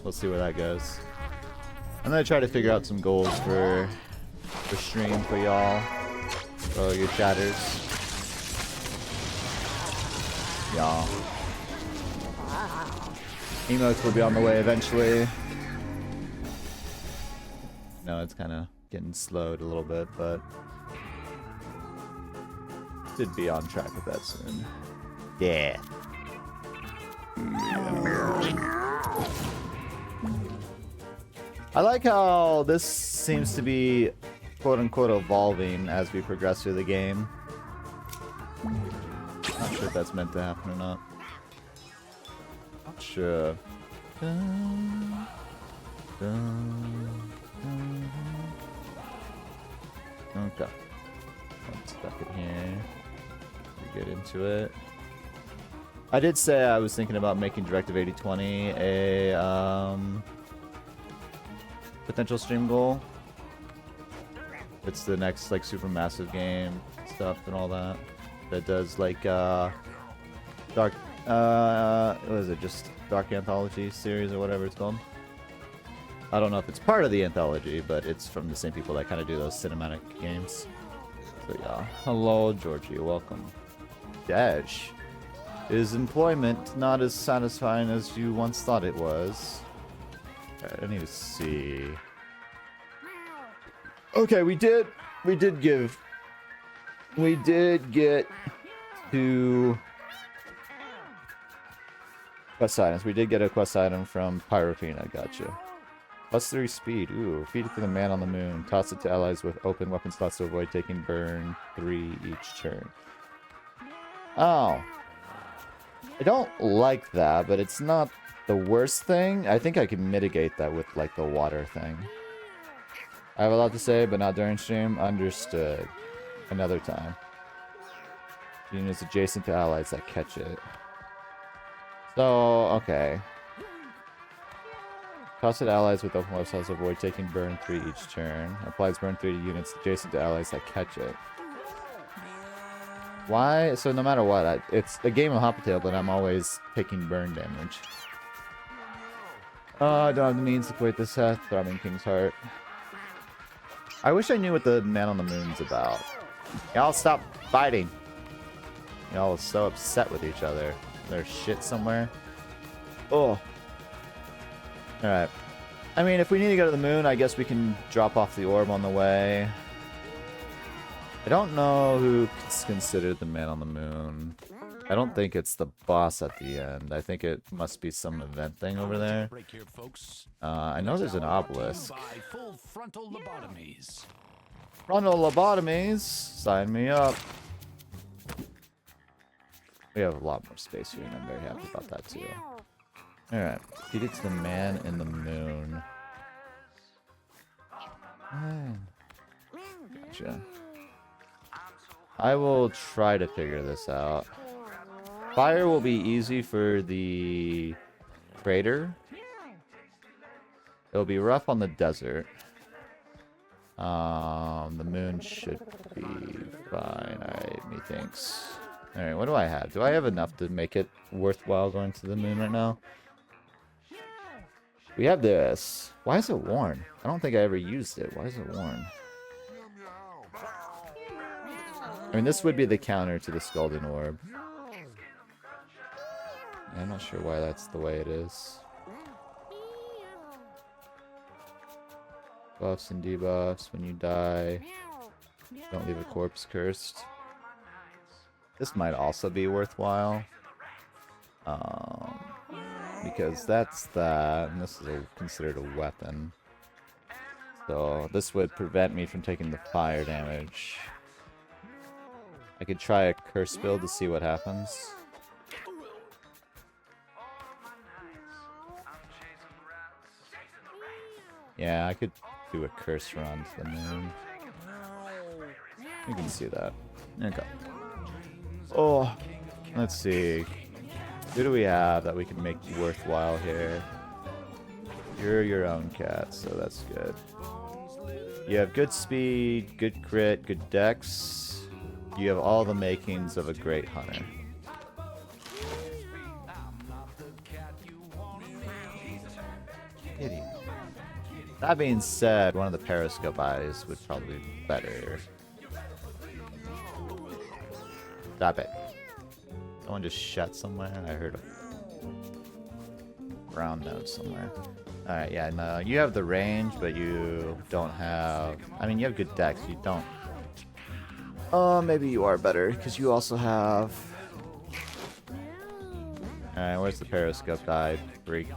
We'll see where that goes. I'm gonna try to figure out some goals for stream for y'all. For all your chatters. Y'all. Emotes will be on the way eventually. No, it's kind of getting slowed a little bit, but should be on track with that soon. Yeah. I like how this seems to be quote-unquote evolving as we progress through the game. Not sure if that's meant to happen or not. Not sure. Dun, dun, dun. Okay. I'm stuck in here. We get into it. I did say I was thinking about making Directive 8020 a potential stream goal. It's the next like super massive game stuff and all that. That does like dark what is it, just Dark Anthology series or whatever it's called. I don't know if it's part of the anthology, but it's from the same people that kind of do those cinematic games. So yeah. Hello Georgie, welcome. Dash. Is employment not as satisfying as you once thought it was? I need to see. Okay, we did get to quest items. We did get a quest item from Pyropina, gotcha. +3 speed, ooh. Feed it to the man on the moon. Toss it to allies with open weapon slots to avoid taking burn 3 each turn. Oh. I don't like that, but it's not the worst thing. I think I can mitigate that with like the water thing. I have a lot to say, but not during stream. Understood. Another time. Units adjacent to allies that catch it. So, okay. Toss it allies with open websites to avoid taking burn 3 each turn. Applies burn 3 to units adjacent to allies that catch it. Why? So no matter what, it's a game of Hoppatail, but I'm always taking burn damage. Oh, I don't have the means to quit this throbbing King's Heart. I wish I knew what the man on the moon's about. Y'all stop fighting. Y'all are so upset with each other. There's shit somewhere. Oh. Alright. I mean, if we need to go to the moon, I guess we can drop off the orb on the way. I don't know who's considered the man on the moon. I don't think it's the boss at the end. I think it must be some event thing over there. I know there's an obelisk. Frontal lobotomies? Sign me up. We have a lot more space here, and I'm very happy about that too. Alright, feed it to the man in the moon. Gotcha. I will try to figure this out. Fire will be easy for the crater. It'll be rough on the desert. The moon should be fine. Alright, methinks. Alright, what do I have? Do I have enough to make it worthwhile going to the moon right now? We have this. Why is it worn? I don't think I ever used it. Why is it worn? I mean, this would be the counter to the Scalding Orb. Yeah, I'm not sure why that's the way it is. Buffs and debuffs. When you die, don't leave a corpse cursed. This might also be worthwhile. Because that's that, and this is considered a weapon. So this would prevent me from taking the fire damage. I could try a curse build to see what happens. Yeah, I could do a curse run to the moon. You can see that. Okay. Oh, let's see. Who do we have that we can make worthwhile here? You're your own cat, so that's good. You have good speed, good crit, good dex. You have all the makings of a great hunter. Kitty. That being said, one of the periscope eyes would probably be better. Stop it. Someone just shut somewhere. I heard a brown note somewhere. Alright, yeah, no, you have the range, but you don't have... I mean, you have good decks, you don't... Oh, maybe you are better, because you also have... Alright, where's the periscope died? Freak.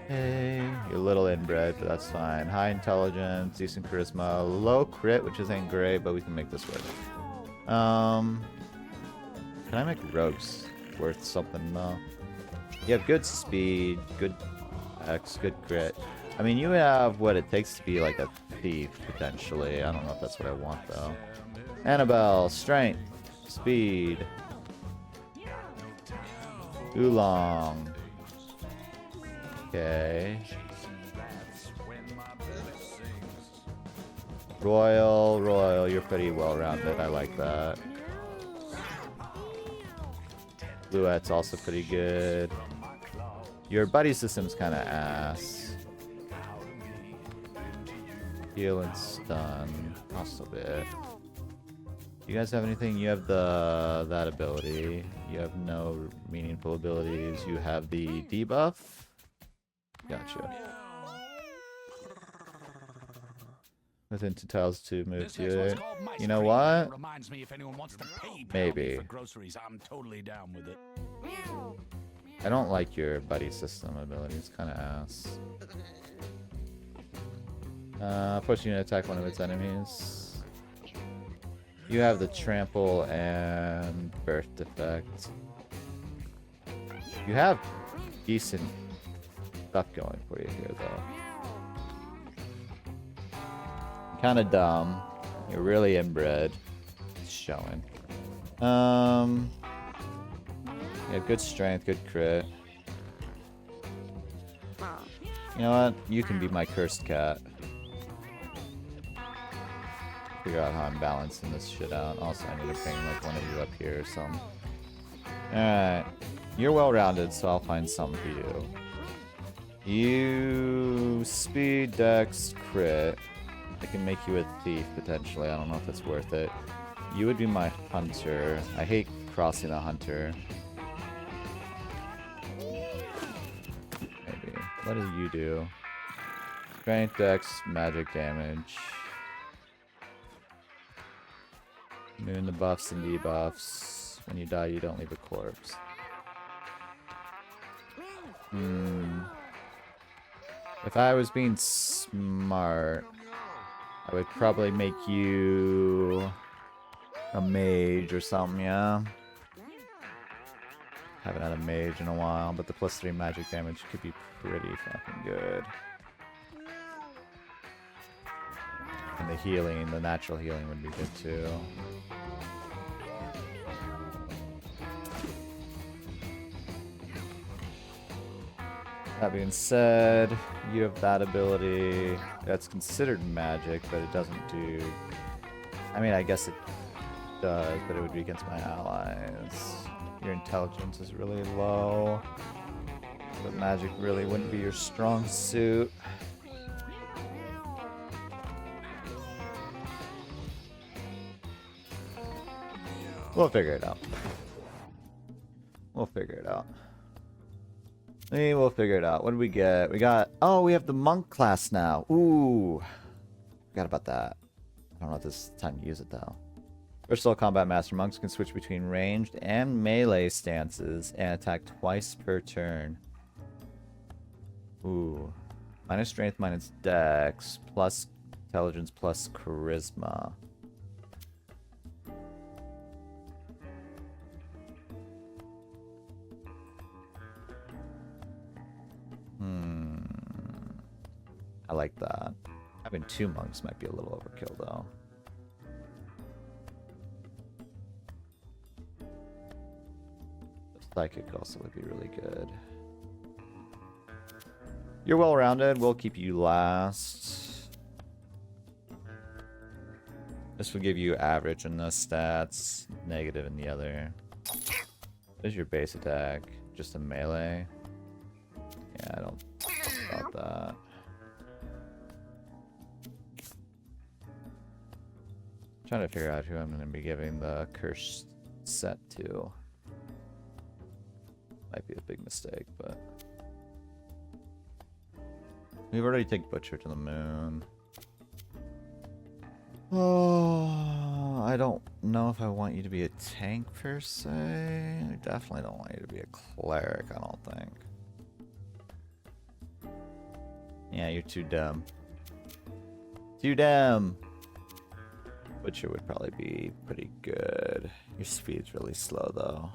Hey, you're a little inbred, but that's fine. High intelligence, decent charisma, low crit, which isn't great, but we can make this work. Can I make rogues worth something though? You have good speed, good X, good crit. I mean, you have what it takes to be like a thief, potentially. I don't know if that's what I want, though. Annabelle, strength, speed. Oolong. Okay. Royal, you're pretty well-rounded. I like that. Bluette's also pretty good. Your buddy system's kind of ass. Heal and stun. Also bit. You guys have anything? You have that ability. You have no meaningful abilities. You have the debuff. Gotcha. Within 2 tiles to move to it. You know what? Maybe. I don't like your buddy system ability. It's kind of ass. Push you to attack one of its enemies. You have the trample and birth defect. You have decent stuff going for you here, though. Kind of dumb. You're really inbred. It's showing. You have good strength, good crit. You know what? You can be my cursed cat. Figure out how I'm balancing this shit out. Also, I need to bring like one of you up here or something. Alright. You're well-rounded, so I'll find something for you. You... speed, dex, crit. I can make you a thief, potentially. I don't know if it's worth it. You would be my hunter. I hate crossing a hunter. Maybe. What do you do? Strength, dex, magic damage. Moon the buffs and debuffs. When you die, you don't leave a corpse. If I was being smart, I would probably make you a mage or something, yeah? Haven't had a mage in a while, but the +3 magic damage could be pretty fucking good. And the healing, the natural healing would be good too. That being said, you have that ability. That's considered magic, but it doesn't do... I mean, I guess it does, but it would be against my allies. Your intelligence is really low. But magic really wouldn't be your strong suit. We'll figure it out. We'll figure it out. We'll figure it out. What did we get? We got... Oh, we have the monk class now. Ooh. Forgot about that. I don't know if this is the time to use it, though. Versatile combat master. Monks can switch between ranged and melee stances and attack twice per turn. Ooh. Minus strength, minus dex, plus intelligence, plus charisma. I like that. Having 2 monks might be a little overkill, though. The psychic also would be really good. You're well-rounded. We'll keep you last. This will give you average in the stats, negative in the other. There's your base attack. just a melee. Yeah, I don't know about that. Trying to figure out who I'm going to be giving the curse set to. Might be a big mistake, but we've already taken Butcher to the moon. Oh, I don't know if I want you to be a tank per se. I definitely don't want you to be a cleric, I don't think. Yeah, you're too dumb. Too dumb. Butcher would probably be pretty good. Your speed's really slow though.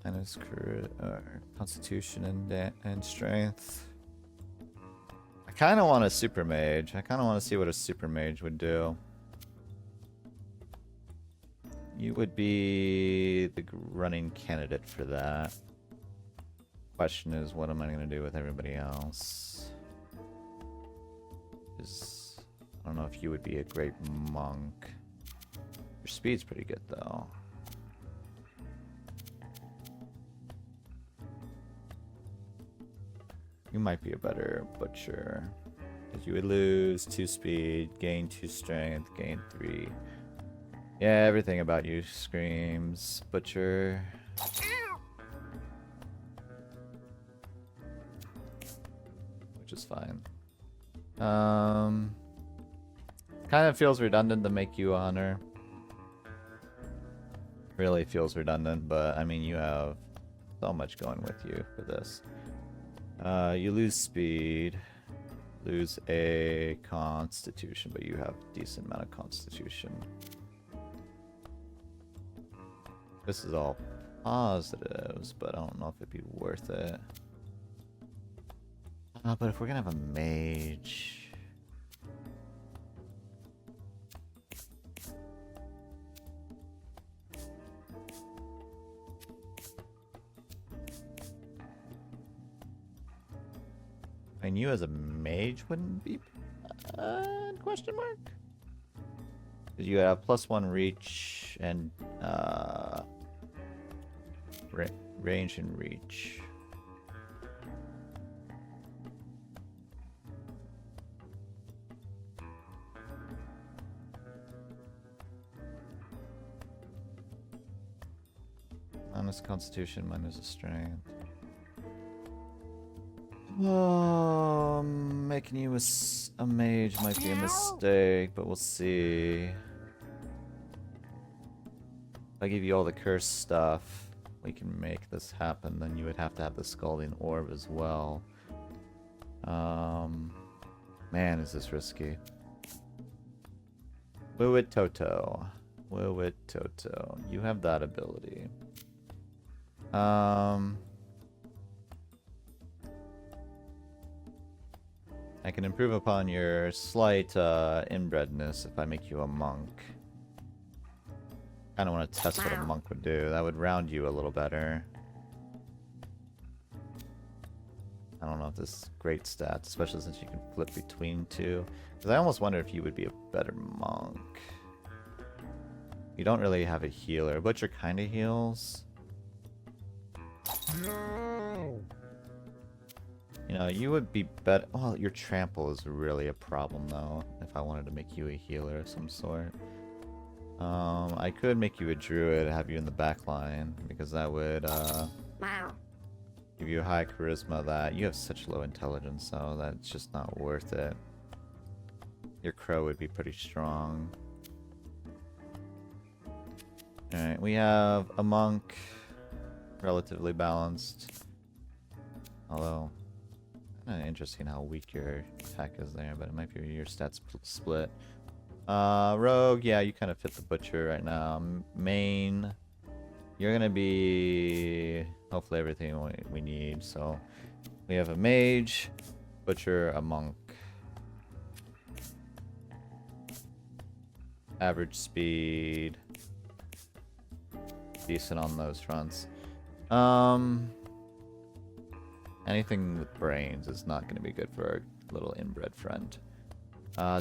Minus constitution and strength. I kind of want a super mage. I kind of want to see what a super mage would do. You would be the running candidate for that. Question is, what am I going to do with everybody else? I don't know if you would be a great monk. Your speed's pretty good though. You might be a better butcher. Because you would lose 2 speed, gain 2 strength, gain 3. Yeah, everything about you screams butcher. Which is fine. Kind of feels redundant to make you a hunter. Really feels redundant, but I mean, you have so much going with you for this. You lose speed, lose a constitution, but you have a decent amount of constitution. This is all positives, but I don't know if it'd be worth it. But if we're gonna have a mage... And you as a mage wouldn't be bad, question mark? Because you have +1 reach and range and reach. Minus constitution, minus a strength. Making you a mage might be a mistake, but we'll see. If I give you all the curse stuff, we can make this happen. Then you would have to have the Scalding Orb as well. Man, is this risky. Woo-Wit Toto. Woo-Wit Toto. You have that ability. I can improve upon your slight inbredness if I make you a monk. Kind of want to test what a monk would do. That would round you a little better. I don't know if this is great stats, especially since you can flip between two. Because I almost wonder if you would be a better monk. You don't really have a healer. Butcher kind of heals. You know, you would be better. Well, your trample is really a problem, though. If I wanted to make you a healer of some sort, I could make you a druid, have you in the back line, because that would give you a high charisma. That you have such low intelligence, so that's just not worth it. Your crow would be pretty strong. All right, we have a monk, relatively balanced, although. Interesting how weak your attack is there, but it might be your stats split. Rogue, yeah, you kind of fit the butcher right now. Main, you're gonna be hopefully everything we need. So we have a mage, butcher, a monk. Average speed. Decent on those fronts. Anything with brains is not going to be good for our little inbred friend.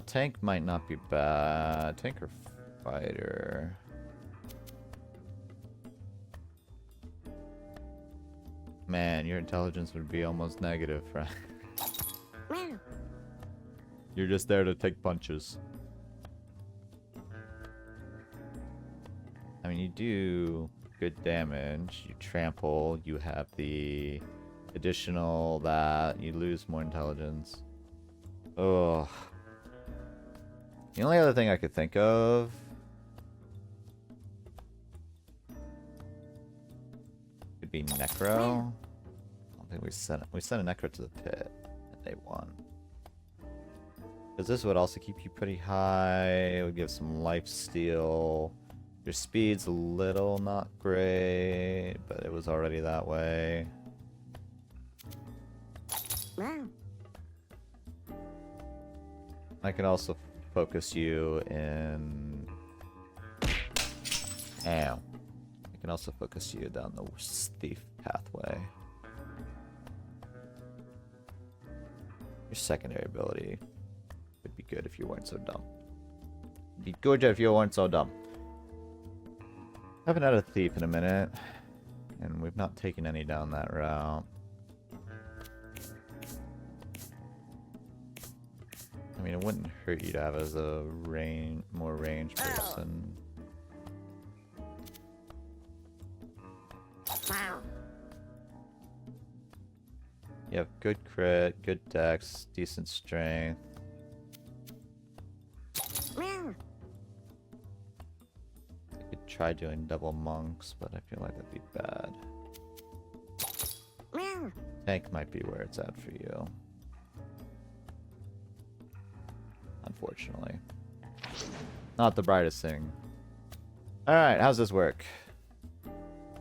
Tank might not be bad. Tank or fighter. Man, your intelligence would be almost negative, right? You're just there to take punches. I mean, you do good damage. You trample. You have the additional that you lose more intelligence. Ugh. The only other thing I could think of could be Necro. I don't think we sent a Necro to the pit and they won. Because this would also keep you pretty high. It would give some life steal. Your speed's a little not great, but it was already that way. I can also focus you in... Ow. I can also focus you down the thief pathway. Your secondary ability would be good if you weren't so dumb. It'd be good if you weren't so dumb. Haven't had a thief in a minute, and we've not taken any down that route. I mean, it wouldn't hurt you to have as a more ranged person. You have good crit, good dex, decent strength. I could try doing double monks, but I feel like that'd be bad. Tank might be where it's at for you. Unfortunately. Not the brightest thing. Alright, how's this work?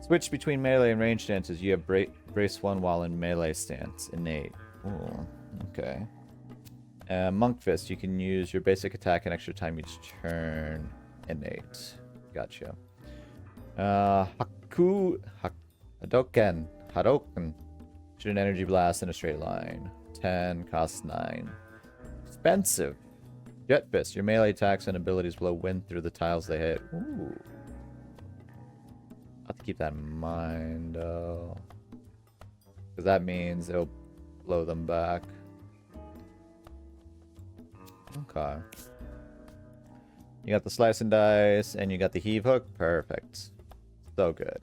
Switch between melee and range stances. You have brace 1 while in melee stance. Innate. Ooh, okay. Monk Fist. You can use your basic attack an extra time each turn. Innate. Gotcha. Hadoken. Shoot an energy blast in a straight line. 10, costs 9. Expensive. Jet Fist. Your melee attacks and abilities blow wind through the tiles they hit. Ooh. I'll have to keep that in mind, though. Because that means it'll blow them back. Okay. You got the slice and dice, and you got the heave hook. Perfect. So good.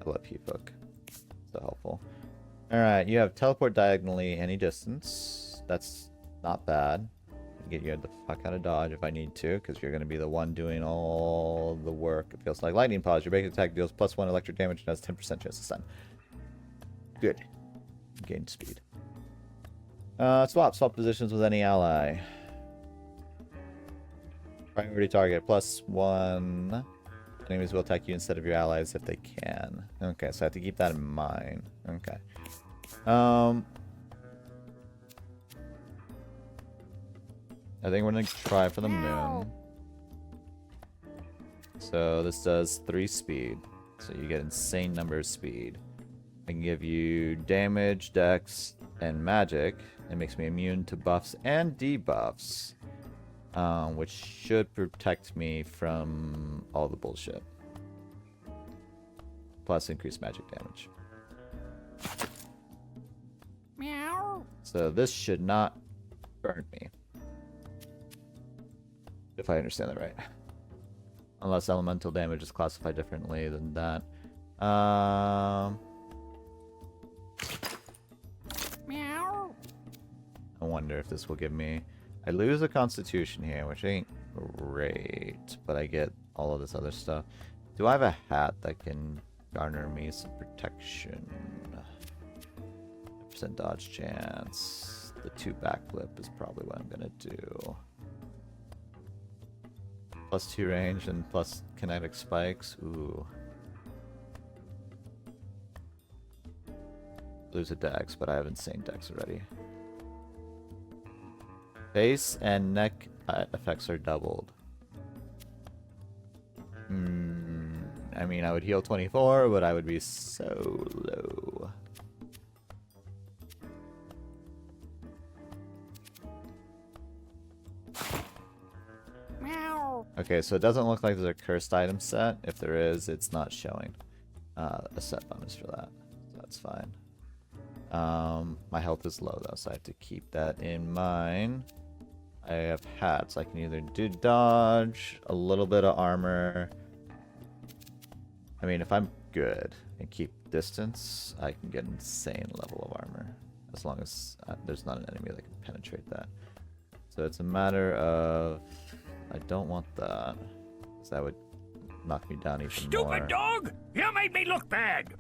I love heave hook. So helpful. Alright, you have teleport diagonally any distance. That's not bad. Get you the fuck out of dodge if I need to, because you're going to be the one doing all the work. It feels like lightning pause. Your basic attack deals +1 electric damage and has 10% chance to stun. Good. Gain speed. Swap positions with any ally. Priority target +1. Enemies will attack you instead of your allies if they can. Okay, so I have to keep that in mind. Okay. I think we're gonna try for the moon. So this does 3 speed. So you get insane number of speed. I can give you damage, dex, and magic. It makes me immune to buffs and debuffs. Which should protect me from all the bullshit. Plus increased magic damage. Meow. So this should not burn me. If I understand that right. Unless elemental damage is classified differently than that. Meow. I wonder if this will give me... I lose a constitution here, which ain't great. But I get all of this other stuff. Do I have a hat that can garner me some protection? 5% dodge chance. The 2 backflip is probably what I'm gonna do. +2 range and plus kinetic spikes. Ooh. Lose a dex, but I have insane dex already. Face and neck effects are doubled. I mean, I would heal 24, but I would be so low. Okay, so it doesn't look like there's a cursed item set. If there is, it's not showing a set bonus for that. So that's fine. My health is low though, so I have to keep that in mind. I have hats. I can either do dodge, a little bit of armor. I mean, if I'm good and keep distance, I can get an insane level of armor. As long as there's not an enemy that can penetrate that. So it's a matter of... I don't want that, because that would knock me down even more. Stupid dog! You made me look bad!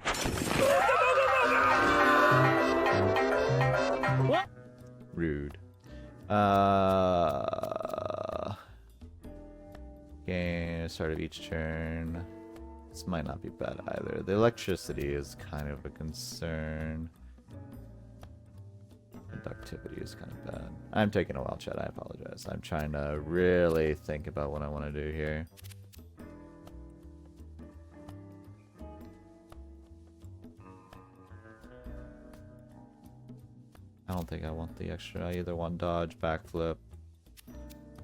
What? Rude. Game start of each turn. This might not be bad either. The electricity is kind of a concern. Conductivity is kind of bad. I'm taking a while, chat. I apologize. I'm trying to really think about what I want to do here. I don't think I want the extra. I either want dodge, backflip,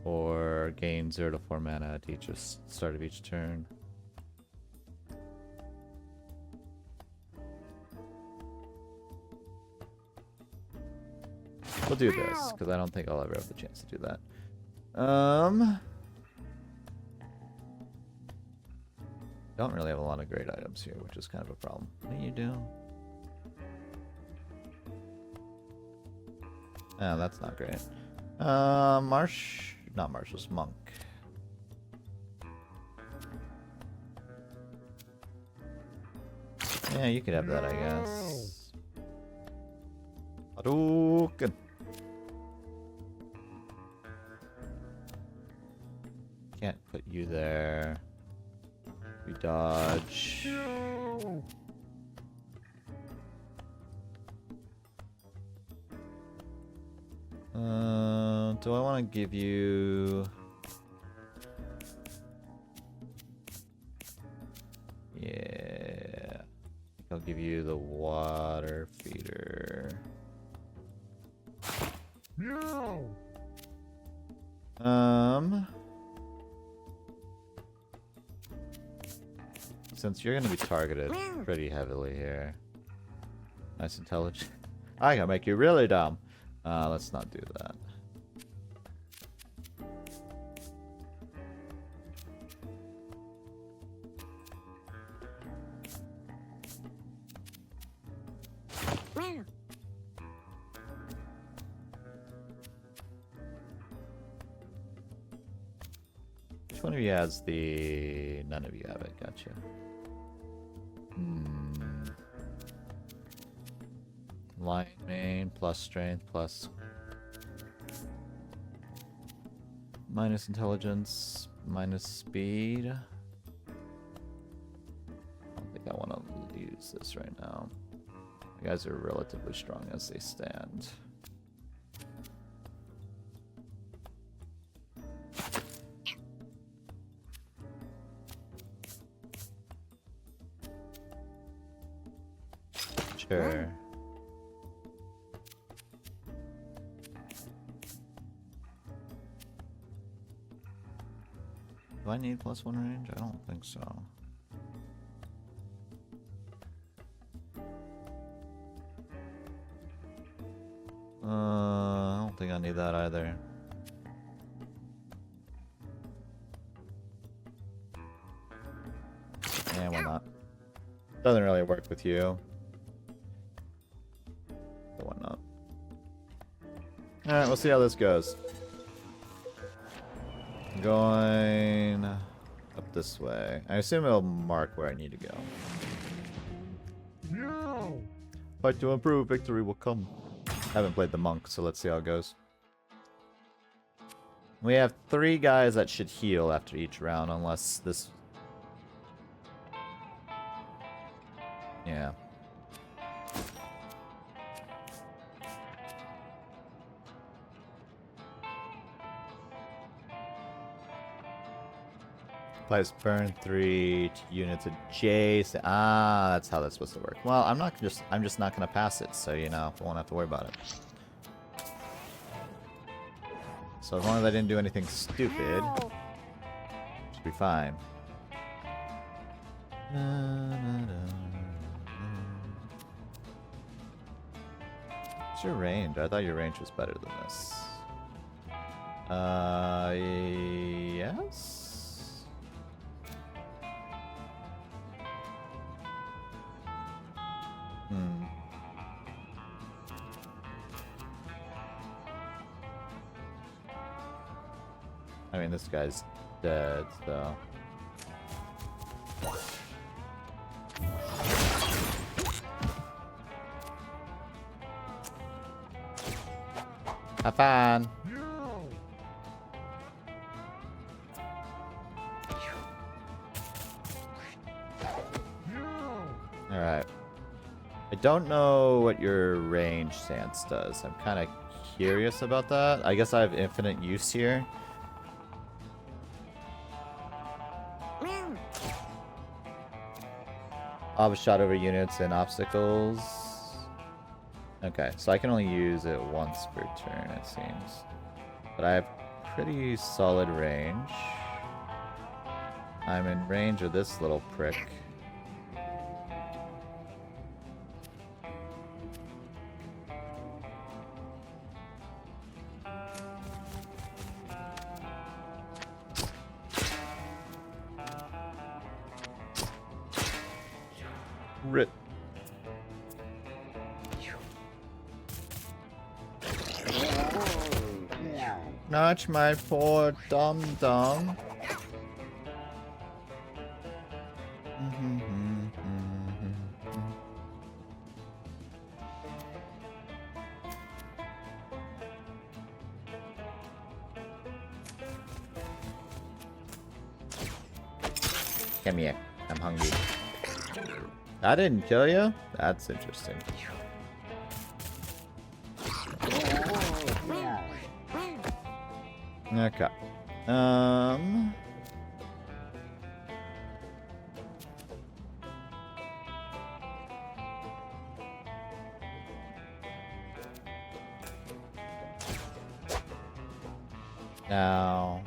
or gain 0 to 4 mana at each start of each turn. We'll do this, because I don't think I'll ever have the chance to do that. Don't really have a lot of great items here, which is kind of a problem. What are you doing? Oh, that's not great. Marsh... Not Marshall's Monk. Yeah, you could have that, I guess. Hadouken! Can't put you there. We dodge. Do I want to give you... Yeah. I'll give you the water feeder. No. Since you're gonna be targeted pretty heavily here. Nice intelligence. I can make you really dumb. Let's not do that. Which one of you has the... None of you have it, gotcha. Lion mane plus strength plus minus intelligence minus speed. I don't think I want to use this right now. You guys are relatively strong as they stand. Sure. Do I need +1 range? I don't think so. I don't think I need that either. Yeah, why not? Doesn't really work with you. So why not? Alright, we'll see how this goes. Going up this way. I assume it'll mark where I need to go. No. Fight to improve, victory will come. Haven't played the monk, so let's see how it goes. We have 3 guys that should heal after each round, unless this... Yeah. Applies burn 3 to units adjacent. Ah, that's how that's supposed to work. Well, I'm just not gonna pass it, so you know, I won't have to worry about it. So as long as I didn't do anything stupid, should be fine. What's your range? I thought your range was better than this. Yes? I mean, this guy's dead, so... Have fun! Alright. I don't know what your range stance does. I'm kind of curious about that. I guess I have infinite use here. Lava shot over units and obstacles. Okay, so I can only use it once per turn, it seems. But I have pretty solid range. I'm in range of this little prick. Rit. Not my poor dum-dum. Come here. I'm hungry. I didn't kill you? That's interesting. Okay. Now...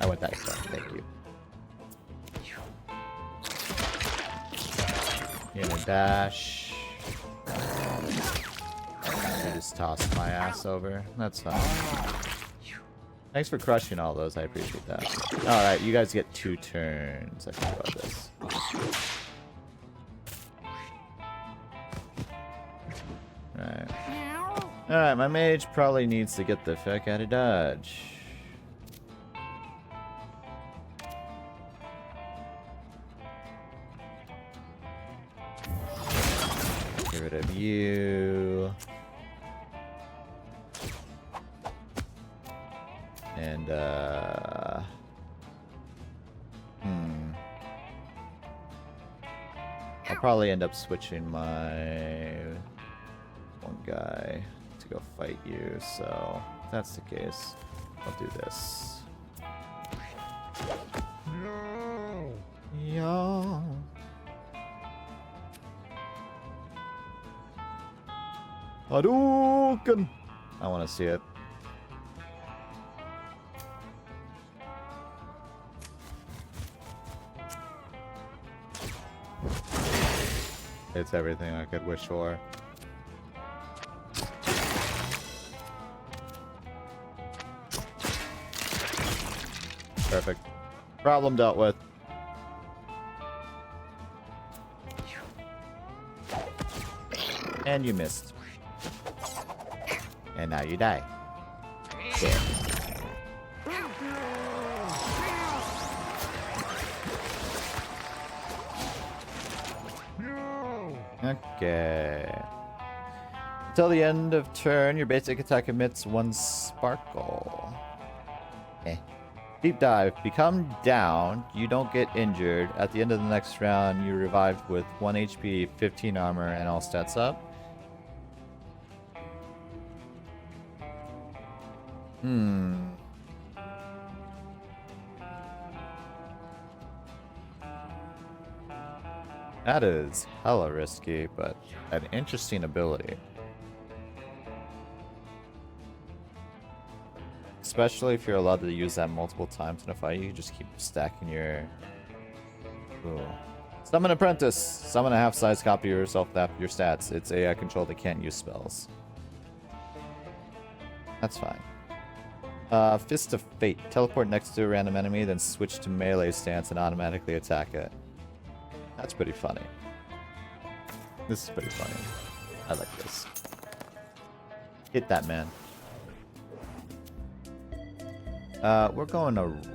I went that far, thank you. You're gonna dash. You just tossed my ass over. That's fine. Thanks for crushing all those, I appreciate that. Alright, you guys get 2 turns. I forgot about this. Alright. Alright, my mage probably needs to get the fuck out of dodge. Get rid of you. And, I'll probably end up switching my one guy to go fight you, so if that's the case, I'll do this. No. Yeah. Hadouken! I want to see it. It's everything I could wish for. Perfect. Problem dealt with. And you missed. And now you die. Yeah. Okay. Until the end of turn, your basic attack emits 1 sparkle. Eh. Deep dive. Become down. You don't get injured. At the end of the next round, you revived with 1 HP, 15 armor, and all stats up. That is hella risky, but an interesting ability. Especially if you're allowed to use that multiple times in a fight, you can just keep stacking your... Ooh. Summon Apprentice! Summon a half-size copy of yourself with your stats. It's AI controlled, it can't use spells. That's fine. Fist of Fate. Teleport next to a random enemy, then switch to melee stance and automatically attack it. That's pretty funny. This is pretty funny. I like this. Hit that man. We're going around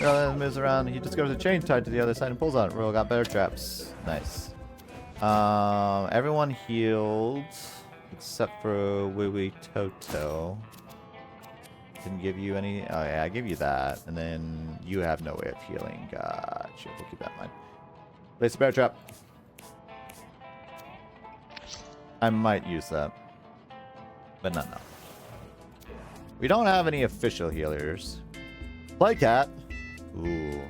it. Moves around. He discovers a chain tied to the other side and pulls on it. Royal got better traps. Nice. Everyone healed except for Wee Toto. Didn't give you any. Oh yeah, I give you that, and then you have no way of healing. Gotcha. We'll keep that in mind. Place a bear trap. I might use that, but not now. We don't have any official healers. Playcat. Ooh.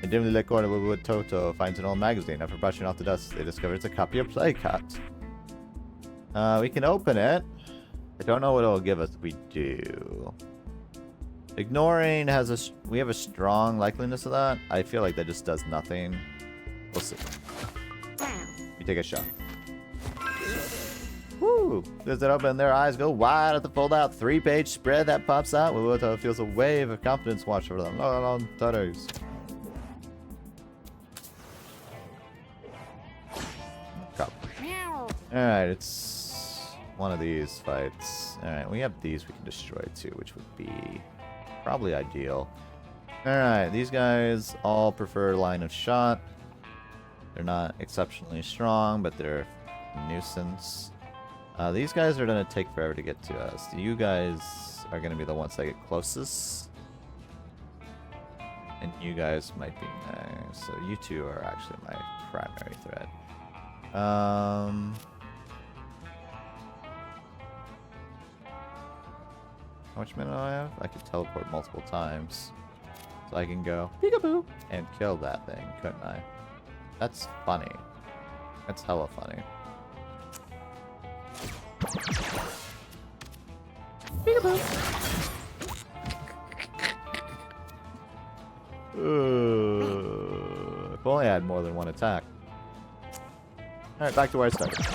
A dimly lit corner with Toto finds an old magazine. After brushing off the dust, they discover it's a copy of Playcat. We can open it. I don't know what it'll give us if we do. Ignoring has a... We have a strong likeliness of that. I feel like that just does nothing. We'll see. We take a shot. Woo! Does it open? Their eyes go wide at the fold-out 3-page spread that pops out. Wuwoto feels a wave of confidence wash over them. Long tutters. Alright, it's one of these fights. Alright, we have these we can destroy too, which would be probably ideal. Alright, these guys all prefer line of shot. They're not exceptionally strong, but they're a nuisance. These guys are going to take forever to get to us. You guys are going to be the ones that get closest. And you guys might be nice. So you two are actually my primary threat. How much mana do I have? I could teleport multiple times. So I can go peekaboo and kill that thing, couldn't I? That's funny. That's hella funny. Peekaboo. If only I had more than one attack. Alright, back to where I started.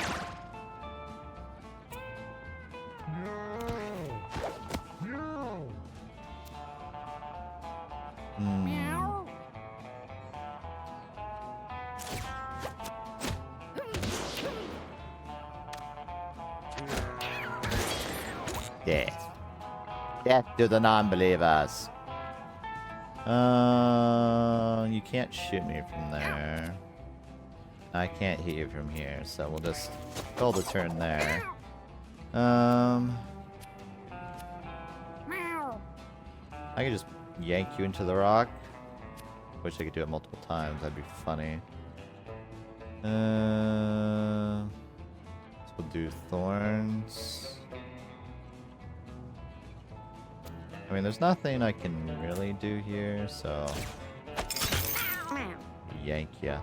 Yeah. Death to the non-believers. You can't shoot me from there. I can't hit you from here, so we'll just hold the turn there. I could just yank you into the rock. Wish I could do it multiple times. That'd be funny. So we'll do thorns. I mean, there's nothing I can really do here, so yank ya.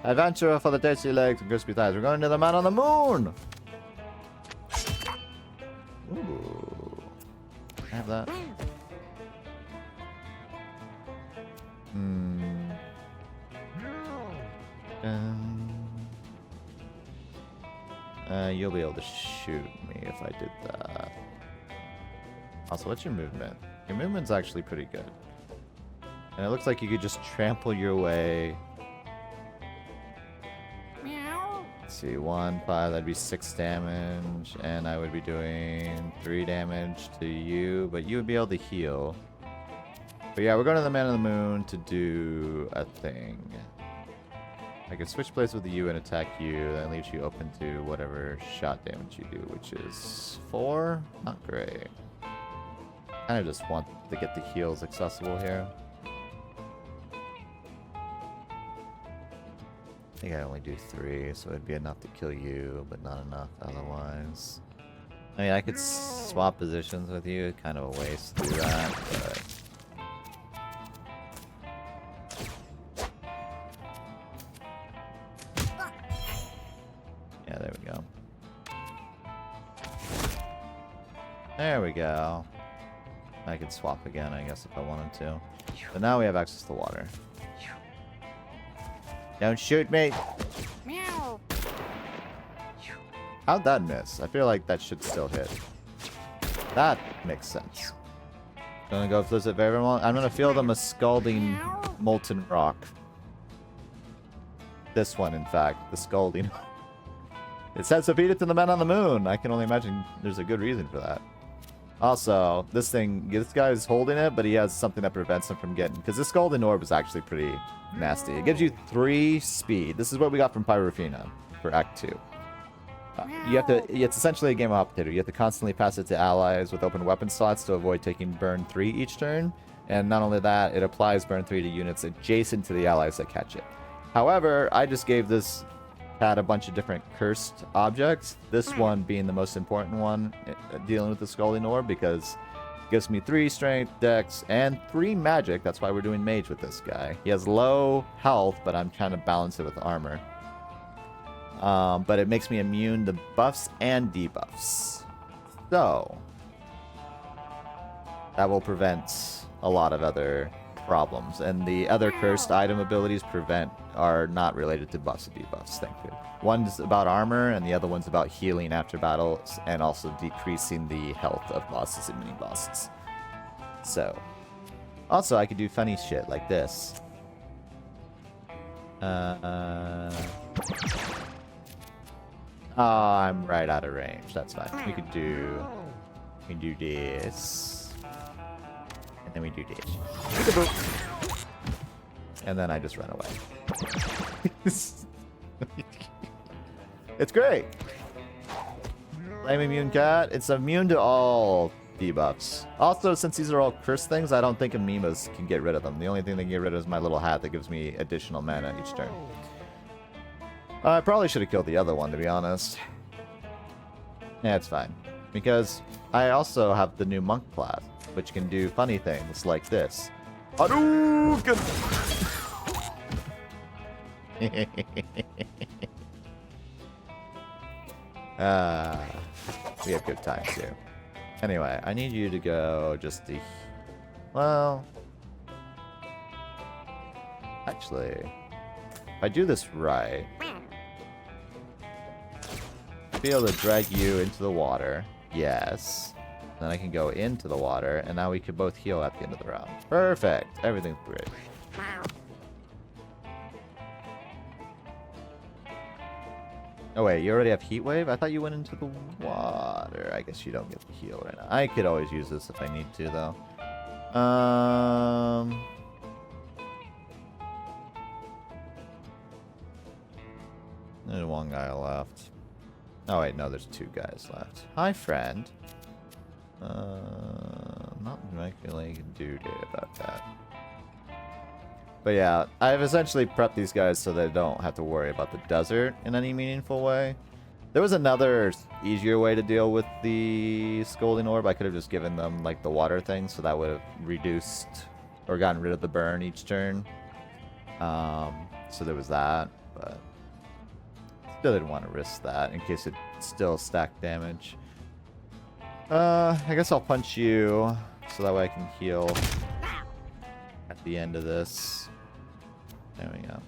Adventure for the tasty legs and crispy thighs. We're going to the man on the moon. Ooh, I have that. You'll be able to shoot me if I did that. Also, what's your movement? Your movement's actually pretty good. And it looks like you could just trample your way. Let's see, 1, 5, that'd be 6 damage. And I would be doing 3 damage to you, but you would be able to heal. But yeah, we're going to the Man on the Moon to do a thing. I can switch places with you and attack you. That leaves you open to whatever shot damage you do, which is 4. Not great. Kind of just want to get the heals accessible here. I think I only do 3, so it'd be enough to kill you, but not enough otherwise. I mean, I could swap positions with you. Kind of a waste to do that, but... yeah, there we go. There we go. I could swap again, I guess, if I wanted to. But now we have access to water. Don't shoot me! Meow. How'd that miss? I feel like that should still hit. That makes sense. Gonna go visit Verimon. I'm gonna feel them a scalding molten rock. This one, in fact. The scalding. It says to feed it to the men on the moon. I can only imagine there's a good reason for that. Also, this guy's holding it, but he has something that prevents him from getting... because this golden orb is actually pretty nasty. It gives you 3 speed. This is what we got from Pyrofina for Act 2. It's essentially a game of hot potato. You have to constantly pass it to allies with open weapon slots to avoid taking burn 3 each turn. And not only that, it applies burn 3 to units adjacent to the allies that catch it. However, I just gave this cat a bunch of different cursed objects. This one being the most important one, dealing with the Scalding Orb, because it gives me 3 strength, dex, and 3 magic. That's why we're doing mage with this guy. He has low health, but I'm trying to balance it with armor. But it makes me immune to buffs and debuffs. So, that will prevent a lot of other problems. And the other cursed item abilities are not related to buffs and debuffs, thankfully. One's about armor, and the other one's about healing after battles, and also decreasing the health of bosses and mini-bosses. So, also I could do funny shit like this. Oh, I'm right out of range. That's fine. We could do this. And then we do this. And then I just run away. It's great. Flame immune cat. It's immune to all debuffs. Also, since these are all cursed things, I don't think Amiibos can get rid of them. The only thing they can get rid of is my little hat that gives me additional mana each turn. I probably should have killed the other one, to be honest. Yeah, it's fine. Because I also have the new monk class, which can do funny things like this. Hadouken! We have good times here. Anyway, I need you to go just the... well... actually... if I do this right... I'll be able to drag you into the water. Yes. Then I can go into the water, and now we can both heal at the end of the round. Perfect! Everything's great. Oh wait, you already have Heat Wave? I thought you went into the water. I guess you don't get the heal right now. I could always use this if I need to, though. There's one guy left. Oh wait, no, there's 2 guys left. Hi, friend. Not really I can do about that. But yeah, I've essentially prepped these guys so they don't have to worry about the desert in any meaningful way. There was another easier way to deal with the Scalding Orb. I could have just given them like the water thing, so that would have reduced or gotten rid of the burn each turn. So there was that, but still didn't want to risk that in case it still stacked damage. I guess I'll punch you so that way I can heal at the end of this. There we go.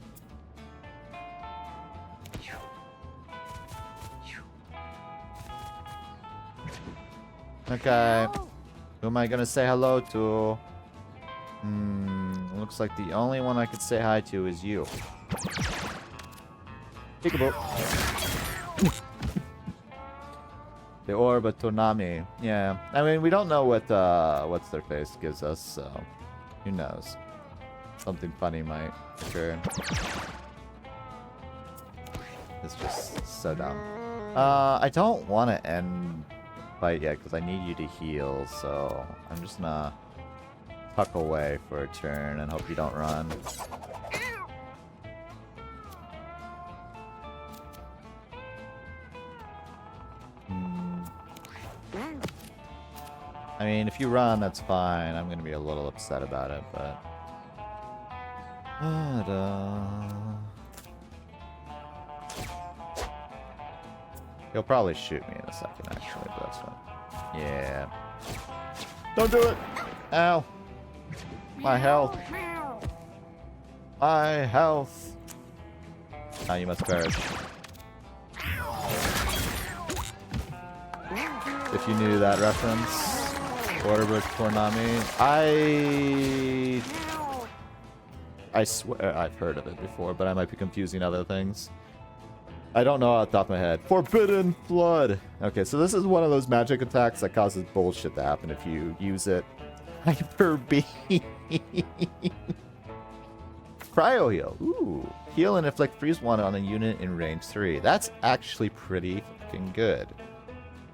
Okay. Who am I gonna say hello to? Looks like the only one I could say hi to is you. Peekaboo. The Orb of Tonami. Yeah. I mean, we don't know what what's their face gives us, so who knows? Something funny might occur. is just so dumb. I don't want to end fight yet because I need you to heal, so I'm just gonna tuck away for a turn and hope you don't run. I mean, if you run, that's fine. I'm gonna be a little upset about it, but... He'll probably shoot me in a second, actually, but that's fine. Yeah. Don't do it! Ow! My health! My health! Now you must perish. If you knew that reference. Orderbook Konami. I swear I've heard of it before, but I might be confusing other things. I don't know off the top of my head. Forbidden Flood! Okay, so this is one of those magic attacks that causes bullshit to happen if you use it. Hyper Beam! Cryo Heal. Ooh. Heal and inflict freeze 1 on a unit in range 3. That's actually pretty fucking good.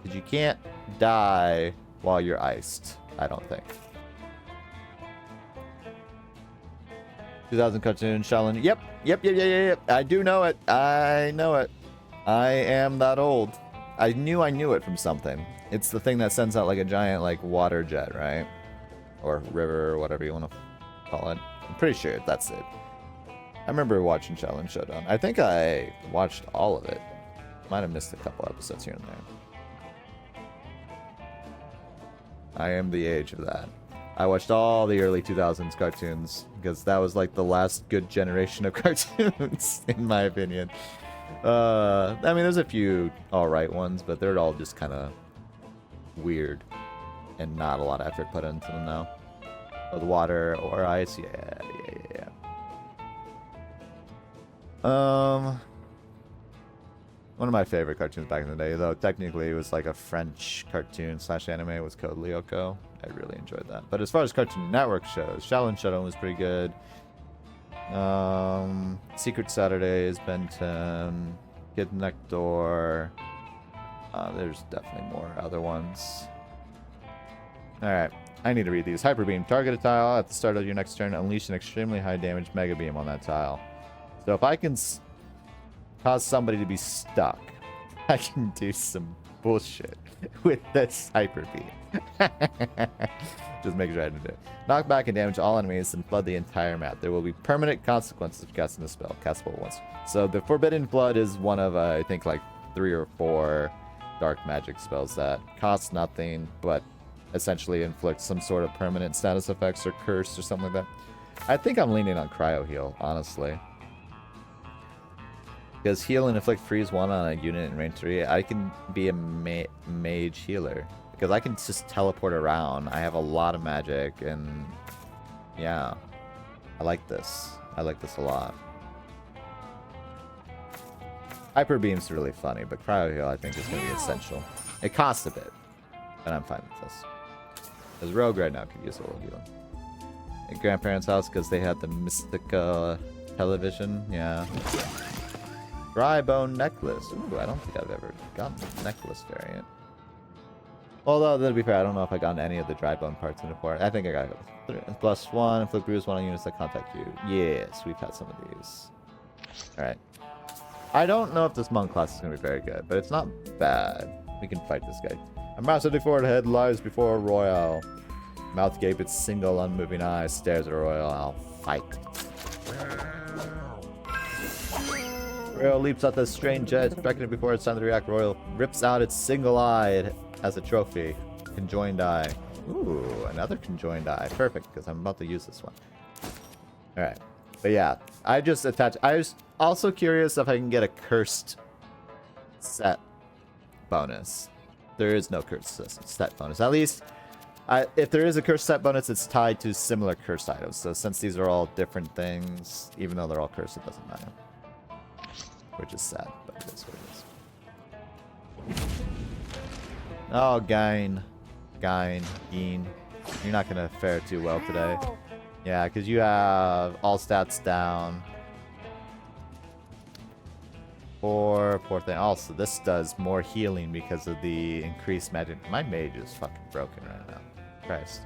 Because you can't die while you're iced, I don't think. 2000 cartoon, Shaolin. Yep. I do know it. I know it. I am that old. I knew it from something. It's the thing that sends out like a giant like water jet, right? Or river, or whatever you want to call it. I'm pretty sure that's it. I remember watching Shaolin Showdown. I think I watched all of it. Might have missed a couple episodes here and there. I am the age of that. I watched all the early 2000s cartoons because that was like the last good generation of cartoons, in my opinion. I mean, there's a few alright ones, but they're all just kind of weird and not a lot of effort put into them now. With water or ice, yeah. One of my favorite cartoons back in the day, though technically it was like a French cartoon / anime, was Code Lyoko. I really enjoyed that. But as far as Cartoon Network shows, Shaolin Showdown was pretty good. Secret Saturdays, Ben 10, Kid Next Door. There's definitely more other ones. Alright, I need to read these. Hyper Beam. Target a tile at the start of your next turn. Unleash an extremely high damage Mega Beam on that tile. So if I can cause somebody to be stuck, I can do some bullshit with this Hyper Beam. Just make sure I did it. Knock back and damage all enemies and flood the entire map. There will be permanent consequences of casting the spell. Castable once. So the Forbidden Flood is one of, I think, like 3 or 4 dark magic spells that cost nothing, but essentially inflict some sort of permanent status effects or curse or something like that. I think I'm leaning on Cryo Heal, honestly. Because heal and inflict freeze 1 on a unit in range 3, I can be a mage healer. Because I can just teleport around. I have a lot of magic, and yeah. I like this. I like this a lot. Hyper Beam's really funny, but Cryo Heal I think is going to be essential. It costs a bit, but I'm fine with this. Because Rogue right now could use a little healing. At grandparents' house because they had the Mystica television, yeah. Dry Bone Necklace. Ooh, I don't think I've ever gotten the necklace variant. Although, to be fair, I don't know if I got any of the dry bone parts in it before. I think I got it. +1, inflict bruise 1 on units that contact you. Yes, we've had some of these. Alright. I don't know if this monk class is going to be very good, but it's not bad. We can fight this guy. A masterly forward head lies before a royale. Mouth gape, its single unmoving eye stares at a royale. I'll fight. Royal leaps at the strange edge, beckoning before it's time to react. Royal rips out its single eye as a trophy. Conjoined eye. Ooh, another conjoined eye. Perfect, because I'm about to use this one. Alright. But yeah, I just attached... I was also curious if I can get a cursed set bonus. There is no cursed set bonus. At least, if there is a cursed set bonus, it's tied to similar cursed items. So since these are all different things, even though they're all cursed, it doesn't matter. Which is sad, but it is what it is. Oh, Gain. You're not going to fare too well today. Yeah, because you have all stats down. Poor thing. Also, this does more healing because of the increased magic. My mage is fucking broken right now. Christ.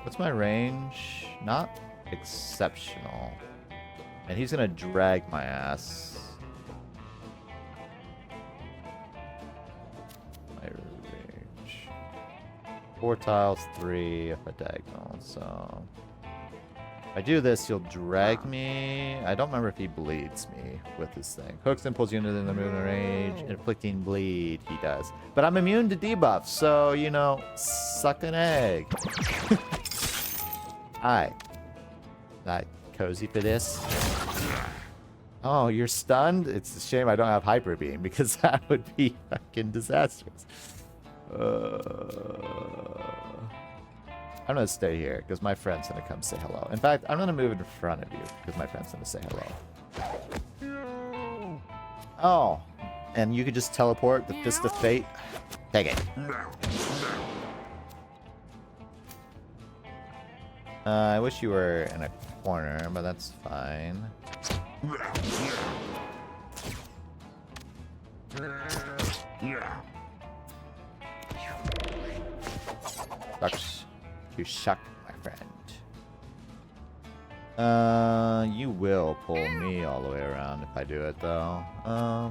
What's my range? Not exceptional. And he's gonna drag my ass. My range. 4 tiles, 3 if I diagonal, so... If I do this, he'll drag me. I don't remember if he bleeds me with this thing. Hooks and pulls units in the moon range. Inflicting bleed, he does. But I'm immune to debuffs, so, you know, suck an egg. Alright. Not cozy for this. Oh, you're stunned? It's a shame I don't have Hyper Beam, because that would be fucking disastrous. I'm gonna stay here because my friend's gonna come say hello. In fact, I'm gonna move in front of you because my friend's gonna say hello. Oh, and you could just teleport the Fist of Fate. Take it. I wish you were in a corner, but that's fine. Sucks. You suck, my friend. You will pull me all the way around if I do it, though. I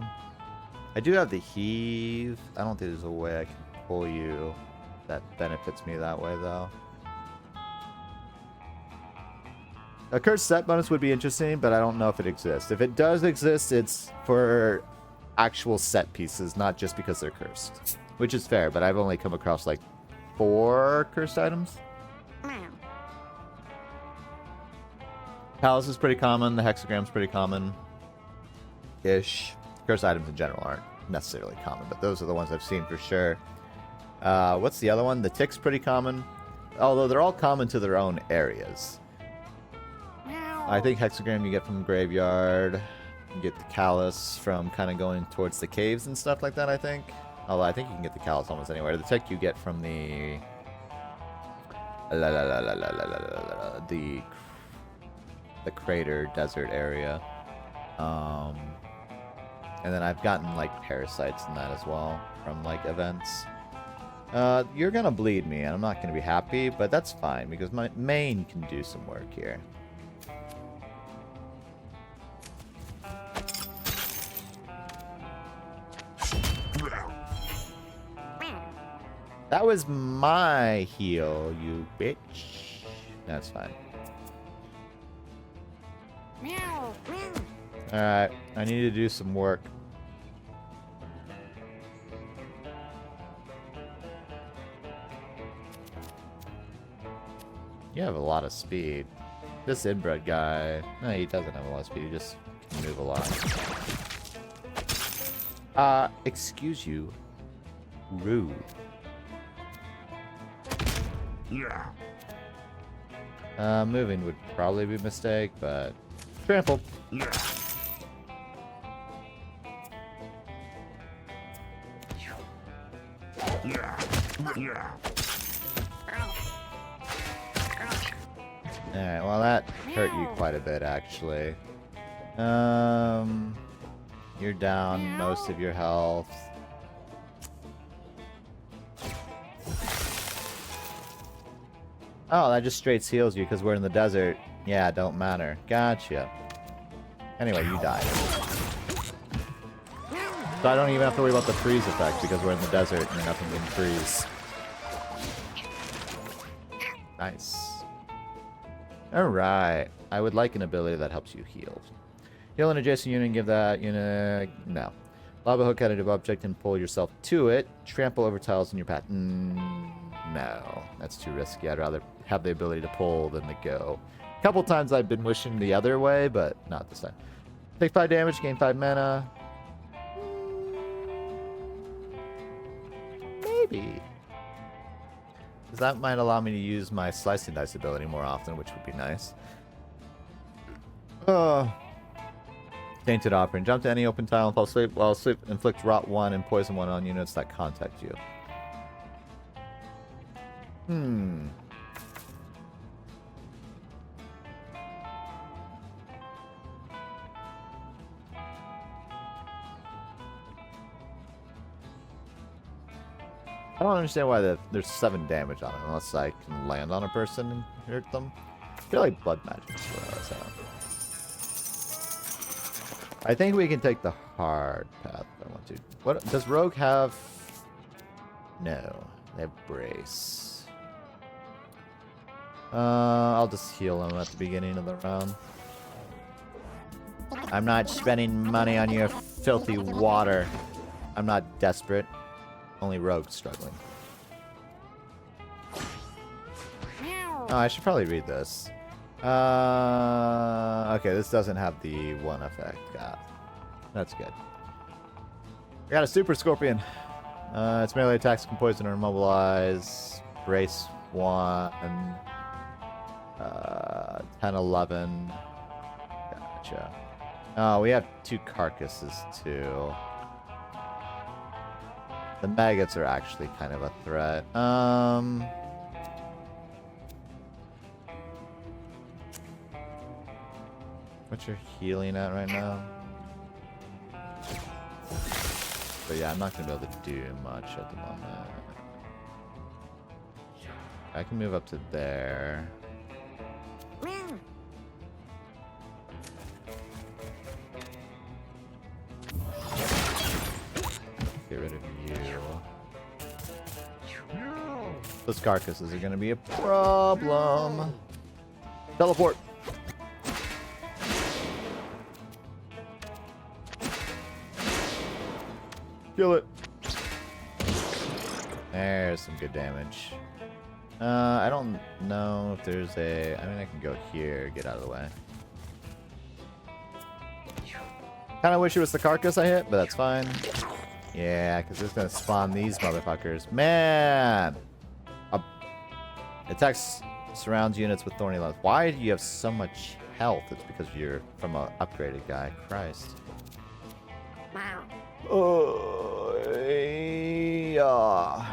do have the heave. I don't think there's a way I can pull you that benefits me that way, though. A cursed set bonus would be interesting, but I don't know if it exists. If it does exist, it's for actual set pieces, not just because they're cursed. Which is fair, but I've only come across like 4 cursed items. Palace is pretty common. The hexagram's pretty common-ish. Cursed items in general aren't necessarily common, but those are the ones I've seen for sure. What's the other one? The tick's pretty common. Although they're all common to their own areas. I think hexagram you get from graveyard. You get the callus from kind of going towards the caves and stuff like that, I think. Although I think you can get the callus almost anywhere. The tick you get from the... the crater desert area. And then I've gotten like parasites and that as well from like events. You're gonna bleed me and I'm not gonna be happy, but that's fine because my main can do some work here. That was my heal, you bitch. That's fine. Alright, I need to do some work. You have a lot of speed. This inbred guy... No, he doesn't have a lot of speed, he just can move a lot. Excuse you. Rude. Yeah. Moving would probably be a mistake, but... Trample. Yeah. Yeah. Yeah. Alright, well that hurt you quite a bit, actually. You're down most of your health. Oh, that just straight heals you because we're in the desert. Yeah, don't matter. Gotcha. Anyway, you died. So I don't even have to worry about the freeze effect because we're in the desert and nothing can freeze. Nice. Alright. I would like an ability that helps you heal. Heal an adjacent unit and give that unit... No. Lob a hook at an object and pull yourself to it. Trample over tiles in your path. No. That's too risky. I'd rather have the ability to pull than to go. A couple times I've been wishing the other way, but not this time. Take 5 damage, gain 5 mana. Maybe. Because that might allow me to use my slicing dice ability more often, which would be nice. Tainted Offering. Jump to any open tile and fall asleep. While asleep, inflict rot 1 and poison 1 on units that contact you. I don't understand why there's 7 damage on it unless I can land on a person and hurt them. I feel like blood magic is what I was at. I think we can take the hard path if I want to. What does Rogue have? No, they have brace. I'll just heal him at the beginning of the round. I'm not spending money on your filthy water. I'm not desperate. Only Rogue's struggling. Oh, I should probably read this. Okay, this doesn't have the one effect. God, that's good. I got a Super Scorpion. Its melee attacks can poison or immobilize. Brace 1. 10, 11. Gotcha. Oh, we have 2 carcasses too. The maggots are actually kind of a threat. What's your healing at right now? But yeah, I'm not going to be able to do much at the moment. I can move up to there. Get rid of you. Those carcasses are going to be a problem. Teleport. Kill it. There's some good damage. I don't know if there's a... I mean, I can go here, get out of the way. Kind of wish it was the carcass I hit, but that's fine. Yeah, because it's going to spawn these motherfuckers. Man! Attacks surrounds units with thorny lance. Why do you have so much health? It's because you're from an upgraded guy. Christ. Oh, yeah.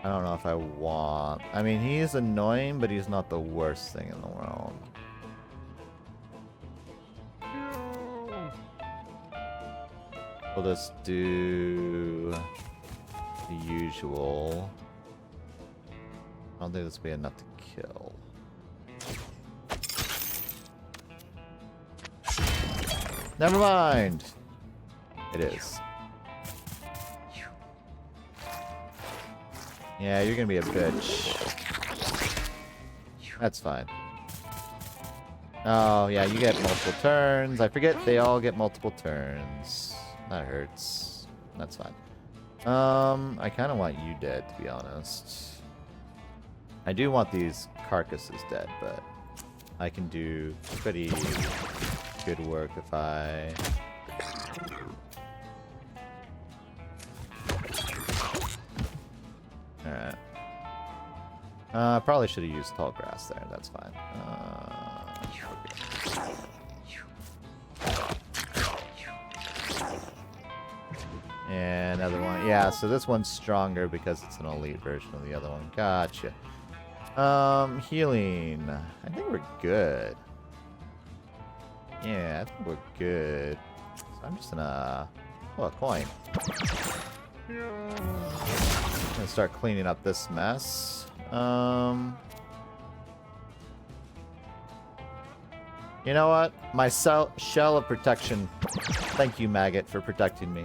I don't know if I want... I mean, he's annoying, but he's not the worst thing in the world. We'll just do the usual. I don't think this will be enough to kill. Never mind. It is. Yeah, you're gonna be a bitch. That's fine. Oh, yeah, you get multiple turns. I forget they all get multiple turns. That hurts. That's fine. I kind of want you dead, to be honest. I do want these carcasses dead, but I can do pretty good work if I... Alright. Probably should have used tall grass there. That's fine. And another one. Yeah, so this one's stronger because it's an elite version of the other one. Gotcha. Healing. I think we're good. Yeah, I think we're good. So I'm just gonna... Oh, a coin. I'm gonna start cleaning up this mess. You know what? My shell of protection. Thank you, maggot, for protecting me.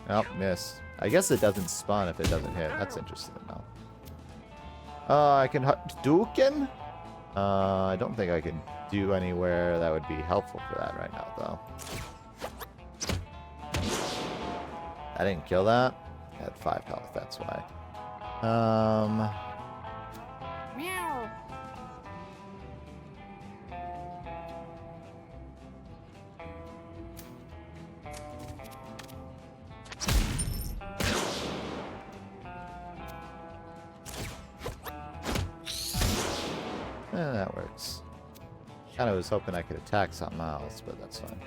Oh, miss. I guess it doesn't spawn if it doesn't hit. That's interesting to know. I can Duken? I don't think I can do anywhere that would be helpful for that right now, though. I didn't kill that. I had 5 health, that's why. Meow. That works. Kind of was hoping I could attack something else, but that's fine.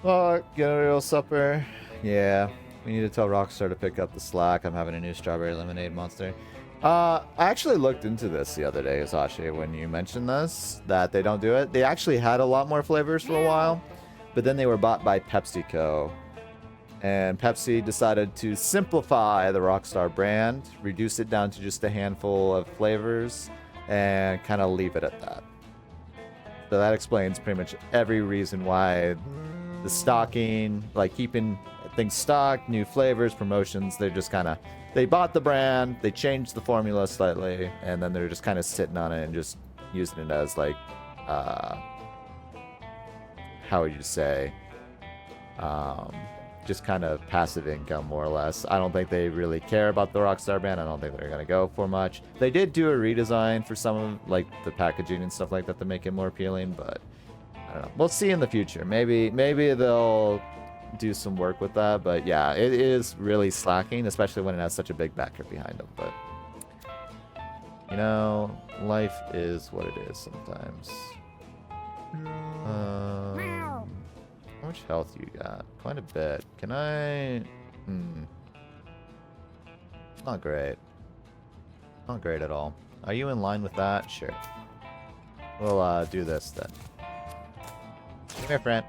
Oh, get a real supper. Yeah. We need to tell Rockstar to pick up the slack. I'm having a new strawberry lemonade monster. I actually looked into this the other day, Asashi, when you mentioned this, that they don't do it. They actually had a lot more flavors for a while, but then they were bought by PepsiCo. And Pepsi decided to simplify the Rockstar brand, reduce it down to just a handful of flavors, and kind of leave it at that. So that explains pretty much every reason why the stocking, like keeping things stocked, new flavors, promotions, they're just kind of, they bought the brand, they changed the formula slightly, and then they're just kind of sitting on it and just using it as like, how would you say, just kind of passive income, more or less. I don't think they really care about the Rockstar brand. I don't think they're going to go for much. They did do a redesign for some of, like, the packaging and stuff like that to make it more appealing, but I don't know. We'll see in the future. Maybe they'll do some work with that, but yeah, it is really slacking, especially when it has such a big backer behind them. But, you know, life is what it is sometimes. How much health you got? Quite a bit. Can I... Not great. Not great at all. Are you in line with that? Sure. We'll do this then. Come here, friend.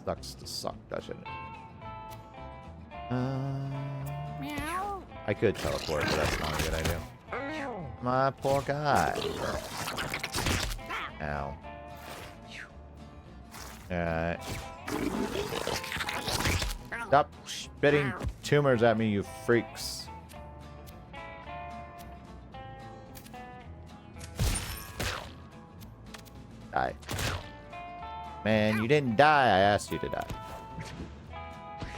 Sucks to suck, doesn't it? I could teleport, but that's not a good idea. My poor guy. Ow. Alright. Stop spitting tumors at me, you freaks. Die. Man, you didn't die. I asked you to die.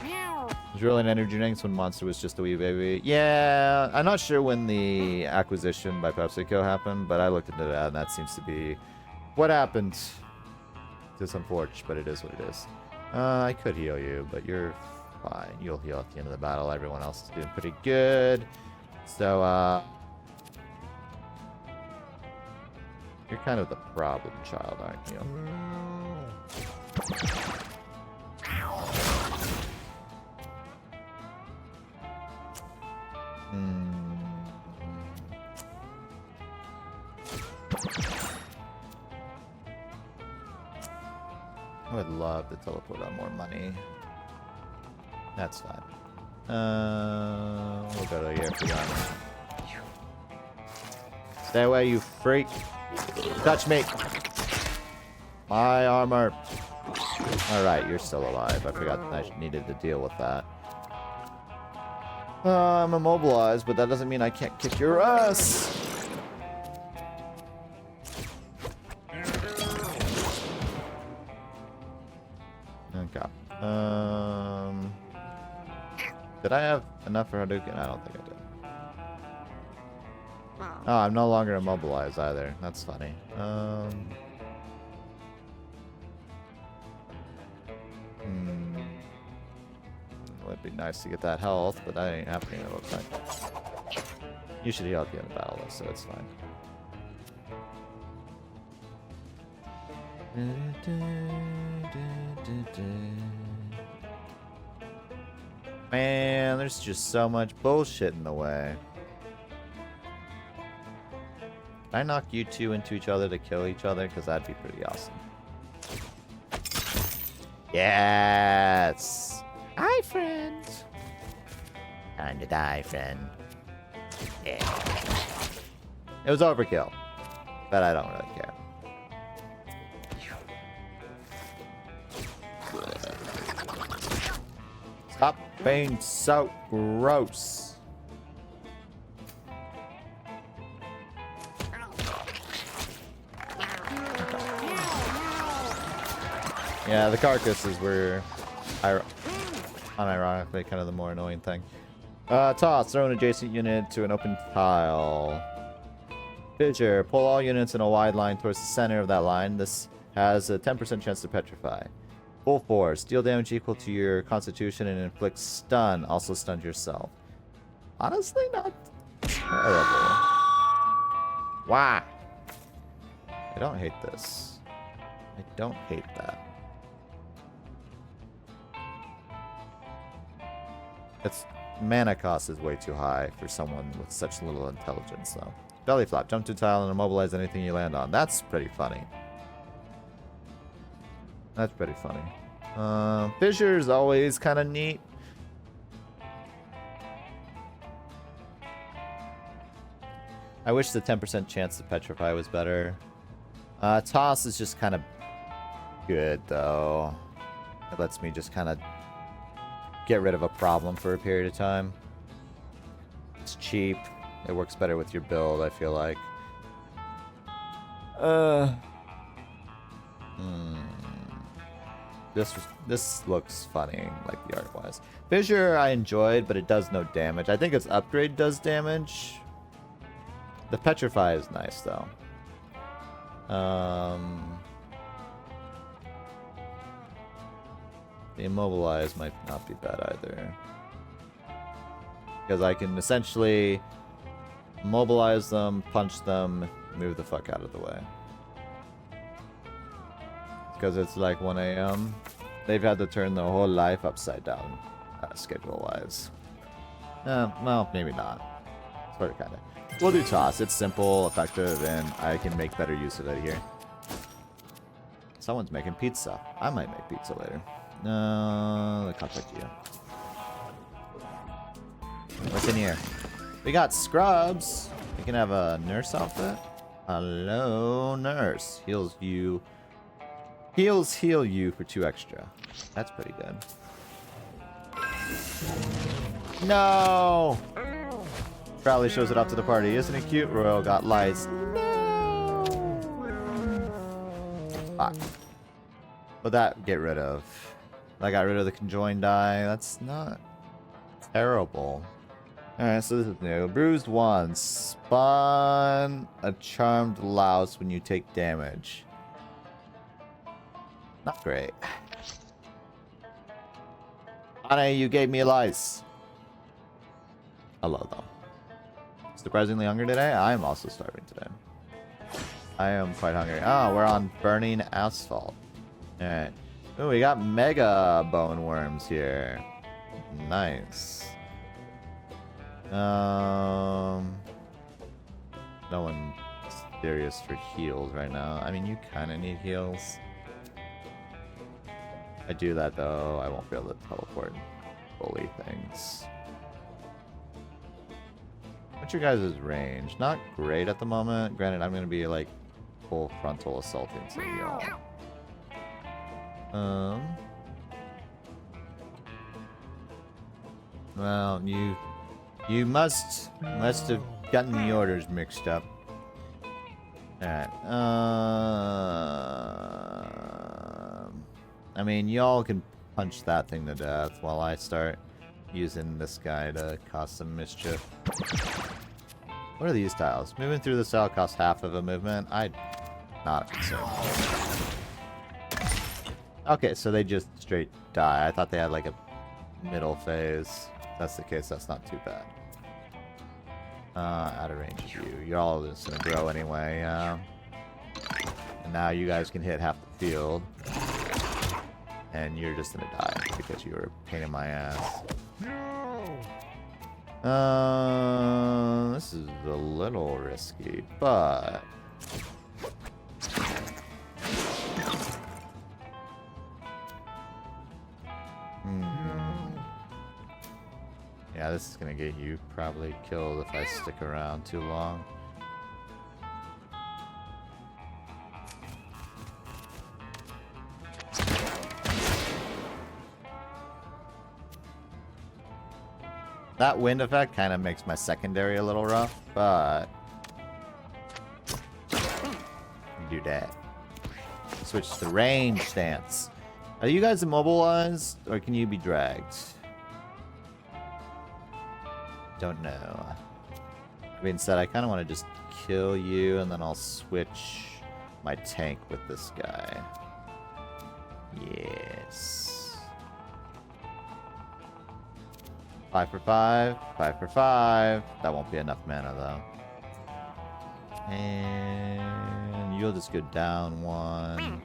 It was really an energy drinks when Monster was just a wee baby. Yeah, I'm not sure when the acquisition by PepsiCo happened, but I looked into that, and that seems to be what happened. It's unfortunate, but it is what it is. I could heal you, but you're fine. You'll heal at the end of the battle. Everyone else is doing pretty good. So, you're kind of the problem child, aren't you? I would love to teleport on more money. That's fine. We'll go to here for the armor. Stay away, you freak. Touch me. My armor. Alright, you're still alive. I forgot that I needed to deal with that. I'm immobilized, but that doesn't mean I can't kick your ass. Okay. Did I have enough for Hadouken? I don't think I did. Oh, I'm no longer immobilized either. That's funny. It would be nice to get that health, but that ain't happening, it looks like. You should heal at the end of the battle, though, so it's fine. Man, there's just so much bullshit in the way. Can I knock you two into each other to kill each other? Because that'd be pretty awesome. Yes! Hi, friend! Time to die, friend. Yeah. It was overkill. But I don't really care. Stop being so gross. Yeah, the carcasses were unironically kind of the more annoying thing. Toss, throw an adjacent unit to an open tile. Fissure, pull all units in a wide line towards the center of that line. This has a 10% chance to petrify. Full force, deal damage equal to your constitution and inflict stun. Also stuns yourself. Honestly, not terrible. Why? I don't hate this. I don't hate that. Its mana cost is way too high for someone with such little intelligence, though. Belly flop. Jump to a tile and immobilize anything you land on. That's pretty funny. That's pretty funny. Fissure is always kind of neat. I wish the 10% chance to petrify was better. Toss is just kind of good, though. It lets me just kind of get rid of a problem for a period of time. It's cheap. It works better with your build, I feel like. This looks funny, like the art-wise. Fissure I enjoyed, but it does no damage. I think its upgrade does damage. The petrify is nice, though. The immobilize might not be bad either. Because I can essentially immobilize them, punch them, move the fuck out of the way. Because it's like 1 a.m. They've had to turn their whole life upside down, schedule-wise. Well, maybe not. Sort of, kind of. We'll do toss. It's simple, effective, and I can make better use of it here. Someone's making pizza. I might make pizza later. I'll contact you. What's in here? We got scrubs. We can have a nurse outfit. Hello, nurse. Heals you. Heal you for 2 extra. That's pretty good. No! Crowley shows it off to the party. Isn't it cute? Royal got lice. No! Fuck. But that get rid of. I got rid of the conjoined die. That's not terrible. Alright, so this is new. Bruised once. Spawn a charmed louse when you take damage. Not great. Honey, you gave me lice. Hello, though. Surprisingly hungry today? I am also starving today. I am quite hungry. Oh, we're on burning asphalt. Alright. Oh, we got mega bone worms here. Nice. No one serious for heals right now. I mean, you kind of need heals. I do that though, I won't be able to teleport bully things. What's your guys' range? Not great at the moment. Granted, I'm gonna be like full frontal assaulting some of y'all. Well, you must have gotten the orders mixed up. Alright. I mean, y'all can punch that thing to death while I start using this guy to cause some mischief. What are these tiles? Moving through this tile costs half of a movement. I'm not concerned. Okay, so they just straight die. I thought they had like a middle phase. If that's the case, that's not too bad. Out of range of you. You're all just gonna grow anyway. And now you guys can hit half the field. And you're just gonna die because you were a pain in my ass. This is a little risky, but yeah, this is gonna get you probably killed if I stick around too long. That wind effect kind of makes my secondary a little rough, but do that. Switch to range stance. Are you guys immobilized, or can you be dragged? Don't know. That being said, I kind of want to just kill you, and then I'll switch my tank with this guy. Yes. 5 for 5, 5 for 5. That won't be enough mana though. And you'll just go down 1.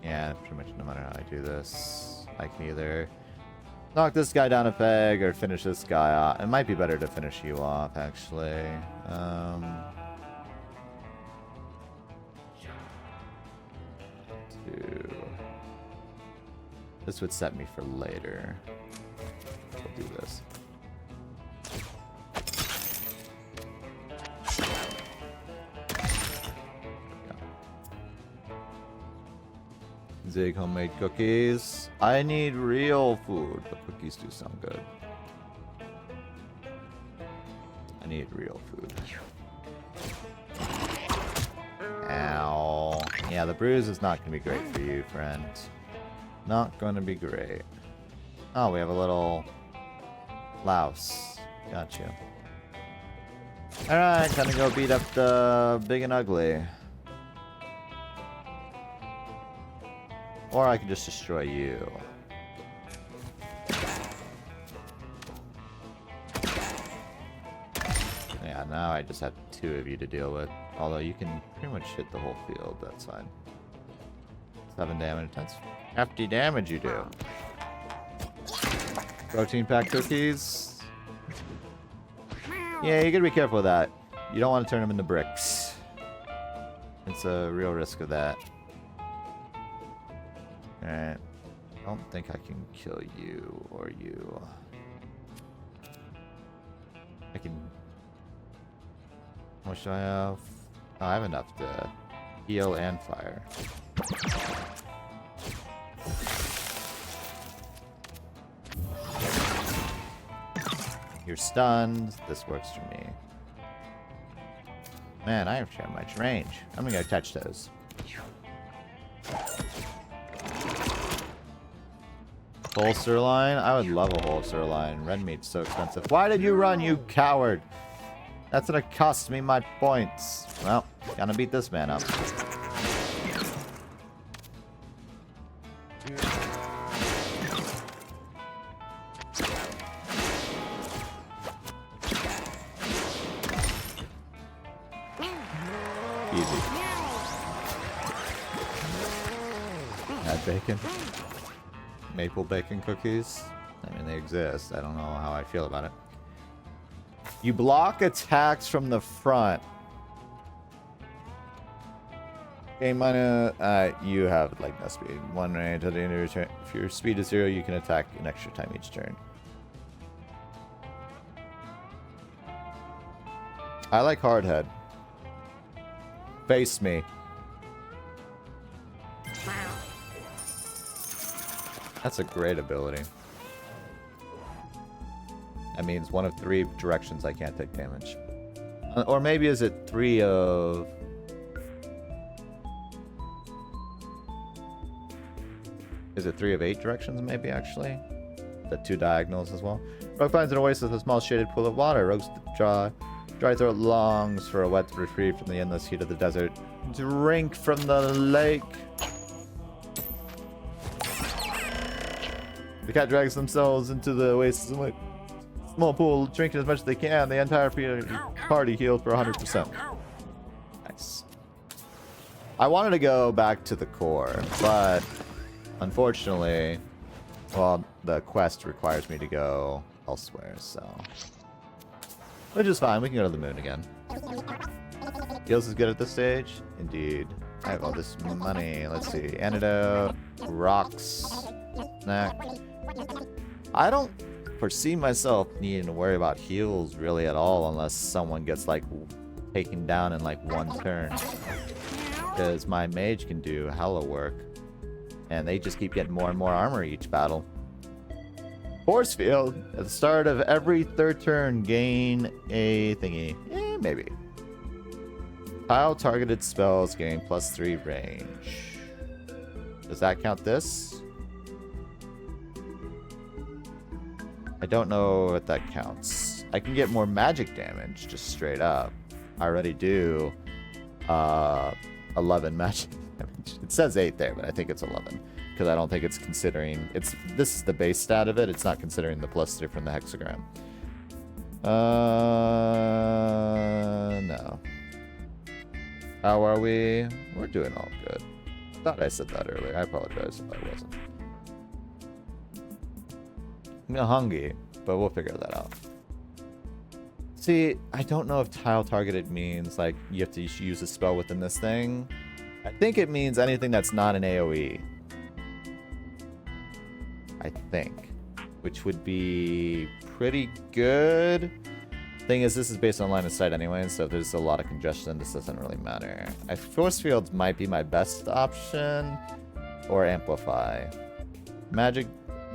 Yeah, pretty much no matter how I do this, I can either knock this guy down a peg or finish this guy off. It might be better to finish you off, actually. This would set me for later. We'll do this. Zig homemade cookies. I need real food, but cookies do sound good. I need real food. Ow. Yeah, the bruise is not going to be great for you, friend. Not going to be great. Oh, we have a little louse. Gotcha. Alright, time to go beat up the big and ugly. Or I can just destroy you. Yeah, now I just have 2 of you to deal with. Although you can pretty much hit the whole field, that's fine. 7 damage, that's hefty damage you do. Protein pack cookies. Yeah, you gotta be careful with that. You don't want to turn them into bricks. It's a real risk of that. Alright. I don't think I can kill you or you. I can... What should I have? Oh, I have enough to heal and fire. You're stunned. This works for me. Man, I have so much range. I'm gonna go touch those. Whole sirloin? I would love a whole sirloin. Red meat's so expensive. Why did you run, you coward? That's gonna cost me my points. Well, gonna beat this man up. Easy. Add bacon. Maple bacon cookies. I mean, they exist. I don't know how I feel about it. You block attacks from the front. Okay, mana. You have like no speed. 1 range at the end of your turn. If your speed is 0, you can attack an extra time each turn. I like Hardhead. Face me. That's a great ability. That means 1 of 3 directions I can't take damage. Or maybe is it 3 of... Is it 3 of 8 directions maybe, actually? The 2 diagonals as well. Rogue finds an oasis with a small shaded pool of water. Rogue's dry throat longs for a wet reprieve from the endless heat of the desert. Drink from the lake. The cat drags themselves into the oasis and small pool, drinking as much as they can. The entire party healed for 100%. Nice. I wanted to go back to the core, but unfortunately, well, the quest requires me to go elsewhere, so... Which is fine, we can go to the moon again. Heals is good at this stage? Indeed. I have all this money. Let's see. Antidote, rocks, snack. I don't foresee myself needing to worry about heals really at all unless someone gets like taken down in like 1 turn. Because my mage can do hella work. And they just keep getting more and more armor each battle. Force field. At the start of every 3rd turn, gain a thingy. Maybe. Tile targeted spells gain +3 range. Does that count this? I don't know if that counts. I can get more magic damage, just straight up. I already do 11 magic damage. It says 8 there, but I think it's 11. Because I don't think it's considering... This is the base stat of it. It's not considering the +3 from the hexagram. No. How are we? We're doing all good. thought I said that earlier. I apologize if I wasn't. I'm hungry, but we'll figure that out. See, I don't know if tile targeted means like you have to use a spell within this thing. I think it means anything that's not an AoE. I think. Which would be pretty good. Thing is, this is based on line of sight anyway, so if there's a lot of congestion, this doesn't really matter. Force fields might be my best option. Or amplify. Magic.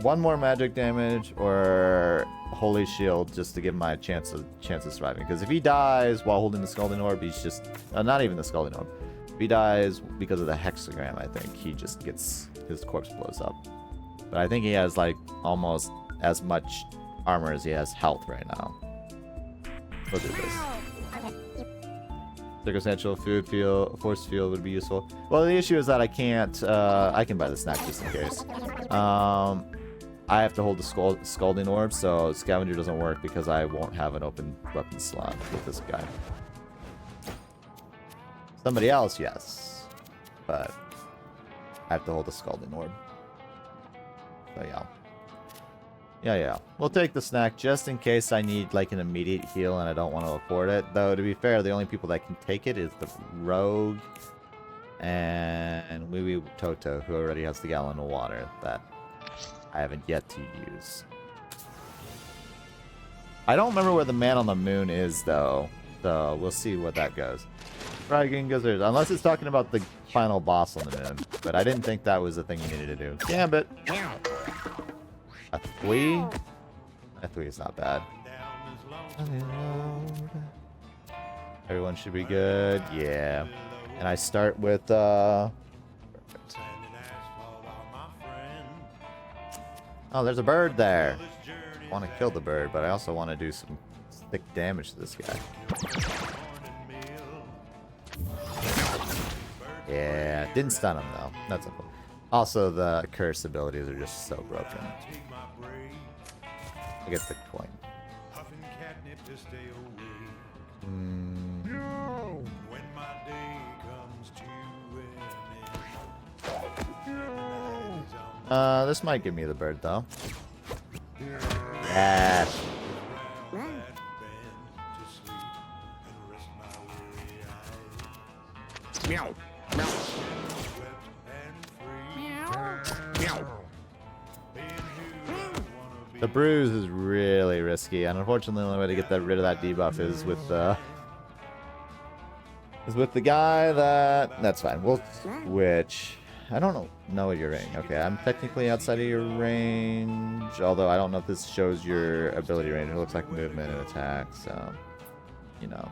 One more magic damage or holy shield just to give my chance of surviving. Because if he dies while holding the scalding orb, he's just not even the scalding orb. If he dies because of the hexagram, I think he just gets his corpse blows up. But I think he has like almost as much armor as he has health right now. We'll do this. Circumstantial food field, force field would be useful. Well, the issue is that I can't. I can buy the snack just in case. I have to hold the scalding orb, so scavenger doesn't work because I won't have an open weapon slot with this guy. Somebody else, yes, but I have to hold the scalding orb. So yeah. We'll take the snack just in case I need like an immediate heal and I don't want to afford it. Though to be fair, the only people that can take it is the rogue and Toto, who already has the gallon of water that I haven't yet to use. I don't remember where the man on the moon is though, so we'll see where that goes. Dragon Gizzards, unless it's talking about the final boss on the moon. But I didn't think that was the thing you needed to do. Gambit. A 3? A 3 is not bad. Everyone should be good. Yeah. And I start with perfect. Oh, there's a bird there. I want to kill the bird, but I also want to do some thick damage to this guy. Yeah, didn't stun him though. That's okay. Also, the curse abilities are just so broken. I get the coin. This might give me the bird though. Yeah. Meow. The bruise is really risky, and unfortunately the only way to get rid of that debuff is with the guy that's fine. We'll switch. I don't know what your range. Okay, I'm technically outside of your range, although I don't know if this shows your ability range. It looks like movement and attack, so you know.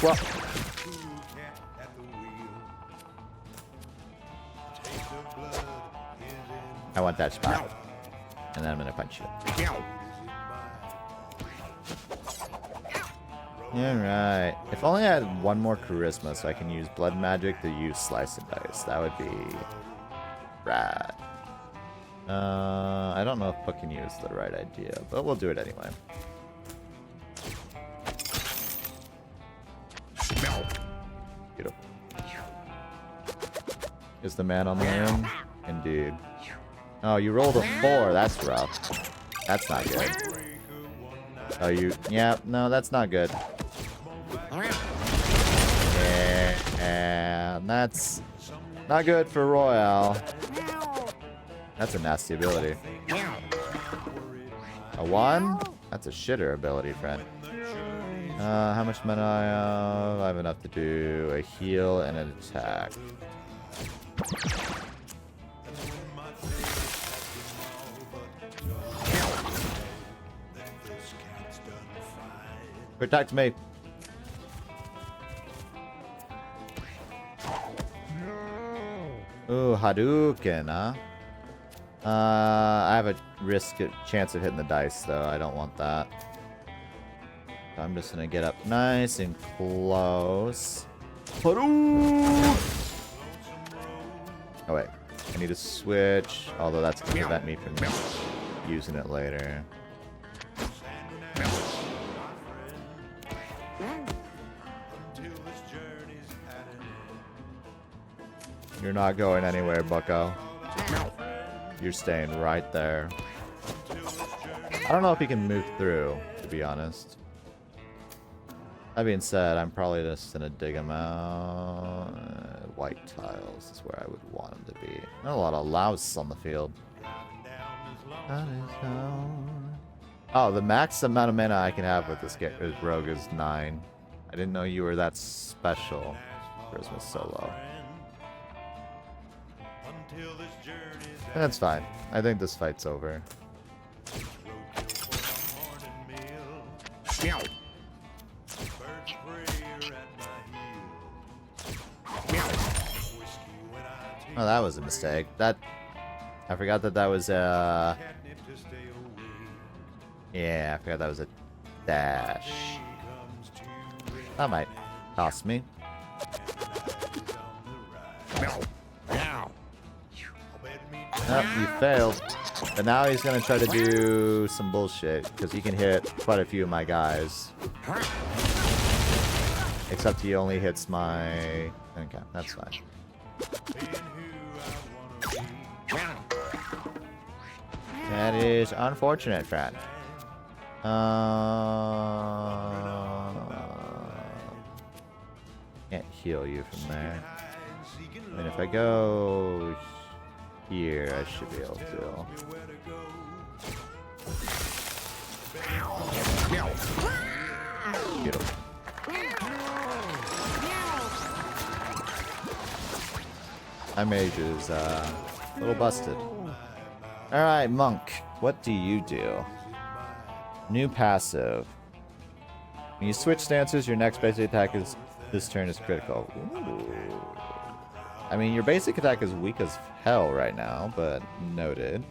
Well, I want that spot. And then I'm gonna punch you. Alright. If only I had one more charisma so I can use blood magic to use slice and dice. That would be rad. I don't know if fucking use the right idea, but we'll do it anyway. Beautiful. Is the man on the moon? Indeed. Oh, you rolled a 4. That's rough. That's not good. Oh, yeah, no, that's not good. Yeah, that's not good for Royale. That's a nasty ability. A 1? That's a shitter ability, friend. How much mana I have? I have enough to do a heal and an attack. Protect me. Ooh, Hadouken, huh? I have a chance of hitting the dice, though. I don't want that. So I'm just gonna get up nice and close. Hadouken! Oh wait, I need to switch. Although that's gonna prevent me from using it later. You're not going anywhere, bucko. You're staying right there. I don't know if he can move through, to be honest. That being said, I'm probably just gonna dig him out. White tiles is where I would want him to be. Not a lot of louse on the field. Oh, the max amount of mana I can have with this rogue is 9. I didn't know you were that special. Charisma solo. That's fine. I think this fight's over. Oh, that was a mistake. I forgot that was a... Yeah, I forgot that was a dash. That might cost me. Nope, you failed. But now he's gonna try to do some bullshit, because he can hit quite a few of my guys. Except he only hits my... Okay, that's fine. That is unfortunate, friend. Can't heal you from there. I mean, if I go here, I should be able to. Beautiful. My mage is a little busted. Alright, Monk. What do you do? New passive. When you switch stances, your next basic attack is this turn is critical. Ooh. I mean, your basic attack is weak as hell right now, but noted.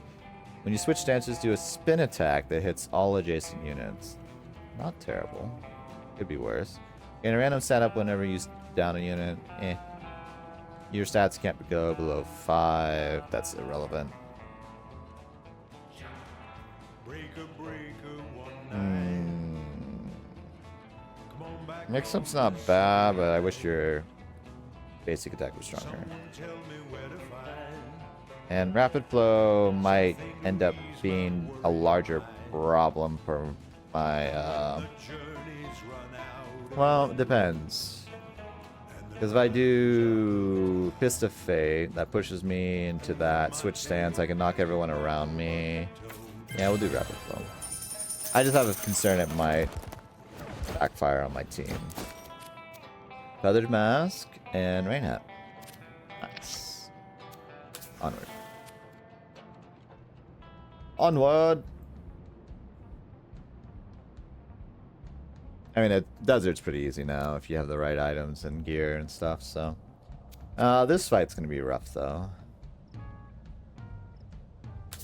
When you switch stances, do a spin attack that hits all adjacent units. Not terrible. Could be worse. In a random setup, whenever you down a unit, your stats can't go below 5. That's irrelevant. Mix-up's not bad, but I wish your basic attack was stronger. And rapid flow might end up being a larger problem for my... Well, it depends. Because if I do Fist of Fate, that pushes me into that switch stance. I can knock everyone around me. Yeah, we'll do rapid flow. I just have a concern it might backfire on my team. Feathered Mask and Rain Hat. Nice. Onward. Onward! I mean, the desert's pretty easy now if you have the right items and gear and stuff, so... this fight's gonna be rough, though.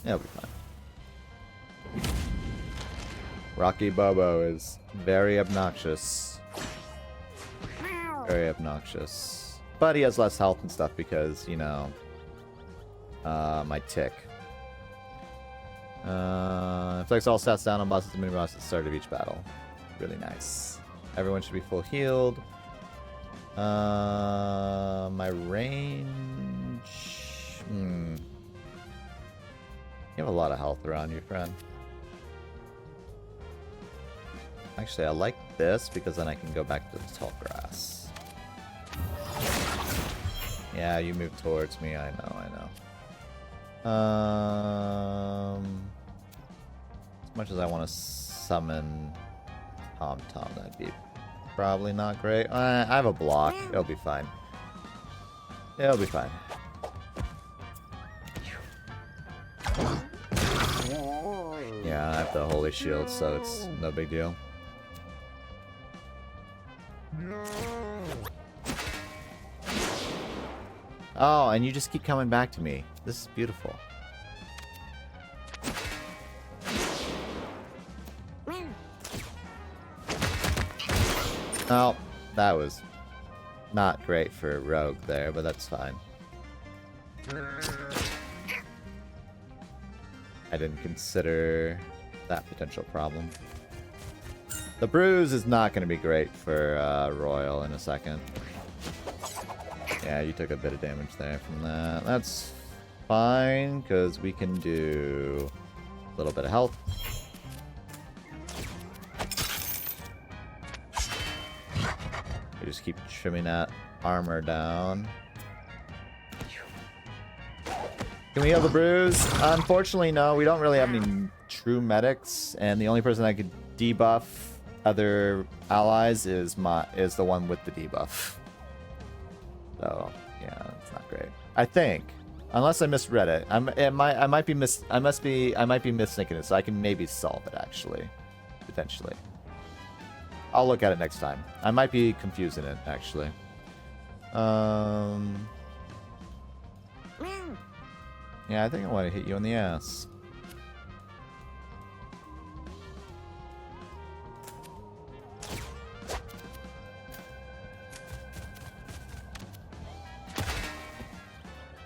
It'll be fine. Rocky Bobo is very obnoxious. Very obnoxious. But he has less health and stuff because, you know... my tick. Inflicts all stats down on bosses and mini-bosses at the start of each battle. Really nice. Everyone should be full healed. My range... You have a lot of health around you, friend. Actually, I like this because then I can go back to the tall grass. Yeah, you move towards me. I know. As much as I want to summon Tom, that'd be probably not great. I have a block. It'll be fine. It'll be fine. Yeah, I have the Holy Shield, so it's no big deal. Oh, and you just keep coming back to me. This is beautiful. Oh, that was not great for Rogue there, but that's fine. I didn't consider that potential problem. The bruise is not going to be great for Royal in a second. Yeah, you took a bit of damage there from that. That's fine, because we can do a little bit of health. We just keep trimming that armor down. Can we heal the bruise? Unfortunately, no. We don't really have any true medics, and the only person that could debuff other allies is the one with the debuff. So yeah, it's not great. I think, unless I misread it, I might be misthinking it. So I can maybe solve it actually, potentially. I'll look at it next time. I might be confusing it actually. Yeah, I think I want to hit you in the ass.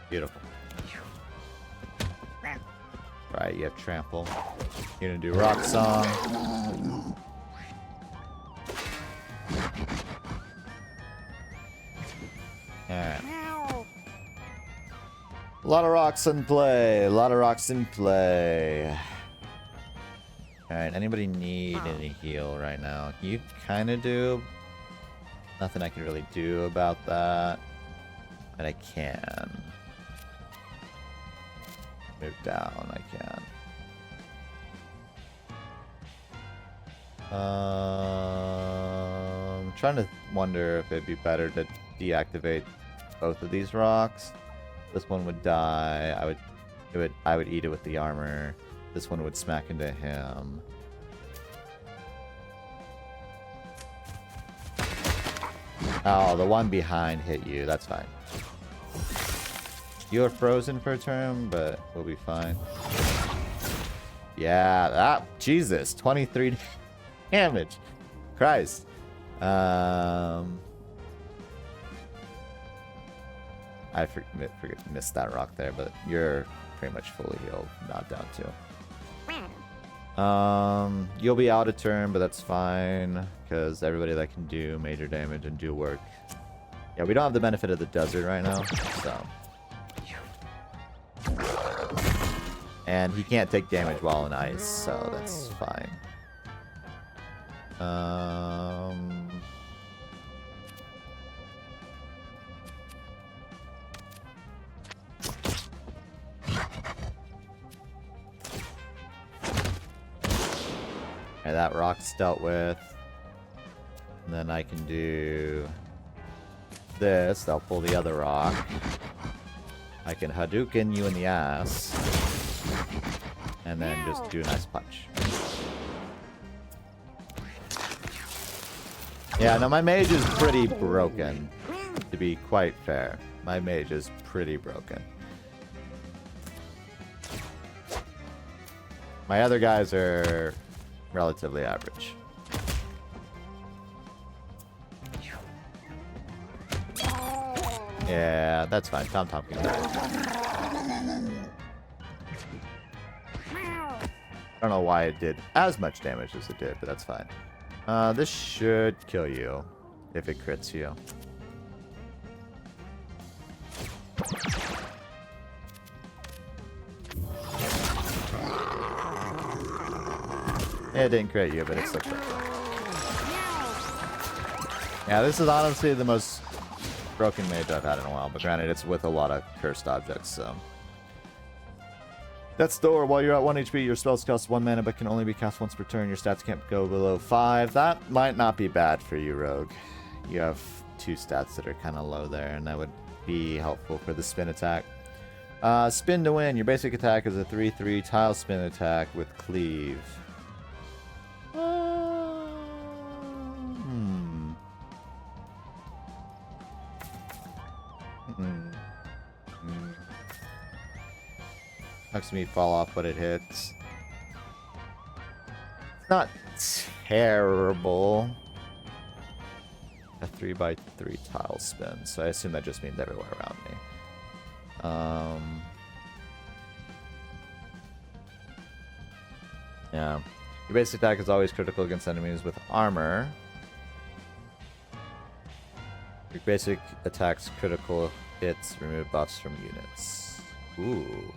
Beautiful. Right, you have trample. You're gonna do rock song. Alright. A lot of rocks in play. A lot of rocks in play. Alright, anybody need any heal right now? You kind of do. Nothing I can really do about that. But I can. Move down, I can. I'm trying to wonder if it'd be better to deactivate both of these rocks. This one would die. I would eat it with the armor. This one would smack into him. Oh, the one behind hit you. That's fine. You're frozen for a turn, but we'll be fine. Yeah, that Jesus, 23 damage. Christ. I missed that rock there, but you're pretty much fully healed, not down too. You'll be out of turn, but that's fine, because everybody that can do major damage and do work. Yeah, we don't have the benefit of the desert right now, so. And he can't take damage while in ice, so that's fine. Okay, that rock's dealt with. And then I can do this. That'll pull the other rock. I can Hadouken you in the ass. And then just do a nice punch. Yeah, no, my mage is pretty broken. To be quite fair. My mage is pretty broken. My other guys are relatively average. Yeah, that's fine. Tom can die. I don't know why it did as much damage as it did, but that's fine. This should kill you if it crits you. It didn't crit you, but it's okay. Yeah, this is honestly the most broken mage I've had in a while, but granted, it's with a lot of cursed objects, so. That's the door. While you're at 1 HP, your spells cost 1 mana, but can only be cast once per turn. Your stats can't go below 5. That might not be bad for you, Rogue. You have 2 stats that are kind of low there, and that would be helpful for the spin attack. Spin to win. Your basic attack is a 3/3 tile spin attack with cleave. Makes me fall off what it hits. It's not terrible. A 3/3 tile spin, so I assume that just means everywhere around me. Yeah. Your basic attack is always critical against enemies with armor. Your basic attacks, critical hits, remove buffs from units. Ooh.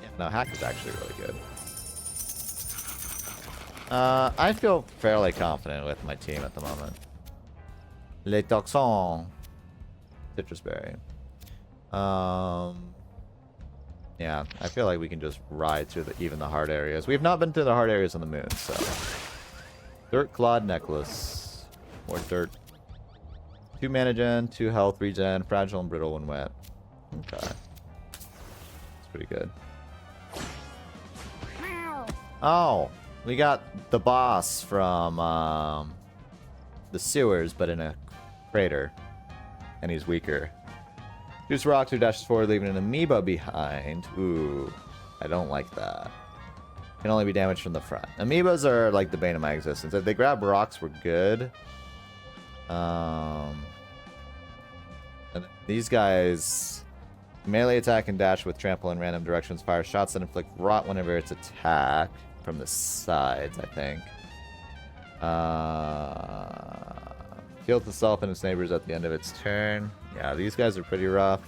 Yeah, no, hack is actually really good. I feel fairly confident with my team at the moment. Les Toxons. Citrus berry. Yeah, I feel like we can just ride through even the hard areas. We've not been through the hard areas on the moon, so. Dirt Clawed Necklace. More dirt. 2 mana gen, 2 health regen, fragile and brittle when wet. Okay. That's pretty good. Oh, we got the boss from the sewers, but in a crater. And he's weaker. Shoots rocks or dashes forward, leaving an amoeba behind. Ooh, I don't like that. Can only be damaged from the front. Amoebas are like the bane of my existence. If they grab rocks, we're good. And these guys, melee attack and dash with trample in random directions. Fire shots that inflict rot whenever it's attacked from the sides, I think. Heals itself and its neighbors at the end of its turn. Yeah, these guys are pretty rough.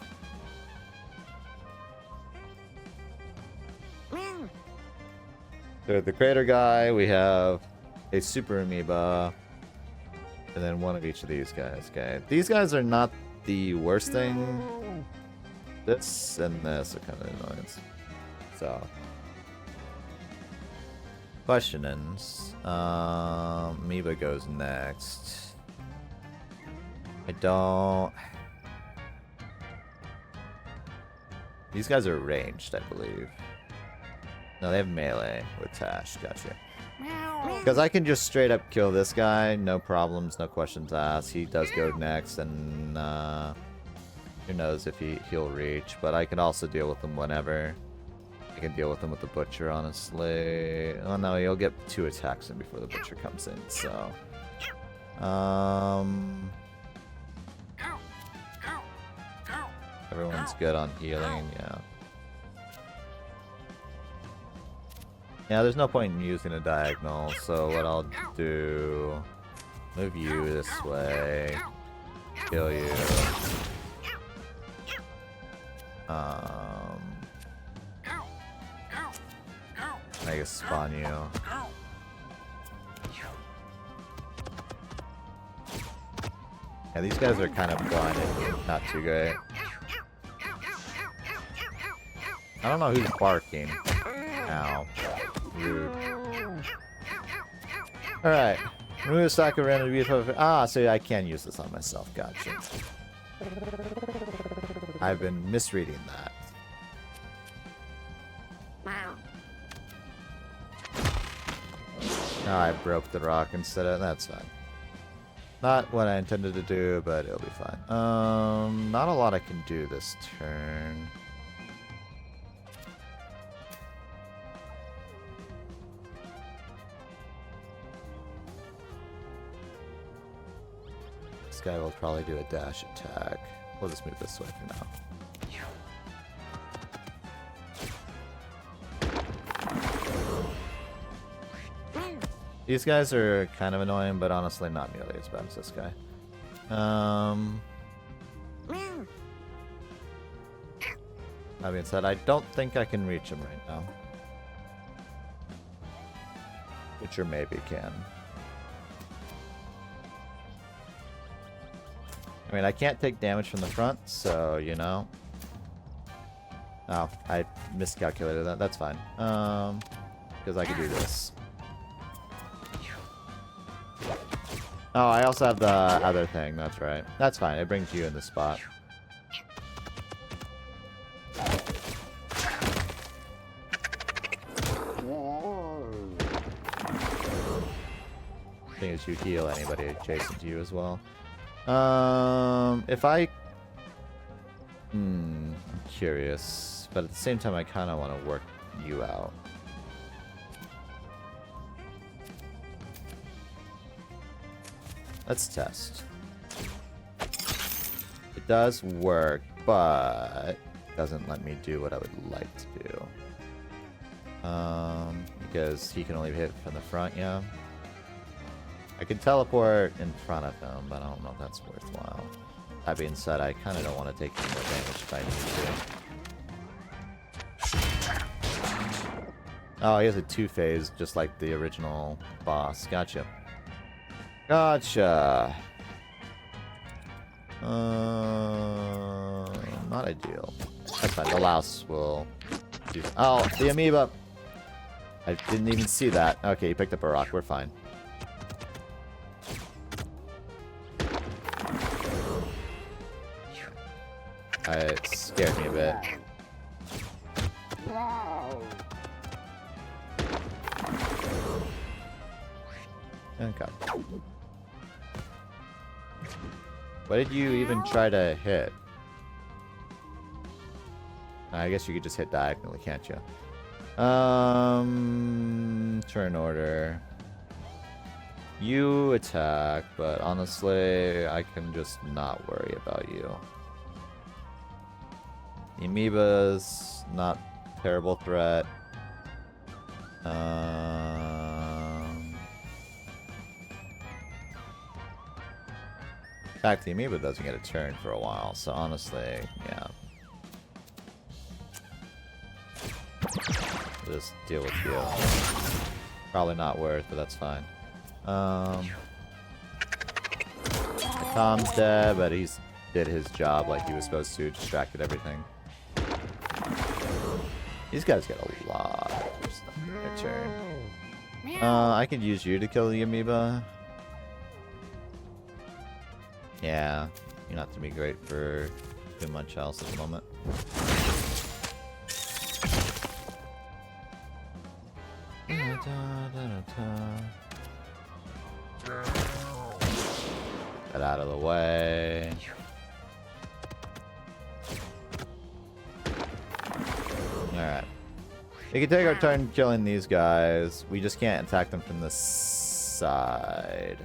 They're the crater guy. We have a super amoeba. And then one of each of these guys. Okay. These guys are not the worst thing. This and this are kind of annoyance. So. Questionings. Amoeba goes next. I don't... These guys are ranged, I believe. No, they have melee with Tash. Gotcha. Because I can just straight up kill this guy. No problems, no questions asked. He does go next, and who knows if he'll reach. But I can also deal with him whenever. I can deal with him with the Butcher, honestly. Oh no, he'll get 2 attacks in before the Butcher comes in, so... Everyone's good on healing, yeah. Yeah, there's no point in using a diagonal, so what I'll do... Move you this way. Kill you. I guess spawn you. Yeah, these guys are kind of blinded. Not too great. I don't know who's barking. Ow. Rude. Alright. Remove a stack of random beautiful. Ah, so I can use this on myself. Gotcha. I've been misreading that. Oh, I broke the rock instead of... That's fine. Not what I intended to do, but it'll be fine. Not a lot I can do this turn. This guy will probably do a dash attack. We'll just move this way for now. These guys are kind of annoying, but honestly not nearly as bad as this guy. That being said, I don't think I can reach him right now. Which or maybe can. I mean, I can't take damage from the front, so, you know. Oh, I miscalculated that. That's fine. Because I could do this. Oh, I also have the other thing. That's right. That's fine. It brings you in the spot. Thing is, you heal anybody adjacent to you as well. If I... I'm curious. But at the same time, I kind of want to work you out. Let's test. It does work, but doesn't let me do what I would like to do. because he can only hit from the front, yeah. I can teleport in front of him, but I don't know if that's worthwhile. That being said, I kind of don't want to take any more damage if I need to. Oh, he has a two-phase, just like the original boss. Gotcha. Gotcha. Not ideal. That's fine. The louse will do. Oh, the amoeba! I didn't even see that. Okay, he picked up a rock. We're fine. It scared me a bit. Okay. What did you even try to hit? I guess you could just hit diagonally, can't you? Turn order. You attack, but honestly, I can just not worry about you. The amoeba's not a terrible threat. In fact, the amoeba doesn't get a turn for a while, so honestly, yeah. We'll just deal with you. Probably not worth, but that's fine. Tom's dead, but he's did his job like he was supposed to, distracted everything. These guys get a lot of stuff in their turn. I could use you to kill the amoeba. Yeah, you're not gonna be great for too much else at the moment. Get out of the way. Alright. We can take our turn killing these guys. We just can't attack them from the side.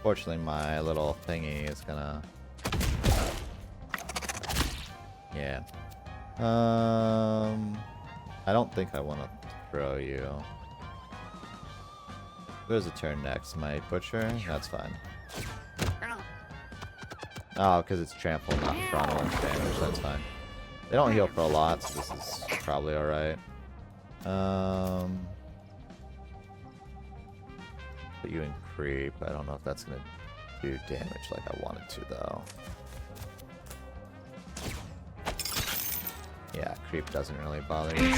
Fortunately, my little thingy is gonna... Yeah. I don't think I want to throw you. Who's a turn next? My butcher? That's fine. Oh, because it's trample, not frontal damage. That's fine. They don't heal for a lot, so this is probably alright. Put you in creep. I don't know if that's going to do damage like I wanted to, though. Yeah, creep doesn't really bother you.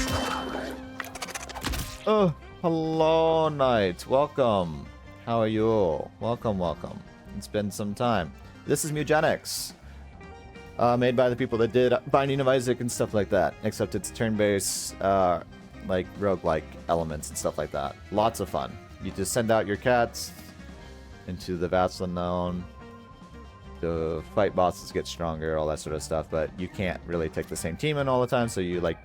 Oh, hello, Knight. Welcome. How are you? Welcome, welcome. It's been some time. This is Mewgenics. Made by the people that did Binding of Isaac and stuff like that. Except it's turn-based, like, roguelike elements and stuff like that. Lots of fun. You just send out your cats into the vast unknown. To fight bosses, get stronger, all that sort of stuff, but you can't really take the same team in all the time, so you like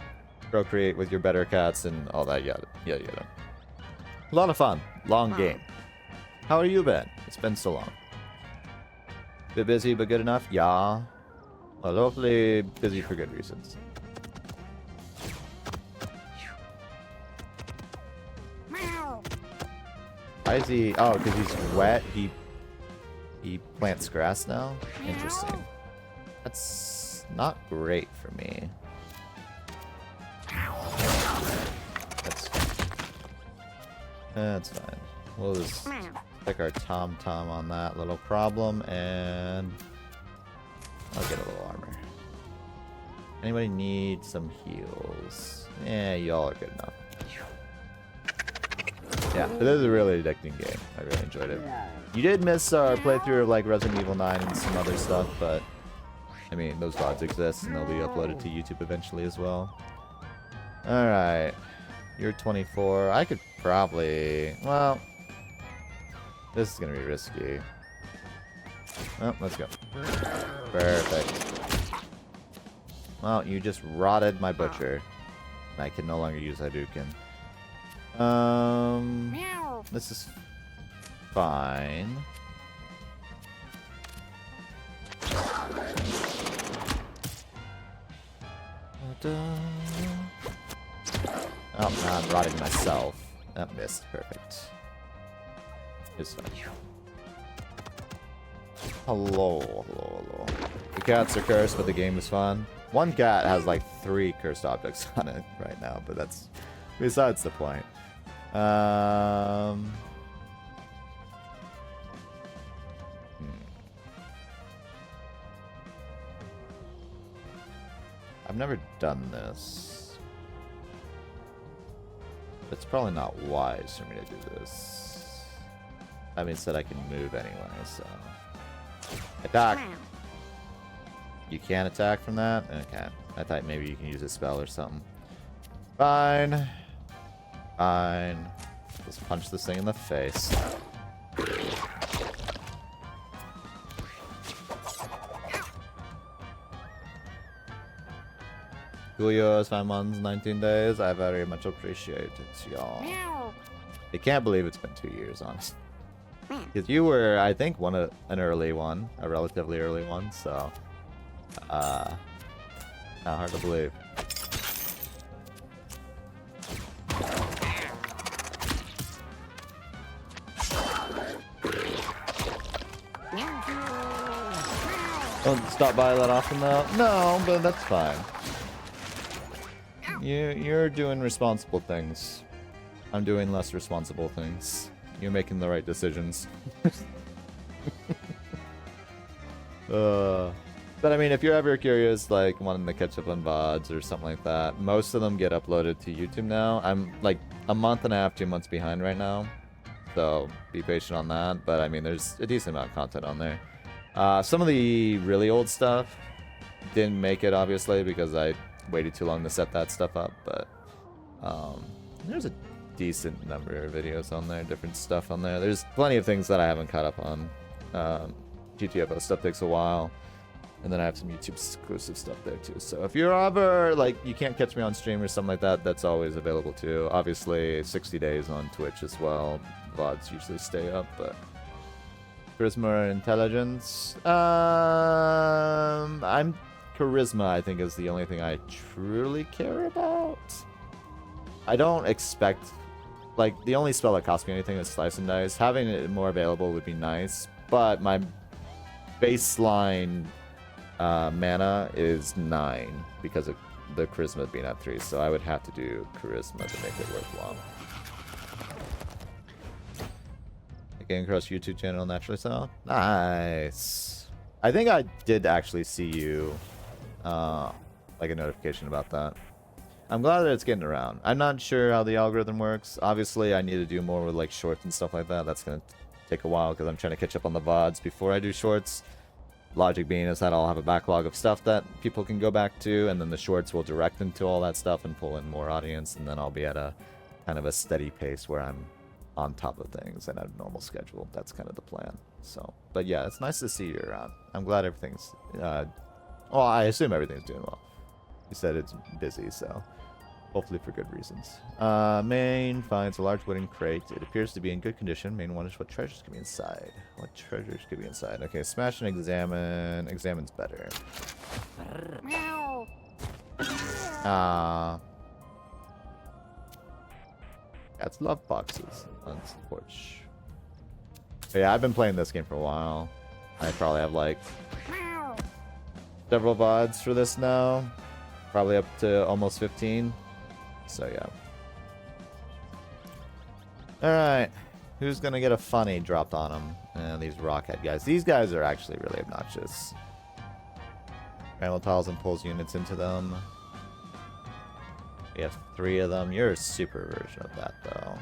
procreate with your better cats and all that yada yada. A lot of fun. Long game. How are you been? It's been so long. Bit busy but good enough? Yeah. Well, hopefully busy for good reasons. Why is he... Oh, because he's wet. He plants grass now? Interesting. That's not great for me. That's fine. We'll just pick our tom-tom on that little problem, and I'll get a little armor. Anybody need some heals? Yeah, y'all are good enough. Yeah, it is a really addicting game. I really enjoyed it. You did miss our playthrough of like Resident Evil 9 and some other stuff, but I mean, those VODs exist and they'll be uploaded to YouTube eventually as well. Alright. You're 24. I could probably... Well, this is going to be risky. Oh, let's go. Perfect. Well, you just rotted my butcher. And I can no longer use Hadouken. This is fine. Oh, no, I'm rotting myself. That missed. Perfect. It's fine. Hello, hello, hello. The cats are cursed, but the game is fun. One cat has like 3 cursed objects on it right now, but that's besides the point. I've never done this. It's probably not wise for me to do this. That means that I can move anyway, so... Attack! You can't attack from that? Okay. I thought maybe you can use a spell or something. Fine. Fine. Just punch this thing in the face. Cool yours, 5 months, 19 days. I very much appreciate it, y'all. Meow. I can't believe it's been 2 years, honestly. Because you were, I think, an early one, a relatively early one, so not hard to believe. Don't stop by that often, though. No, but that's fine. You're doing responsible things. I'm doing less responsible things. You're making the right decisions. But I mean, if you're ever curious, like wanting to catch up on VODs or something like that, most of them get uploaded to YouTube now. I'm like a month and a half, 2 months behind right now. So be patient on that. But I mean, there's a decent amount of content on there. Some of the really old stuff didn't make it, obviously, because I waited too long to set that stuff up. But there's a decent number of videos on there, different stuff on there. There's plenty of things that I haven't caught up on. GTFO stuff takes a while, and then I have some YouTube exclusive stuff there too. So if you're ever like you can't catch me on stream or something like that, that's always available too. Obviously 60 days on Twitch as well. VODs usually stay up, but charisma or intelligence, I'm charisma, I think, is the only thing I truly care about. I don't expect, like, the only spell that costs me anything is Slice and Dice. Having it more available would be nice, but my baseline mana is 9 because of the charisma being at 3, so I would have to do charisma to make it worthwhile. Getting across YouTube channel naturally so. Nice. I think I did actually see you, like a notification about that. I'm glad that it's getting around. I'm not sure how the algorithm works. Obviously, I need to do more with like shorts and stuff like that. That's gonna take a while because I'm trying to catch up on the VODs before I do shorts. Logic being is that I'll have a backlog of stuff that people can go back to, and then the shorts will direct them to all that stuff and pull in more audience, and then I'll be at a kind of a steady pace where I'm on top of things and at a normal schedule. That's kind of the plan. So, but yeah, it's nice to see you around. I'm glad everything's well, I assume everything's doing well. You said it's busy, so hopefully for good reasons. Main finds a large wooden crate. It appears to be in good condition. Main wonders what treasures could be inside. What treasures could be inside? Okay, smash and examine. Examine's better. Meow. Cats love boxes on the porch. But yeah, I've been playing this game for a while. I probably have like Meow. several VODs for this now. Probably up to almost 15. So yeah. Alright. Who's gonna get a funny dropped on them? These rockhead guys. These guys are actually really obnoxious. Random tiles and pulls units into them. We have 3 of them. You're a super version of that, though.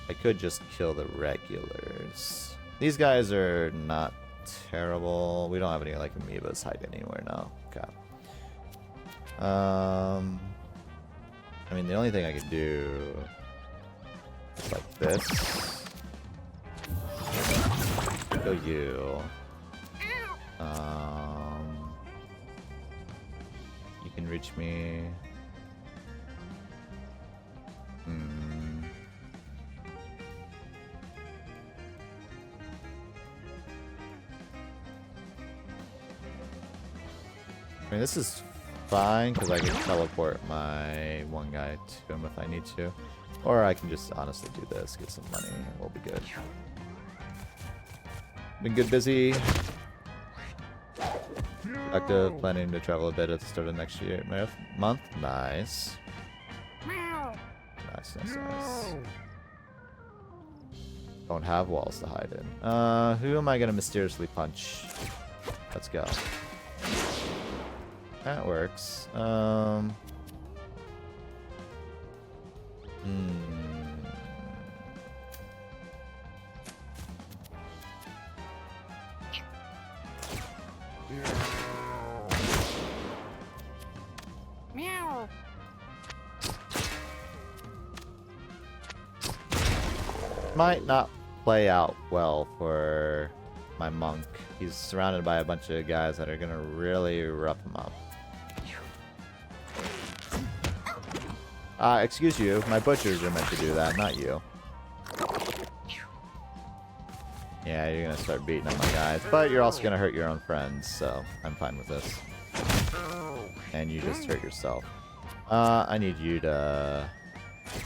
I could just kill the regulars. These guys are not terrible. We don't have any, like, amoebas hiding anywhere now. Okay. I mean, the only thing I could do is like this. Go you. You can reach me. I mean, this is fine, because I can teleport my one guy to him if I need to. Or I can just honestly do this, get some money, and we'll be good. Been good busy. Productive, planning to travel a bit at the start of next year. Month? Nice. Meow. Nice. Don't have walls to hide in. Who am I gonna mysteriously punch? Let's go. That works. Meow. Might not play out well for my monk. He's surrounded by a bunch of guys that are gonna really rough him up. Excuse you, my butchers are meant to do that, not you. Yeah, you're gonna start beating on my guys, but you're also gonna hurt your own friends, so I'm fine with this. And you just hurt yourself. I need you to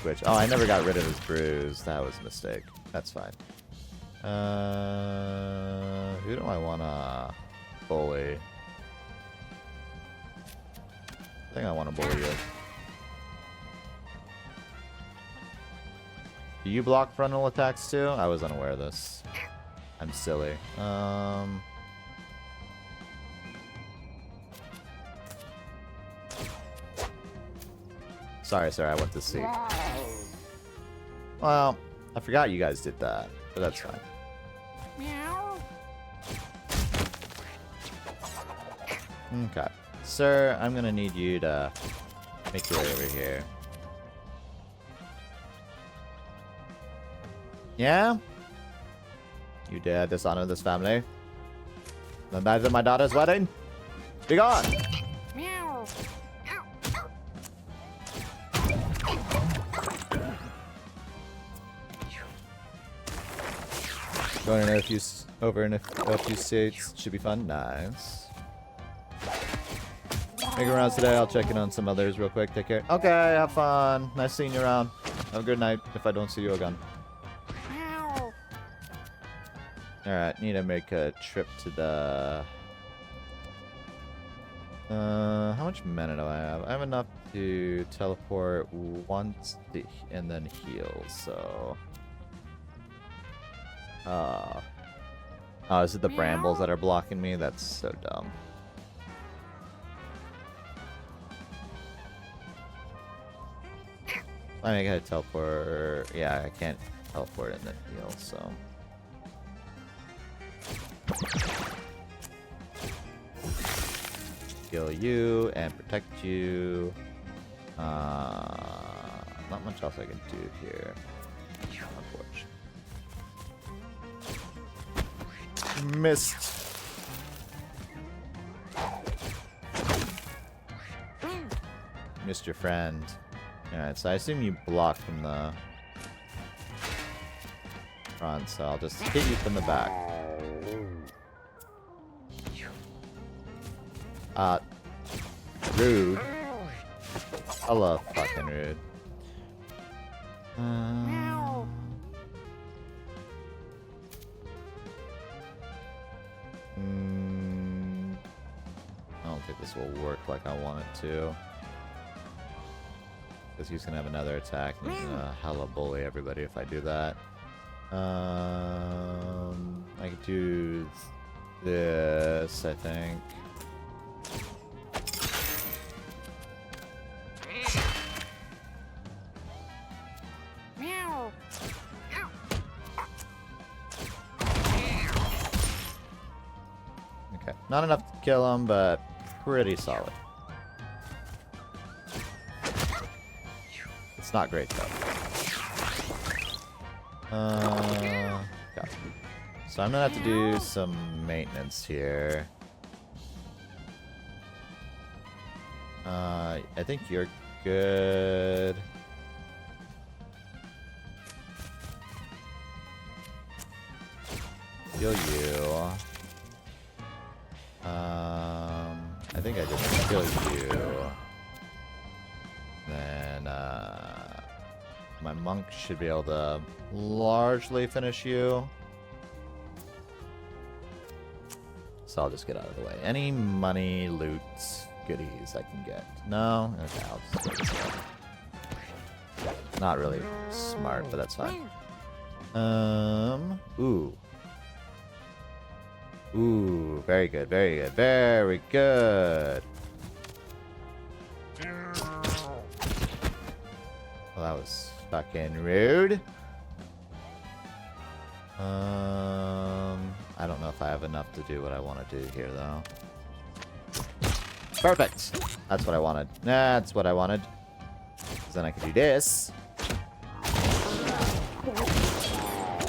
switch. Oh, I never got rid of his bruise. That was a mistake. That's fine. Who do I wanna bully? I think I wanna bully you. Do you block frontal attacks too? I was unaware of this. I'm silly. Sorry, sir, I went to sleep. Well, I forgot you guys did that, but that's fine. Meow. Okay. Sir, I'm gonna need you to make your way over here. Yeah? You dare dishonor this family? The night of my daughter's wedding? Be gone! Meow. Going in a few over in a few states should be fun. Nice. Making rounds today. I'll check in on some others real quick. Take care. Okay, have fun. Nice seeing you around. Have a good night if I don't see you again. Meow. Alright, need to make a trip to the... how much mana do I have? I have enough to teleport once and then heal, so... Oh, is it the brambles that are blocking me? That's so dumb. I mean, I gotta teleport. Yeah, I can't teleport and then heal, so. Heal you and protect you. Not much else I can do here. Unfortunately. Missed. Missed your friend. Alright, so I assume you blocked from the front, so I'll just hit you from the back. Rude. I love fucking rude. Meow. I don't think this will work like I want it to. Because he's gonna have another attack and he's gonna hella bully everybody if I do that. I could do this, I think. Meow. Okay, not enough to kill him, but pretty solid. It's not great though. Okay. So I'm gonna have to do some maintenance here. I think you're good. Heal you. I think I just kill you. Then my monk should be able to largely finish you. So I'll just get out of the way. Any money, loot, goodies I can get? No? Okay, I'll just get this one. Not really smart, but that's fine. Ooh. Ooh, very good, very good, very good. Well, that was fucking rude. I don't know if I have enough to do what I want to do here, though. Perfect! That's what I wanted. That's what I wanted. 'Cause then I could do this.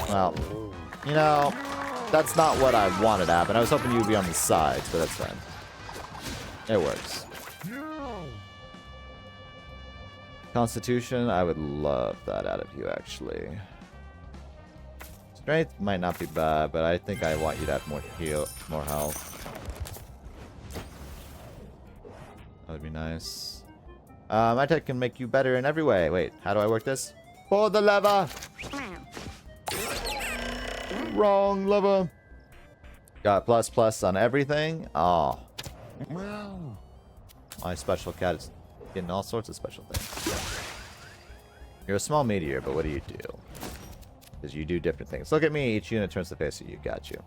Well, you know, that's not what I wanted to happen. I was hoping you would be on the sides, but that's fine. It works. Constitution, I would love that out of you, actually. Strength might not be bad, but I think I want you to have more health. That would be nice. My tech can make you better in every way. Wait, how do I work this? Pull the lever! Wrong lever. Got ++ on everything. Oh. My special cat is getting all sorts of special things. You're a small meteor, but what do you do? Because you do different things. Look at me. Each unit turns to face you. Got you.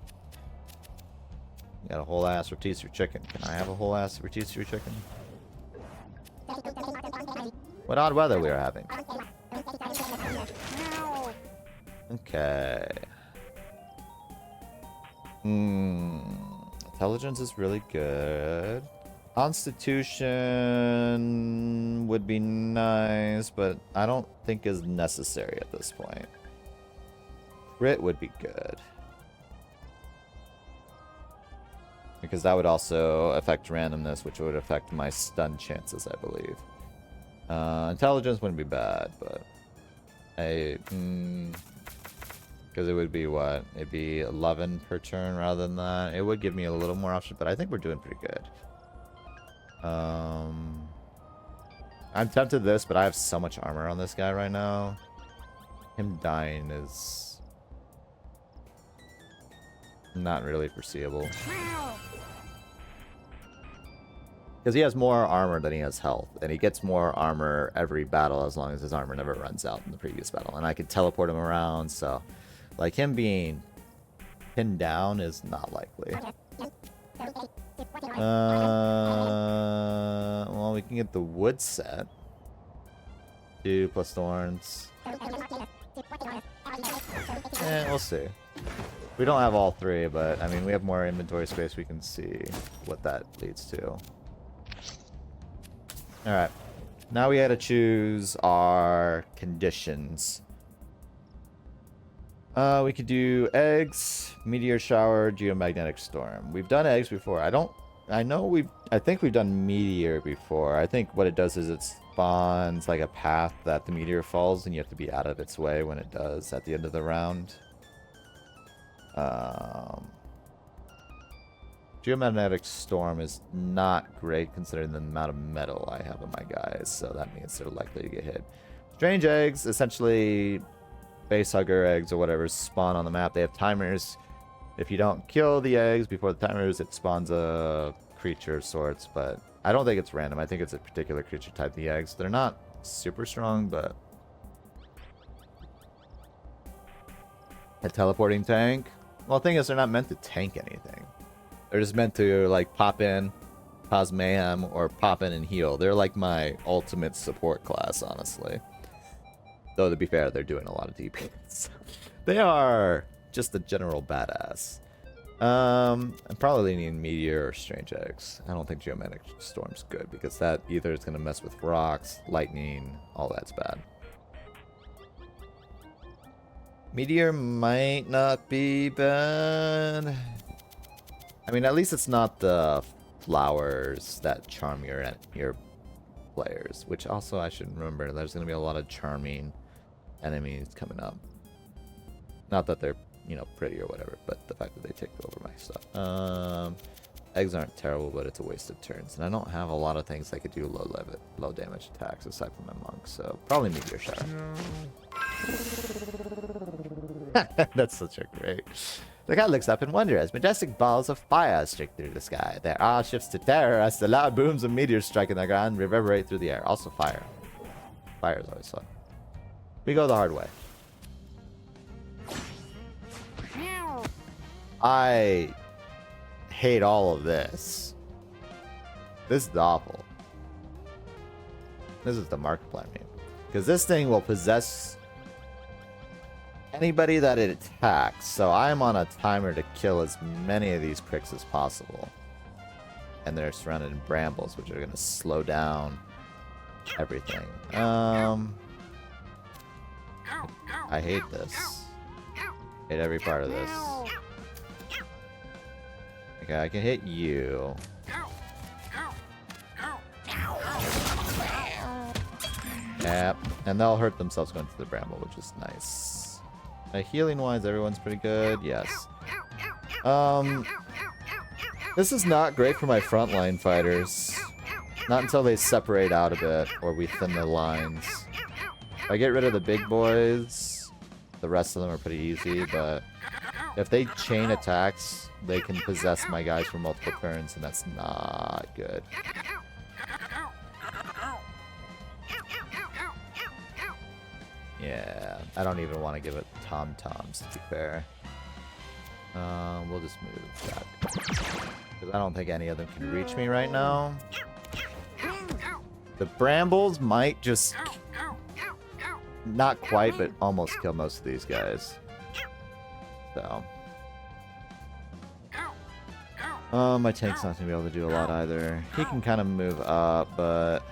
You got a whole ass rotisserie chicken. Can I have a whole ass rotisserie chicken? What odd weather we are having. Okay. Intelligence is really good. Constitution would be nice, but I don't think is necessary at this point. Crit would be good. Because that would also affect randomness, which would affect my stun chances, I believe. Intelligence wouldn't be bad, but... Because it would be what? It'd be 11 per turn rather than that. It would give me a little more option, but I think we're doing pretty good. I'm tempted to this, but I have so much armor on this guy right now. Him dying is not really foreseeable. Because he has more armor than he has health, and he gets more armor every battle as long as his armor never runs out in the previous battle. And I could teleport him around, so like him being pinned down is not likely. Well, we can get the wood set. 2 + thorns. We'll see. We don't have all 3, but I mean, we have more inventory space. We can see what that leads to. Alright. Now we gotta choose our conditions. We could do eggs, meteor shower, geomagnetic storm. We've done eggs before. I think we've done meteor before. I think what it does is it spawns like a path that the meteor falls, and you have to be out of its way when it does at the end of the round. Geomagnetic storm is not great considering the amount of metal I have on my guys, so that means they're likely to get hit. Strange eggs, essentially facehugger eggs or whatever, spawn on the map. They have timers. If you don't kill the eggs before the timers, it spawns a creature of sorts, but I don't think it's random. I think it's a particular creature type, the eggs. They're not super strong, but... A teleporting tank? Well, the thing is, they're not meant to tank anything. They're just meant to, like, pop in, cause mayhem, or pop in and heal. They're like my ultimate support class, honestly. Though, to be fair, they're doing a lot of DPS. They are just a general badass. I'm probably leaning meteor or strange eggs. I don't think geomagnetic storm's good, because that either is going to mess with rocks, lightning, all that's bad. Meteor might not be bad. I mean, at least it's not the flowers that charm your players, which also I should remember. There's going to be a lot of charming enemies coming up. Not that they're, you know, pretty or whatever, but the fact that they take over my stuff. Eggs aren't terrible, but it's a waste of turns. And I don't have a lot of things that could do low damage attacks aside from my monk, so probably meteor shower. That's such a great. The guy looks up in wonder as majestic balls of fire streak through the sky. Their awe shifts to terror as the loud booms of meteors striking the ground reverberate through the air. Also fire. Fire is always fun. We go the hard way. Meow. I hate all of this. This is awful. This is the Markiplier meme. Because this thing will possess anybody that it attacks. So I'm on a timer to kill as many of these pricks as possible. And they're surrounded in brambles, which are going to slow down everything. I hate this. Hate every part of this. Okay, I can hit you. Yep, and they'll hurt themselves going through the bramble, which is nice. Healing wise, everyone's pretty good. Yes. This is not great for my frontline fighters. Not until they separate out a bit or we thin the lines. If I get rid of the big boys, the rest of them are pretty easy, but if they chain attacks, they can possess my guys for multiple turns, and that's not good. Yeah, I don't even want to give it tom-toms, to be fair. We'll just move that. Because I don't think any of them can reach me right now. The brambles might just... Not quite, but almost kill most of these guys. So... my tank's not going to be able to do a lot either. He can kind of move up, but...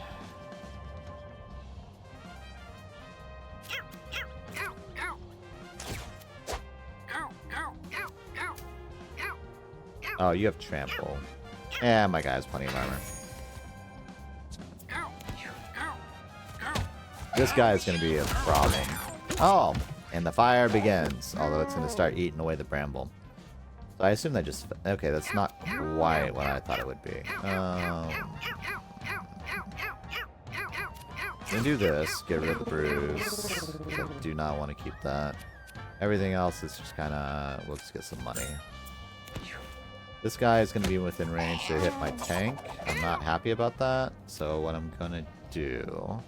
Oh, you have trample. Yeah, my guy has plenty of armor. This guy is going to be a problem. Oh, and the fire begins. Although it's going to start eating away the bramble. So I assume that just... Okay, that's not quite what I thought it would be. Gonna do this. Get rid of the bruise. I do not want to keep that. Everything else is just kind of... We'll just get some money. This guy is going to be within range to hit my tank. I'm not happy about that. So what I'm going to do...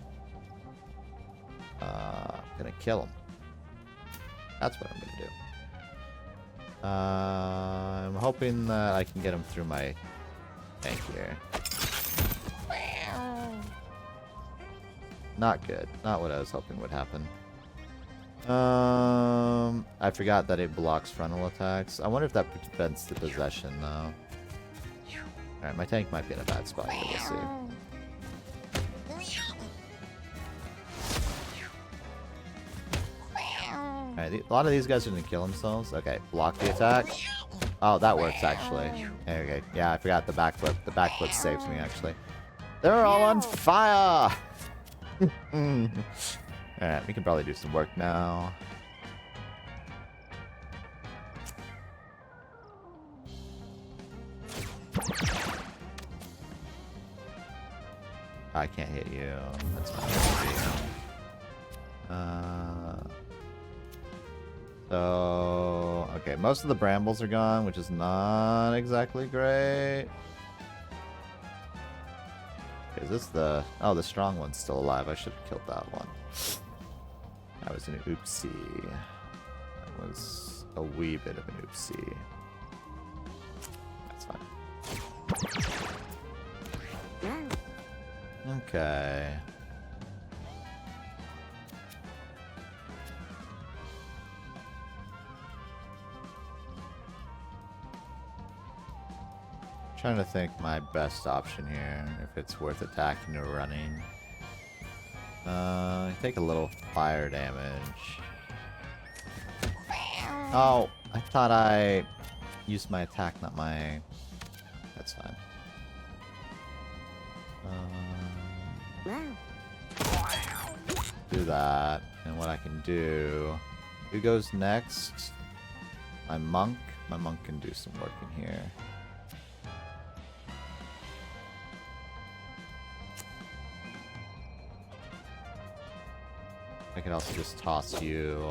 I'm going to kill him. That's what I'm going to do. I'm hoping that I can get him through my tank here. Not good. Not what I was hoping would happen. I forgot that it blocks frontal attacks. I wonder if that prevents the possession, though. Alright, my tank might be in a bad spot, but we'll see. Alright, a lot of these guys are gonna kill themselves. Okay, block the attack. Oh, that works, actually. Okay, yeah, I forgot the backflip. The backflip saves me, actually. They're all on fire! Alright, we can probably do some work now. I can't hit you. That's fine. So... Okay, most of the brambles are gone, which is not exactly great. Is this the... Oh, the strong one's still alive. I should have killed that one. That was an oopsie. That was a wee bit of an oopsie. That's fine. Okay. Trying to think my best option here, if it's worth attacking or running. Take a little fire damage. Oh, I thought I used my attack, not my... That's fine. Do that, and what I can do... Who goes next? My monk? My monk can do some work in here. I can also just toss you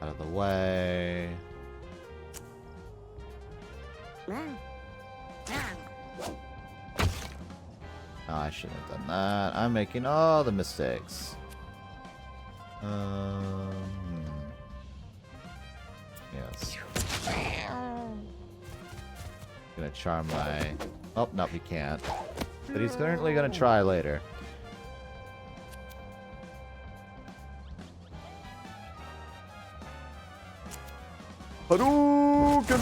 out of the way. Oh, I shouldn't have done that. I'm making all the mistakes. Yes. Gonna charm my... Oh, no, he can't. But he's currently gonna try later. Hadouken!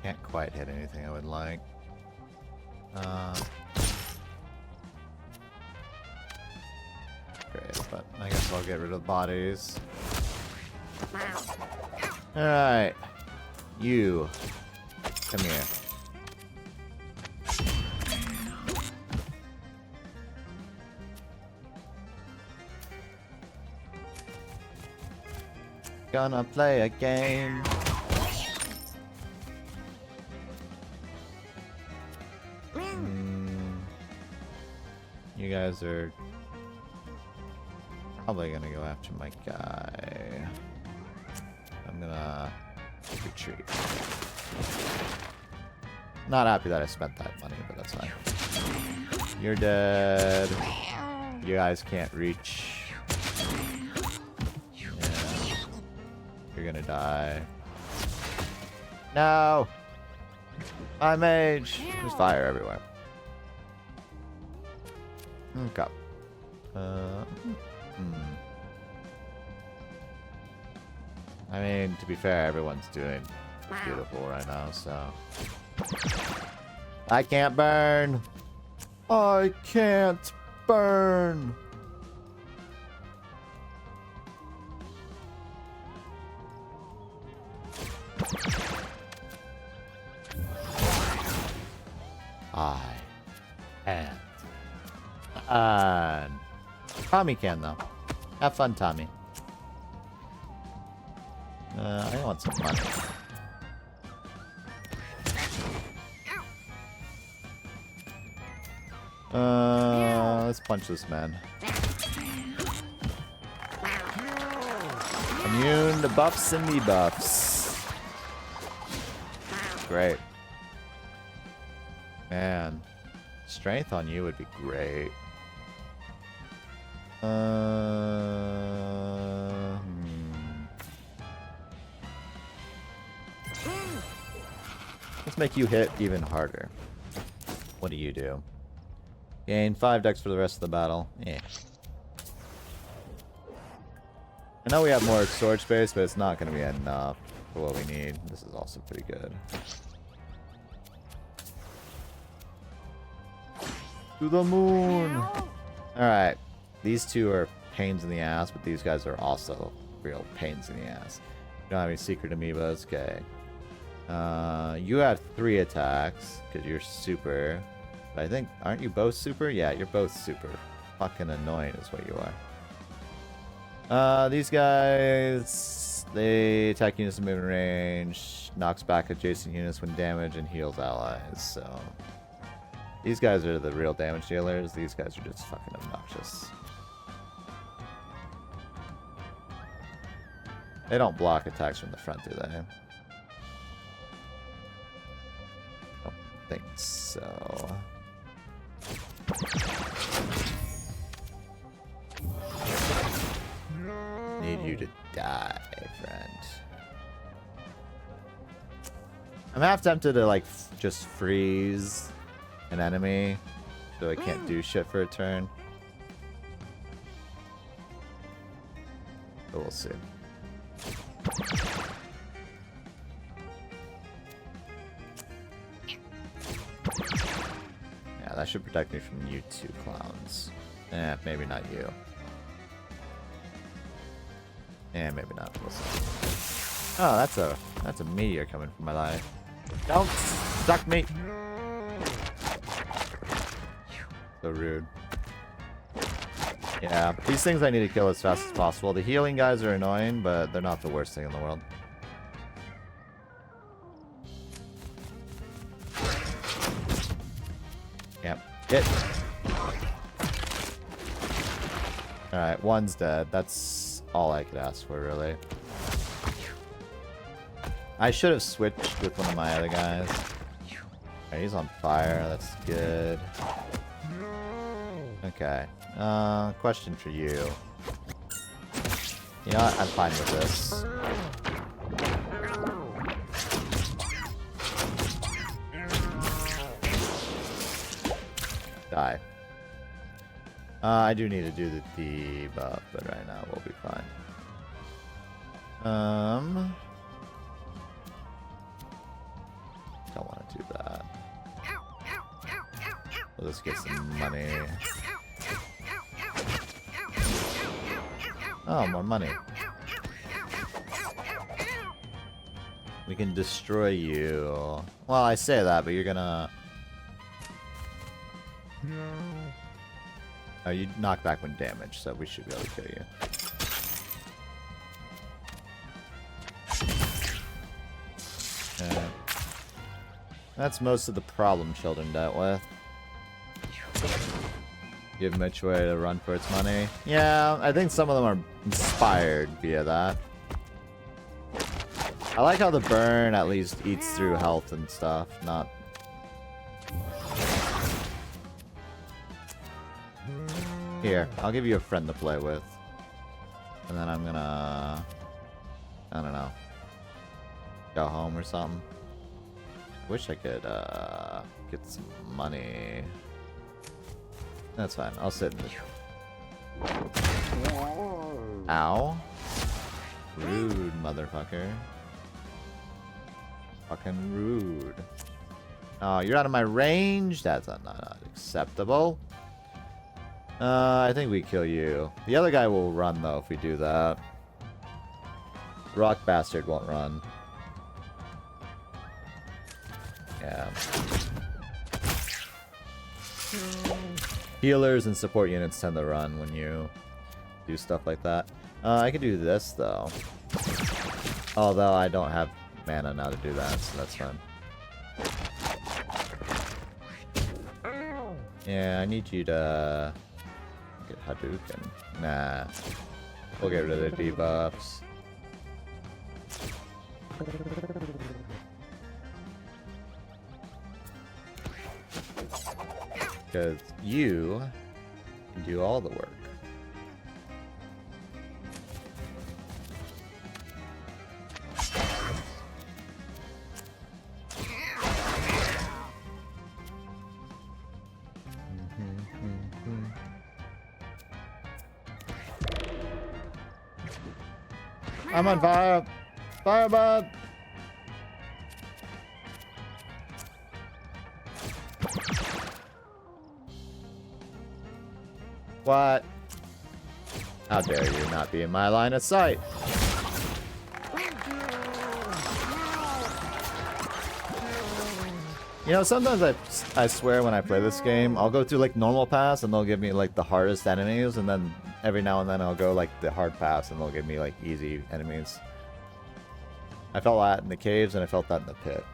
Can't quite hit anything I would like. Great, but I guess I'll get rid of the bodies. Alright. You. Come here. Gonna play a game. You guys are probably gonna go after my guy. I'm gonna retreat. Not happy that I spent that money, but that's fine. You're dead. You guys can't reach. Yeah. You're gonna die. No! My mage! There's fire everywhere. Okay. I mean, to be fair, everyone's doing beautiful right now, so... I can't burn! I can't burn! I can't. Tommy can, though. Have fun, Tommy. I want some money. Let's punch this man. Immune to buffs and debuffs. Great. Man. Strength on you would be great. Let's make you hit even harder. What do you do? Gain 5 dex for the rest of the battle. Yeah. I know we have more sword space, but it's not going to be enough for what we need. This is also pretty good. To the moon! Alright. These two are pains in the ass, but these guys are also real pains in the ass. You don't have any secret amoebas? Okay. You have 3 attacks, because you're super. But I think, aren't you both super? Yeah, you're both super. Fucking annoying is what you are. These guys, they attack units in movement range, knocks back adjacent units when damaged, and heals allies, so... These guys are the real damage dealers, these guys are just fucking obnoxious. They don't block attacks from the front, do they? Don't think so. Need you to die, friend. I'm half tempted to, like, just freeze an enemy so I can't do shit for a turn. But we'll see. Yeah, that should protect me from you two clowns. Eh, maybe not you. Eh, maybe not. We'll see. Oh, that's a That's a meteor coming from my life. Don't suck me. So rude. Yeah, these things I need to kill as fast as possible. The healing guys are annoying, but they're not the worst thing in the world. Yep. Get. Alright, one's dead. That's all I could ask for, really. I should have switched with one of my other guys. Alright, he's on fire. That's good. Okay. Question for you. You know what? I'm fine with this. Die. I do need to do the debuff, but right now we'll be fine. Don't want to do that. We'll just get some money. Oh, more money. We can destroy you. Well, I say that, but you're gonna... Oh, you knock back when damaged, so we should be able to kill you. Okay. That's most of the problem children dealt with. Give Mitch a way to run for its money. Yeah, I think some of them are inspired via that. I like how the burn at least eats through health and stuff, not... Here, I'll give you a friend to play with. And then I'm gonna... I don't know. Go home or something. Wish I could, get some money. That's fine. I'll sit in the... Ow. Rude, motherfucker. Fucking rude. Oh, you're out of my range? That's not acceptable. I think we kill you. The other guy will run, though, if we do that. Rock Bastard won't run. Yeah. Healers and support units tend to run when you do stuff like that. I could do this, though. Although I don't have mana now to do that, so that's fine. Yeah, I need you to get Hadouken. Nah. We'll get rid of the debuffs. Because you can do all the work. I'm on fire! Fireball! What? How dare you not be in my line of sight? You know, sometimes I swear when I play this game, I'll go through like normal pass and they'll give me like the hardest enemies, and then every now and then I'll go like the hard pass and they'll give me like easy enemies. I felt that in the caves and I felt that in the pit.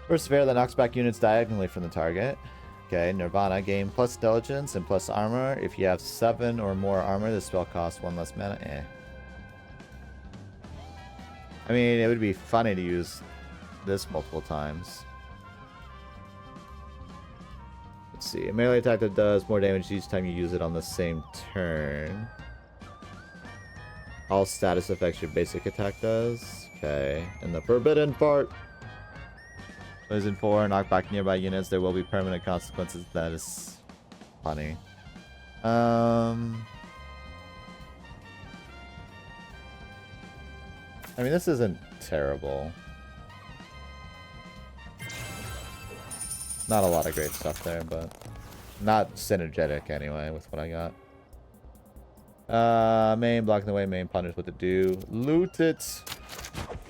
Persevere that knocks back units diagonally from the target. Okay, Nirvana, gain plus intelligence and plus armor. If you have 7 or more armor, the spell costs 1 less mana. Eh. I mean, it would be funny to use this multiple times. Let's see. A melee attack that does more damage each time you use it on the same turn. All status effects your basic attack does. Okay. And the forbidden part. Poison 4, knock back nearby units. There will be permanent consequences. That is funny. I mean, this isn't terrible. Not a lot of great stuff there, but not synergetic anyway with what I got. Main, blocking the way, main punish what to do. Loot it.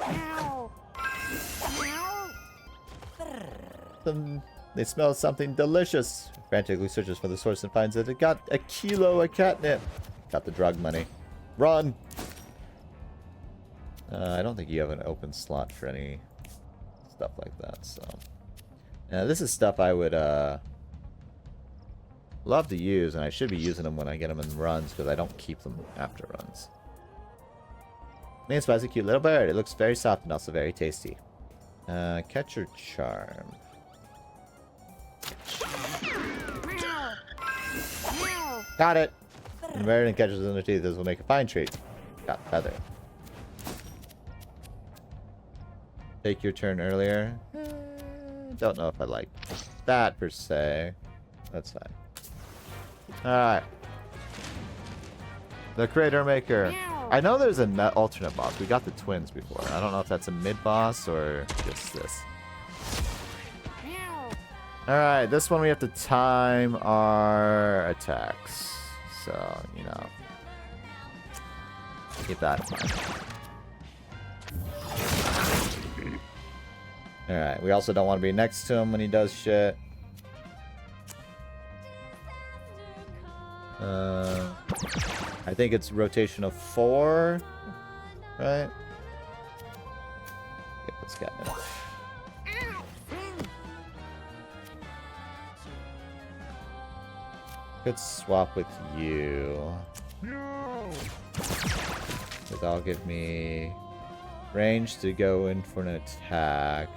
Ow. them. They smell something delicious. Frantically searches for the source and finds that it got a kilo of catnip. Got the drug money. Run! I don't think you have an open slot for any stuff like that, so... this is stuff I would, love to use, and I should be using them when I get them in runs, because I don't keep them after runs. Main spicy cute little bird. It looks very soft and also very tasty. Catch or charm. Got it! And the bird and catches in the teeth. This will make a fine treat. Got feather. Take your turn earlier. Don't know if I like that per se. That's fine. Alright. The Creator Maker. I know there's an alternate boss. We got the twins before. I don't know if that's a mid-boss or just this. Alright, this one we have to time our attacks. So, you know. Keep that in mind. Alright, we also don't want to be next to him when he does shit. I think it's rotation of 4, right? Okay, let's get it. Could swap with you. Because that'll give me range to go in for an attack.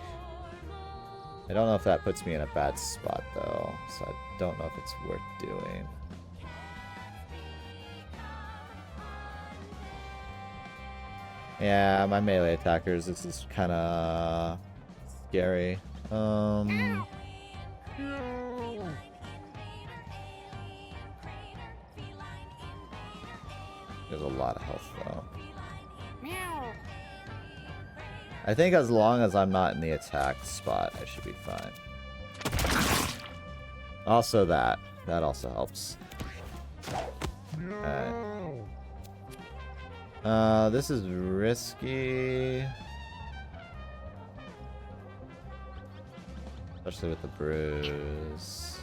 I don't know if that puts me in a bad spot though, so I don't know if it's worth doing. Yeah, my melee attackers, this is kind of scary. There's a lot of health though. I think as long as I'm not in the attack spot, I should be fine. Also that also helps. Alright. This is risky. Especially with the bruise.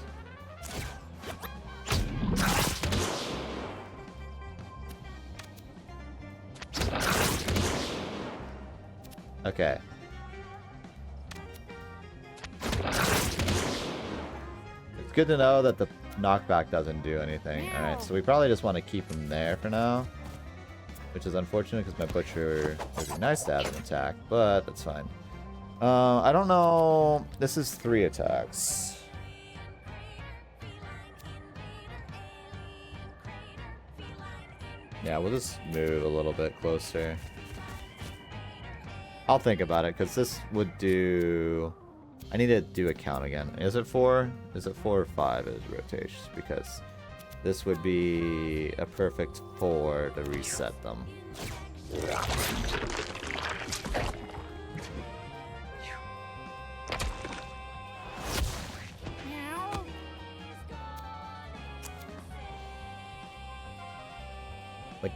Okay. It's good to know that the knockback doesn't do anything. Alright, so we probably just want to keep him there for now. Which is unfortunate because my butcher would be nice to have an attack, but that's fine. I don't know. This is 3 attacks. Yeah, we'll just move a little bit closer. I'll think about it because this would do... I need to do a count again. Is it 4? Is it 4 or 5 is rotations? Because this would be a perfect 4 to reset them. With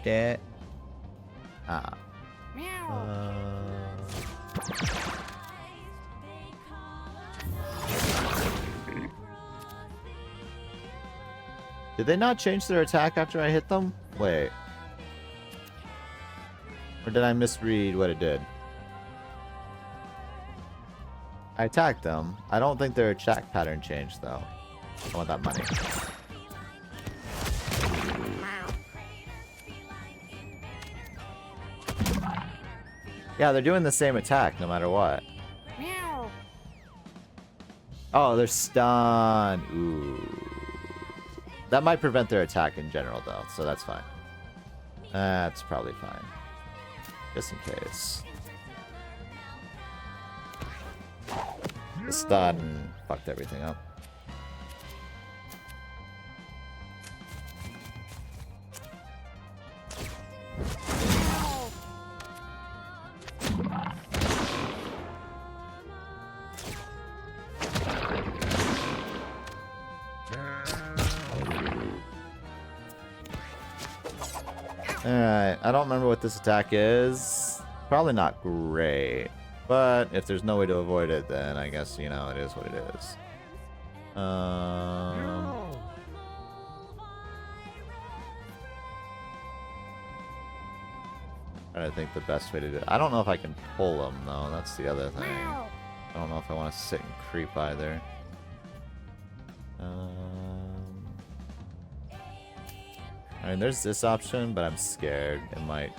that... Did they not change their attack after I hit them? Wait. Or did I misread what it did? I attacked them. I don't think their attack pattern changed, though. I want that money. Yeah, they're doing the same attack no matter what. Oh, they're stunned. Ooh. That might prevent their attack in general, though, so that's fine. That's probably fine. Just in case. The stun fucked everything up. Alright, I don't remember what this attack is. Probably not great. But if there's no way to avoid it, then I guess, you know, it is what it is. I think the best way to do it. I don't know if I can pull them, though. That's the other thing. I don't know if I want to sit and creep either. I mean, there's this option, but I'm scared it might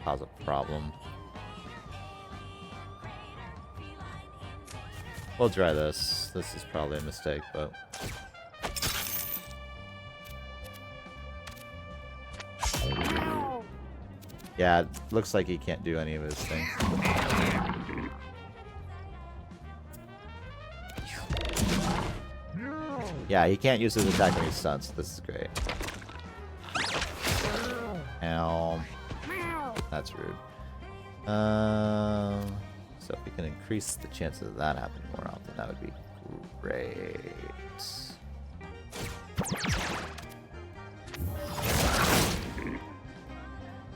cause a problem. We'll try this. This is probably a mistake, but... Yeah, it looks like he can't do any of his things. Yeah, he can't use his attack when he's stunned, so this is great. Ow. That's rude. So if we can increase the chances of that happening more often, that would be great.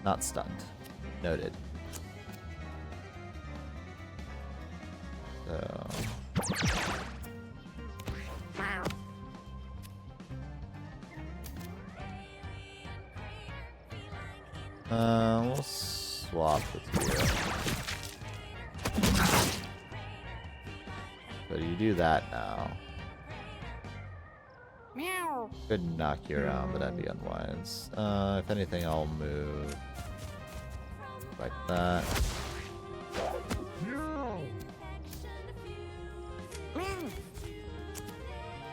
Not stunned. Noted. So... we'll swap with you. So you do that now. Meow. Could knock you around, but that'd be unwise. If anything, I'll move like that.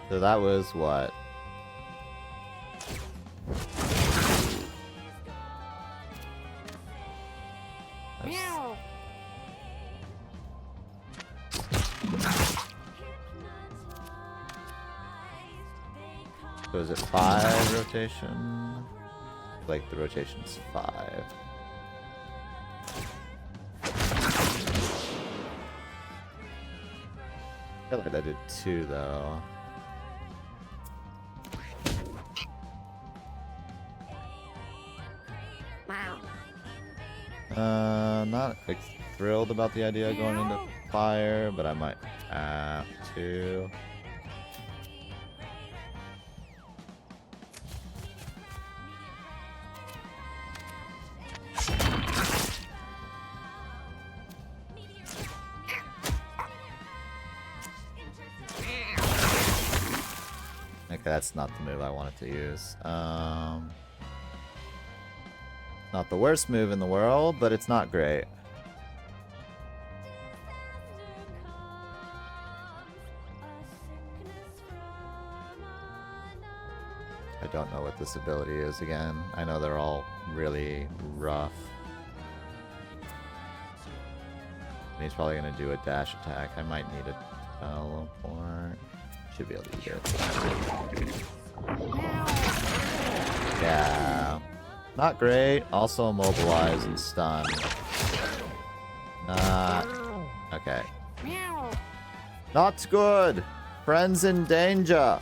So that was what? Meow. So is it 5 rotation? Like the rotation's 5. I feel like I did 2 though. Not like thrilled about the idea of going into fire, but I might have to. Okay, that's not the move I wanted to use. Not the worst move in the world, but it's not great. I don't know what this ability is again. I know they're all really rough. And he's probably going to do a dash attack. I might need a teleport. Should be able to do it. Yeah. Not great. Also immobilize and stun. Not... Okay. Meow. Not good! Friends in danger!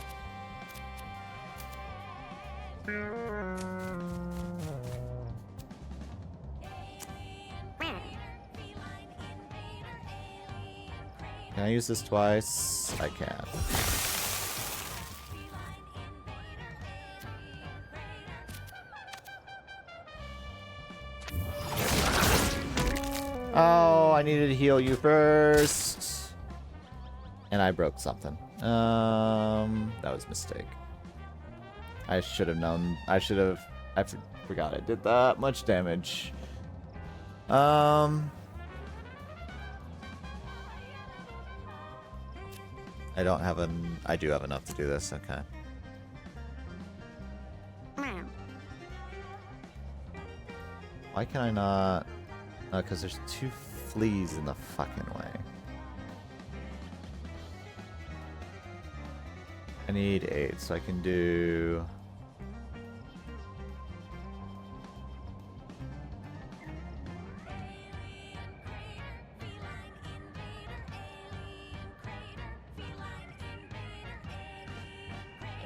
Can I use this twice? I can. Oh, I needed to heal you first. And I broke something. That was a mistake. I should have known. I forgot I did that much damage. I don't have I do have enough to do this, okay. Meow. Why can I not? Oh, because there's 2 fleas in the fucking way. I need 8, so I can do...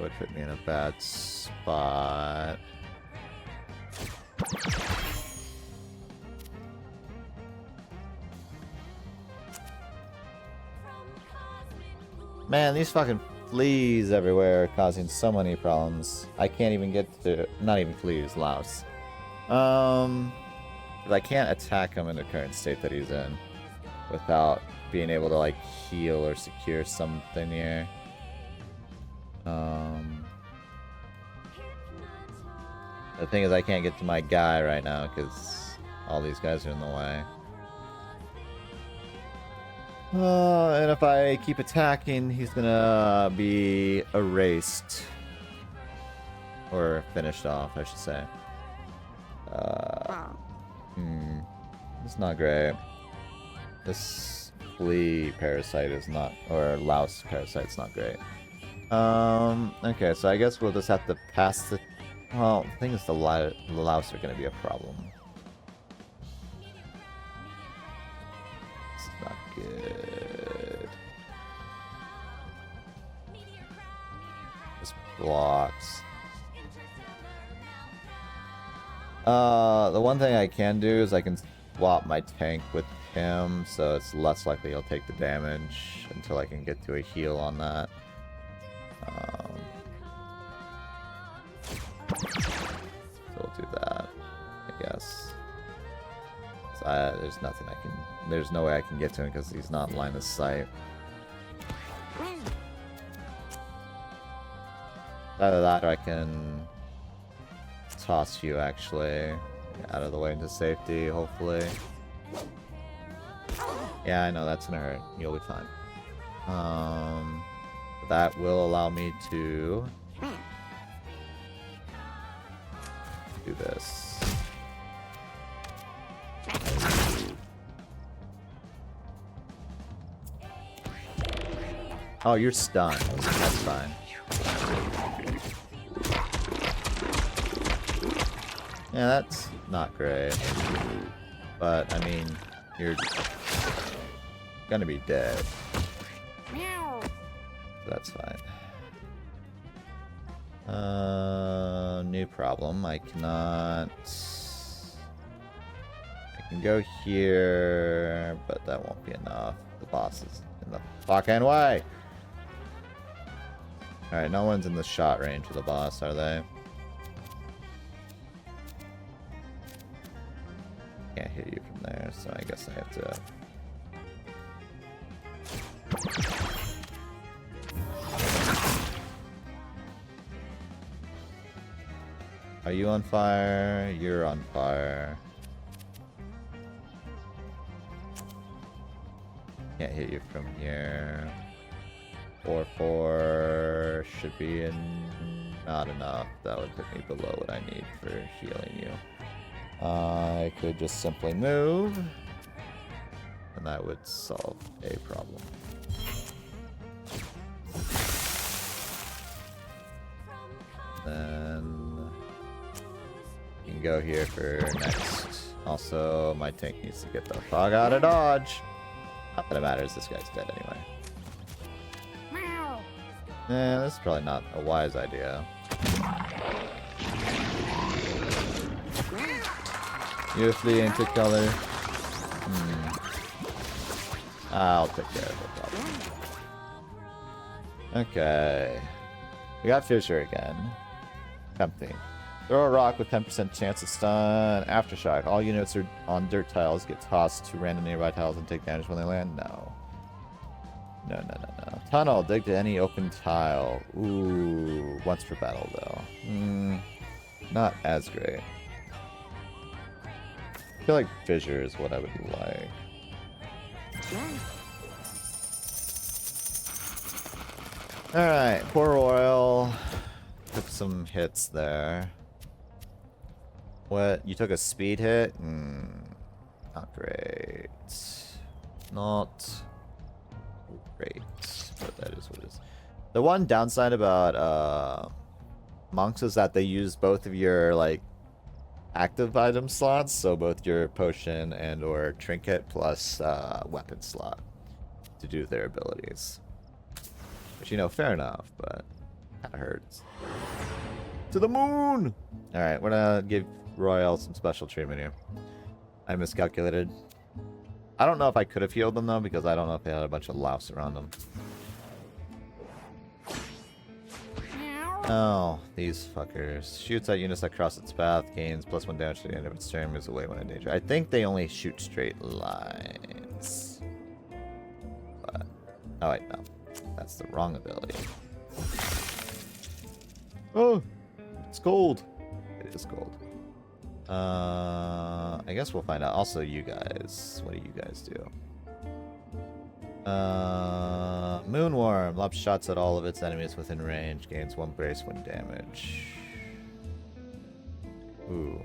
Would put me in a bad spot. Man, these fucking fleas everywhere are causing so many problems. I can't even get to... Not even fleas, louse. I can't attack him in the current state that he's in without being able to, like, heal or secure something here. The thing is, I can't get to my guy right now because all these guys are in the way. And if I keep attacking, he's gonna be erased. Or finished off, I should say. It's not great. This flea parasite is not, or louse parasite's not great. Okay, so I guess we'll just have to pass the... Well, the thing is the louse are gonna be a problem. It's not good. This blocks. The one thing I can do is I can swap my tank with him, so it's less likely he'll take the damage until I can get to a heal on that. So we'll do that, I guess. So there's nothing I can... There's no way I can get to him because he's not in line of sight. Either that or I can toss you actually out of the way into safety, hopefully. Yeah, I know that's gonna hurt. You'll be fine. That will allow me to do this. Oh, you're stunned. That's fine. Yeah, that's not great. But, I mean, you're gonna be dead. Meow. So that's fine. New problem. I cannot... I can go here, but that won't be enough. The boss is in the fucking way! Alright, no one's in the shot range of the boss, are they? Can't hit you from there, so I guess I have to... Are you on fire? You're on fire. Can't hit you from here. 4-4 should be not enough. That would put me below what I need for healing you. I could just simply move, and that would solve a problem. Then you can go here for next. Also, my tank needs to get the fuck out of dodge. Not that it matters, this guy's dead anyway. Meow. Yeah, this is probably not a wise idea. You flee into color. I'll take care of the problem. Okay. We got Fisher again. Tempting. Throw a rock with 10% chance of stun. Aftershock. All units are on dirt tiles get tossed to random nearby tiles and take damage when they land. No. No. Tunnel. Dig to any open tile. Ooh. Once per battle, though. Not as great. I feel like Fissure is what I would like. Alright, poor Royal. Took some hits there. What? You took a speed hit? Not great. Not great. But that is what it is. The one downside about monks is that they use both of your like active item slots, so both your potion and or trinket plus weapon slot to do their abilities. Which, you know, fair enough, but kind of hurts. To the moon! Alright, we're gonna give Royale some special treatment here. I miscalculated. I don't know if I could have healed them though, because I don't know if they had a bunch of louse around them. Oh, these fuckers. Shoots at units that cross its path, gains +1 damage to the end of its turn, moves away when in danger. I think they only shoot straight lines. But, oh wait, no. That's the wrong ability. Oh, it's gold. It is gold. I guess we'll find out. Also, you guys. What do you guys do? Moonworm lobs shots at all of its enemies within range, gains 1 brace when damage. Ooh.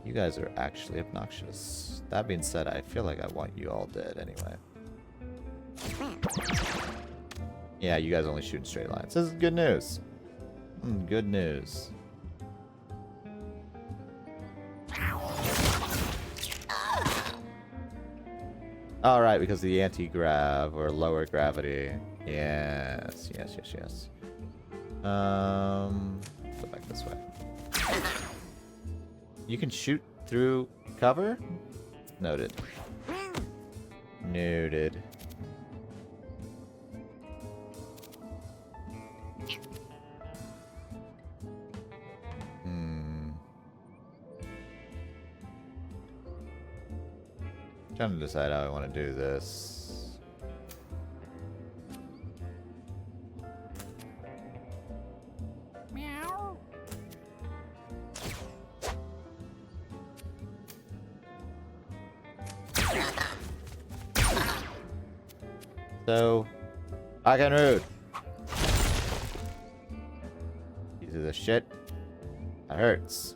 You guys are actually obnoxious. That being said, I feel like I want you all dead anyway. Yeah, you guys only shoot in straight lines. This is good news. Good news. Alright, because of the anti-grav or lower gravity. Yes, yes, yes, yes. Go back this way. You can shoot through cover? Noted. Noted. Trying to decide how I want to do this. Meow. So, hot and rude. These are the shit. That hurts.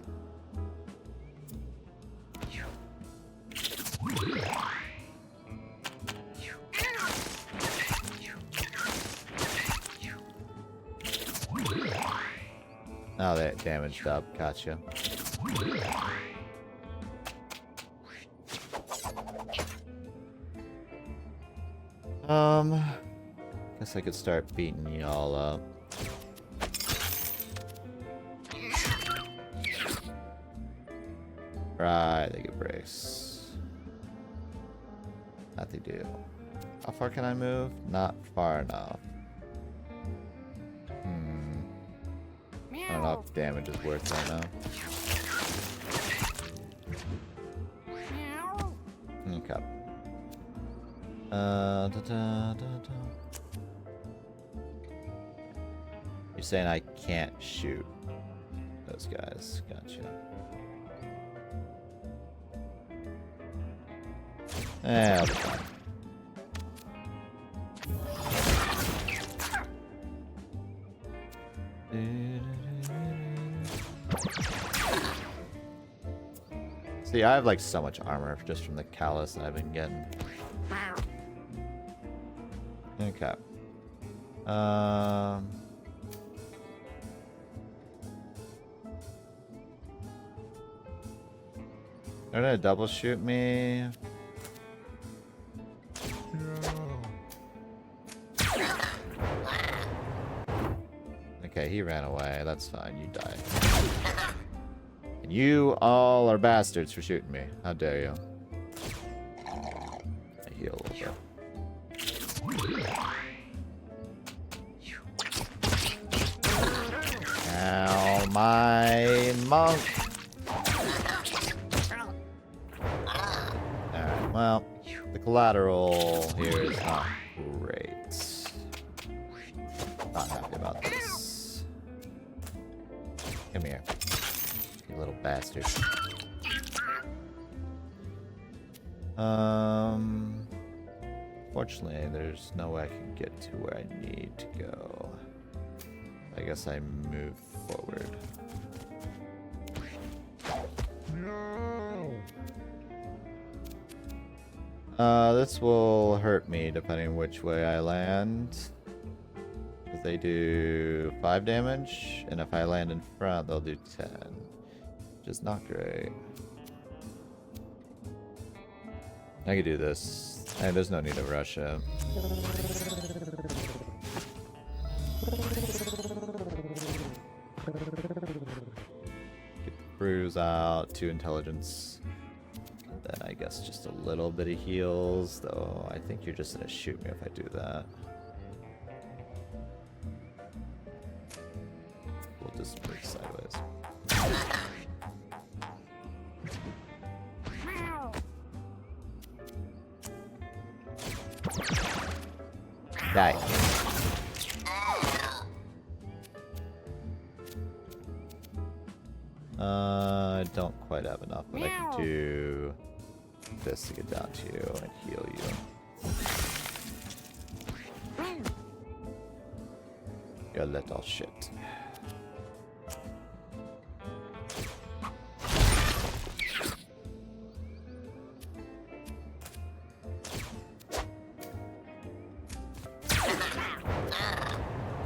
Oh, that damaged up. Gotcha. Guess I could start beating y'all up. Right, they get brace. That they do. How far can I move? Not far enough. I don't know if damage is worth right now. Meow. Okay. You're saying I can't shoot those guys. Gotcha. I'll be fine. See, I have like so much armor just from the callus that I've been getting. Okay. They're gonna double shoot me. Okay, he ran away. That's fine. You died. And you all are bastards for shooting me. How dare you? I heal a little bit. Ow, my monk. Alright, well, the collateral here is not great. Not happy about this. Come here, you little bastard. Fortunately, there's no way I can get to where I need to go. I guess I move forward. This will hurt me depending which way I land. Because they do 5 damage, and if I land in front, they'll do 10. Which is not great. I could do this. Hey, there's no need to rush it. Get the bruise out, 2 intelligence. And then I guess just a little bit of heals, though I think you're just gonna shoot me if I do that. just move sideways. Meow. Die. I don't quite have enough, but I can do this to get down to you and heal you. You little shit.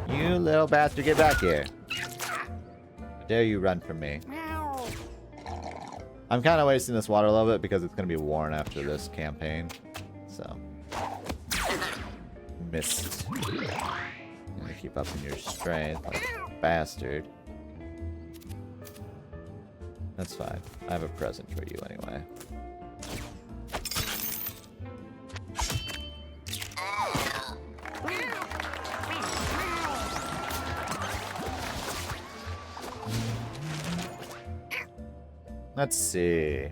You little bastard, get back here. How dare you run from me? Meow. I'm kind of wasting this water a little bit because it's going to be worn after this campaign. So. Missed. You're gonna keep up in your strength, like a bastard. That's fine. I have a present for you anyway. Let's see.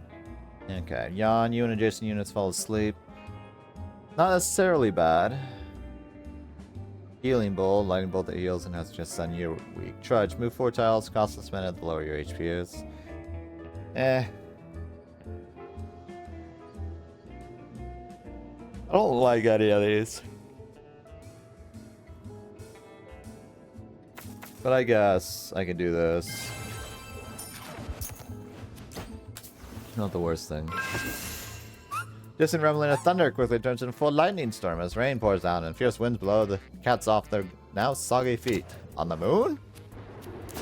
Okay, yawn. You and adjacent units fall asleep. Not necessarily bad. Healing bolt, lightning bolt that heals and has just on your weak. Trudge, move 4 tiles, costless mana to lower your HP is. I don't like any of these. But I guess I can do this. Not the worst thing. Distant rumbling of thunder quickly turns into a full lightning storm as rain pours down and fierce winds blow the cats off their now soggy feet. On the moon?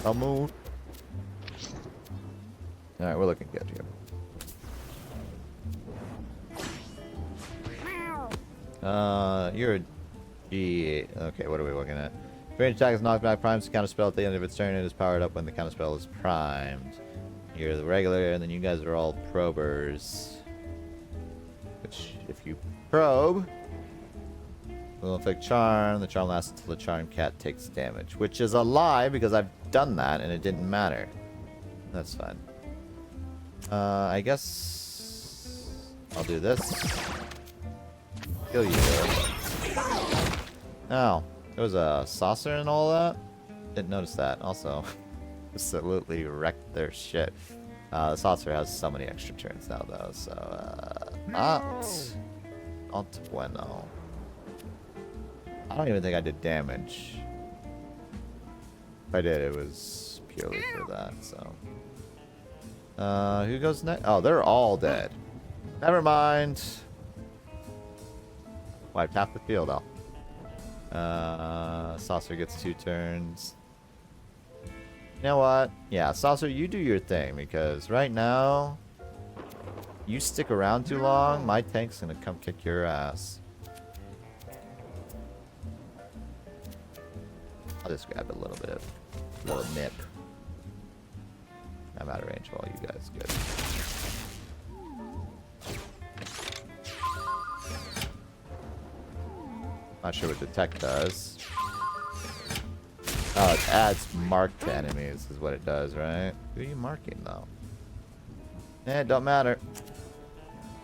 The moon. Alright, we're looking good here. You're a G. Okay, what are we looking at? Range attack is knocked back, primes the counter spell at the end of its turn and is powered up when the counter spell is primed. You're the regular, and then you guys are all probers. Which, if you probe, will inflict charm. The charm lasts until the charmed cat takes damage. Which is a lie, because I've done that, and it didn't matter. That's fine. I guess I'll do this. Kill you. Oh, there was a saucer and all that? Didn't notice that. Also, absolutely wrecked their shit. The saucer has so many extra turns now, though, so, not bueno. I don't even think I did damage. If I did, it was purely for that, so. Who goes next? Oh, they're all dead. Never mind. Wiped half the field off. Saucer gets 2 turns. You know what? Yeah, Saucer, you do your thing, because right now, you stick around too long, my tank's gonna come kick your ass. I'll just grab a little bit of little nip. I'm out of range of all you guys. Good. Not sure what detect does. Oh, it adds mark to enemies is what it does, right? Who are you marking, though? It don't matter.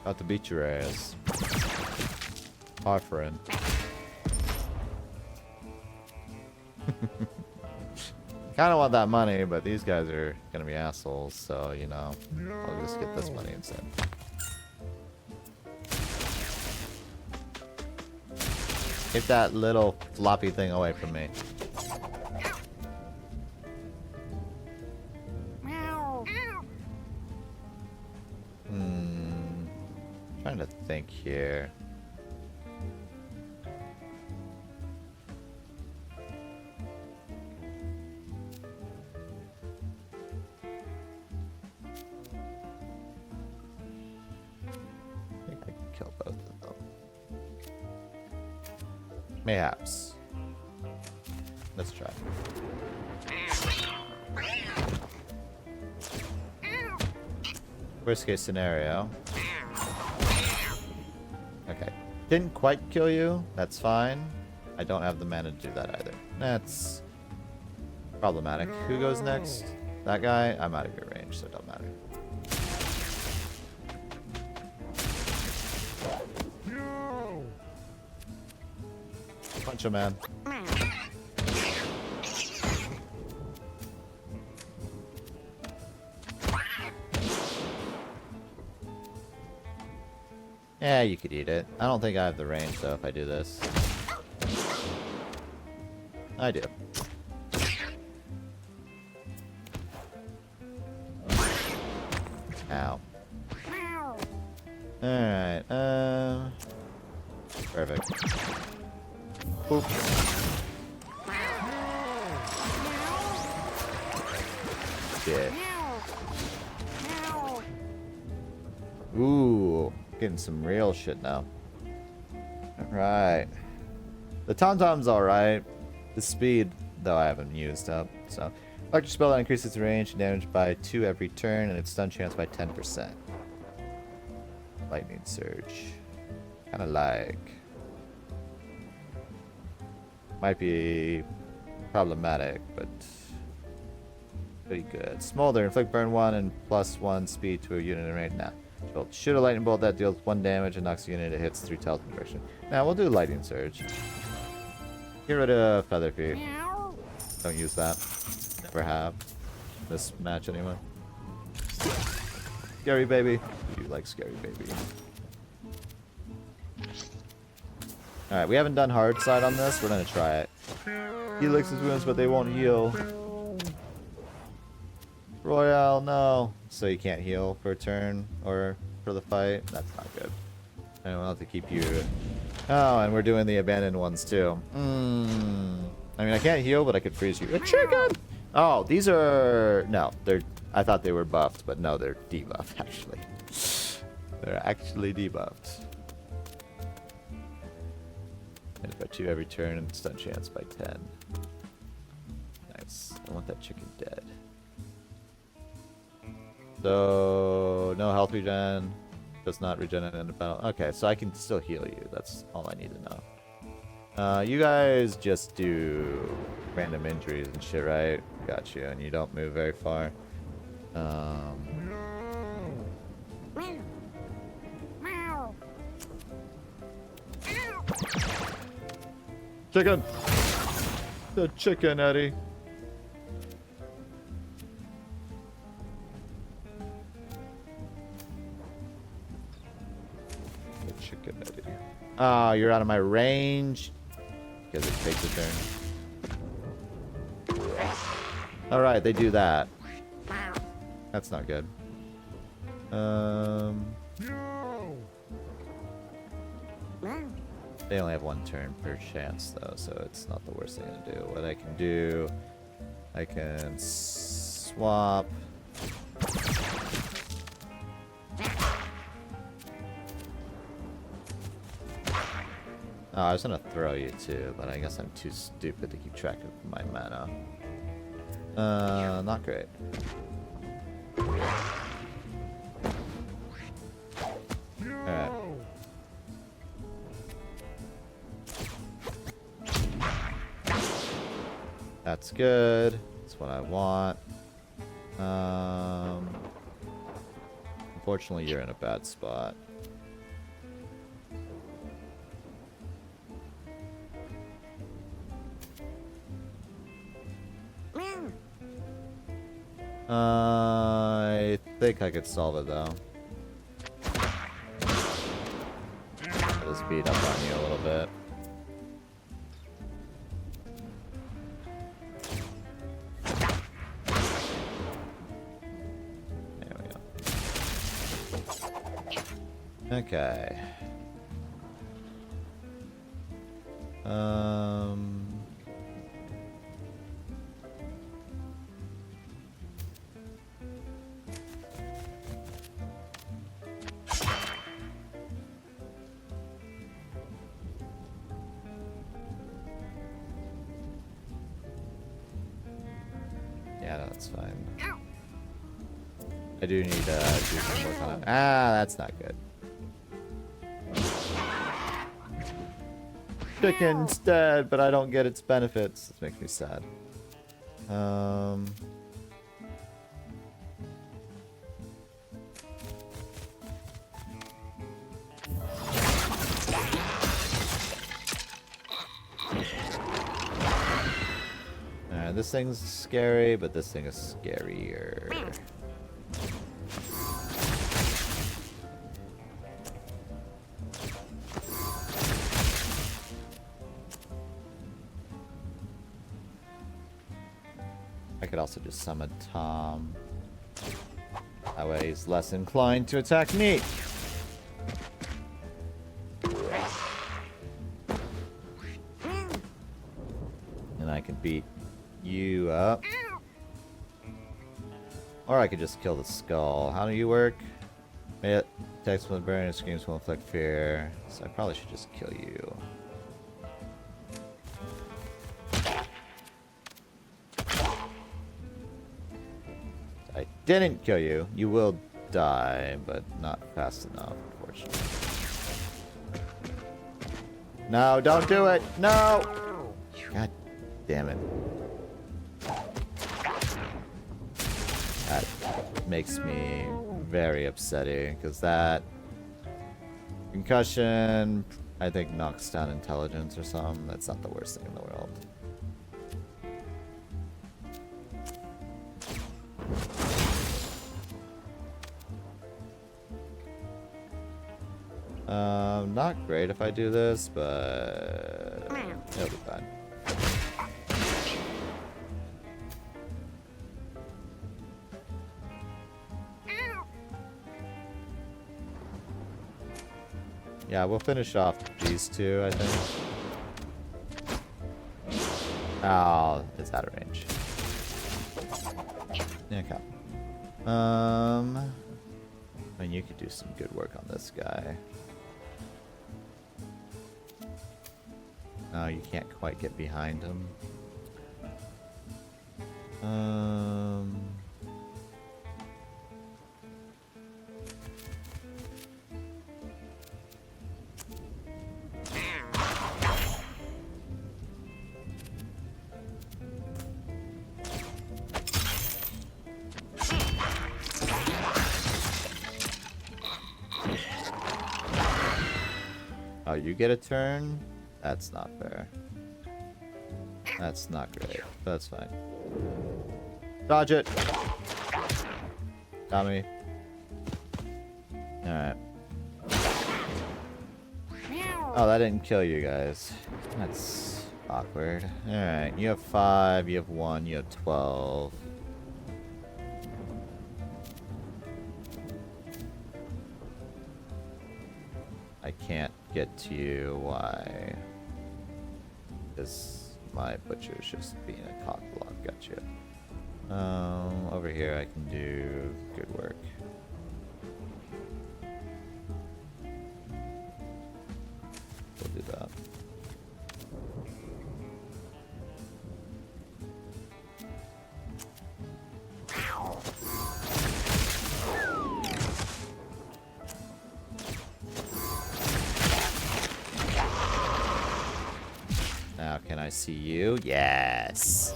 About to beat your ass. Our friend. Kind of want that money, but these guys are gonna be assholes, so, you know, I'll just get this money instead. Get that little floppy thing away from me. Trying to think here. I think I can kill both of them. Mayhaps. Let's try. Worst case scenario. Okay. Didn't quite kill you. That's fine. I don't have the mana to do that either. That's Problematic. Who goes next? That guy? I'm out of your range, so it don't matter. Punch him, man. Yeah, you could eat it. I don't think I have the range, though, if I do this. I do. Ow. Alright, perfect. Boop. Shit. Ooh, getting some real shit now. Alright. The Tom-Tom's alright. The speed, though, I haven't used up, so. Electric spell that increases its range and damage by 2 every turn, and its stun chance by 10%. Lightning Surge. Kinda like. Might be problematic, but pretty good. Smolder. Inflict burn 1 and +1 speed to a unit in range. Nah. Shoot a lightning bolt that deals 1 damage and knocks the unit it hits through teleport direction. Now we'll do Lightning Surge. Get rid of Feather Feet. Don't use that. Never have. This match anyway. Scary baby. You like scary baby. Alright, we haven't done hard side on this. We're gonna try it. He licks his wounds, but they won't heal. Royale, no. So you can't heal for a turn or for the fight. That's not good. And we'll have to keep you. Oh, and we're doing the abandoned ones too. I mean, I can't heal, but I could freeze you. A chicken! Oh, these are... No, they're... I thought they were buffed, but no, they're debuffed, actually. They're actually debuffed. And by 2 every turn and stun chance by 10. Nice. I want that chicken dead. So, no health regen. Does not regenerate in the battle. Okay, so I can still heal you. That's all I need to know. You guys just do random injuries and shit, right? Got you, and you don't move very far. Chicken! The chicken, Eddie. The chicken, Eddie. Ah, you're out of my range. Because it takes a turn. Alright, they do that. That's not good. They only have 1 turn per chance, though, so it's not the worst thing to do. What I can do, I can swap. Oh, I was gonna throw you too, but I guess I'm too stupid to keep track of my mana. Not great. Alright. That's good. That's what I want. Unfortunately, you're in a bad spot. I think I could solve it though. I'll just beat up on you a little bit. There we go. Okay. Yeah, that's fine. I do need to do some work on it. Ah, that's not good. Chicken's dead, but I don't get its benefits. This makes me sad. Um... Alright, this thing's scary, but this thing is scarier. I could also just summon Tom. That way he's less inclined to attack me. And I can beat you up. Or I could just kill the skull. How do you work? It attacks with burn and screams will inflict fear. So I probably should just kill you. I didn't kill you. You will die, but not fast enough, unfortunately. No, don't do it! No! God damn it. That makes me very upsetting, because that concussion, I think, knocks down intelligence or something. That's not the worst thing in the world. Not great if I do this, but it'll be fine. Yeah, we'll finish off these two, I think. Oh, it's out of range. Okay. I mean, you could do some good work on this guy. No, you can't quite get behind him. Oh, you get a turn? That's not fair. That's not great. That's fine. Dodge it! Got me. Alright. Oh, that didn't kill you guys. That's awkward. Alright, you have 5, you have 1, you have 12. I can't get to you. Why? Because my butcher's just being a cock block. Gotcha. Over here I can do good work. We'll do that. Now can I see you? Yes.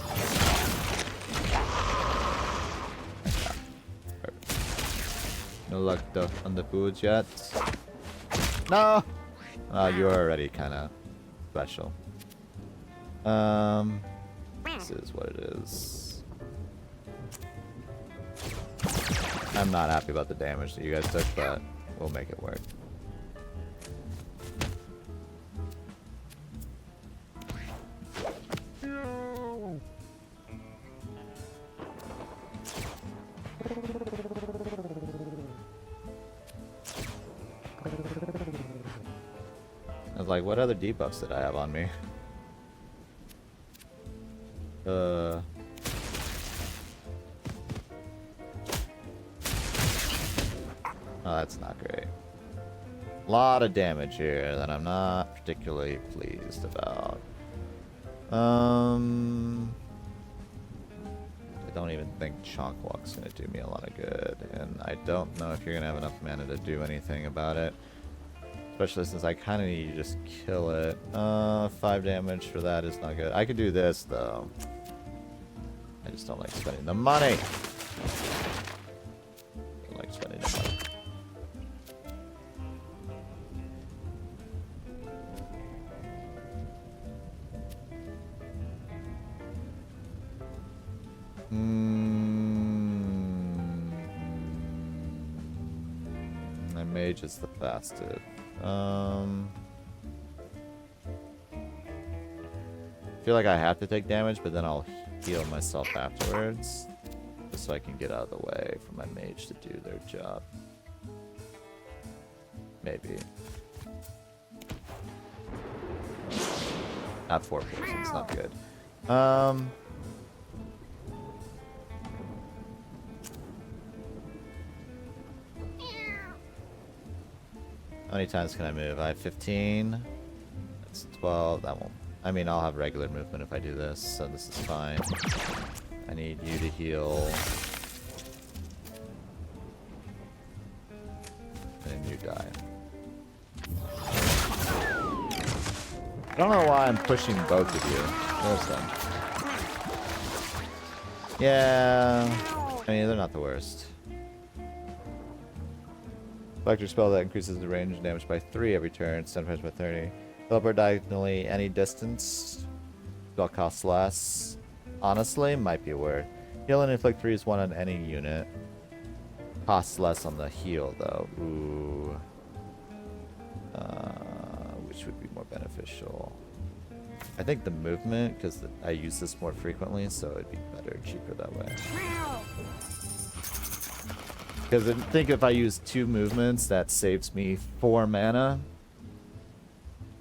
Perfect. No luck though on the foods yet. No. Oh, you're already kind of special. This is what it is. I'm not happy about the damage that you guys took, but we'll make it work. I was like, what other debuffs did I have on me? Oh, that's not great. A lot of damage here that I'm not particularly pleased about. I don't even think Chonk Walk's gonna do me a lot of good, and I don't know if you're gonna have enough mana to do anything about it. Especially since I kind of need to just kill it. 5 damage for that is not good. I could do this, though. I just don't like spending the money. Don't like spending the money. My mage is the fastest. I feel like I have to take damage, but then I'll heal myself afterwards, just so I can get out of the way for my mage to do their job. Maybe. Not 4 poisons, not good. How many times can I move? I have 15. That's 12. That won't. I mean, I'll have regular movement if I do this, so this is fine. I need you to heal. And you die. I don't know why I'm pushing both of you. There's them. Yeah. I mean, they're not the worst. Electric spell that increases the range and damage by 3 every turn, sometimes by 30. Teleport diagonally any distance. Spell costs less. Honestly, might be worth. Heal and inflict 3 is 1 on any unit. Costs less on the heal though. Ooh. Which would be more beneficial. I think the movement, because I use this more frequently, so it'd be better and cheaper that way. Because I think if I use 2 movements, that saves me 4 mana,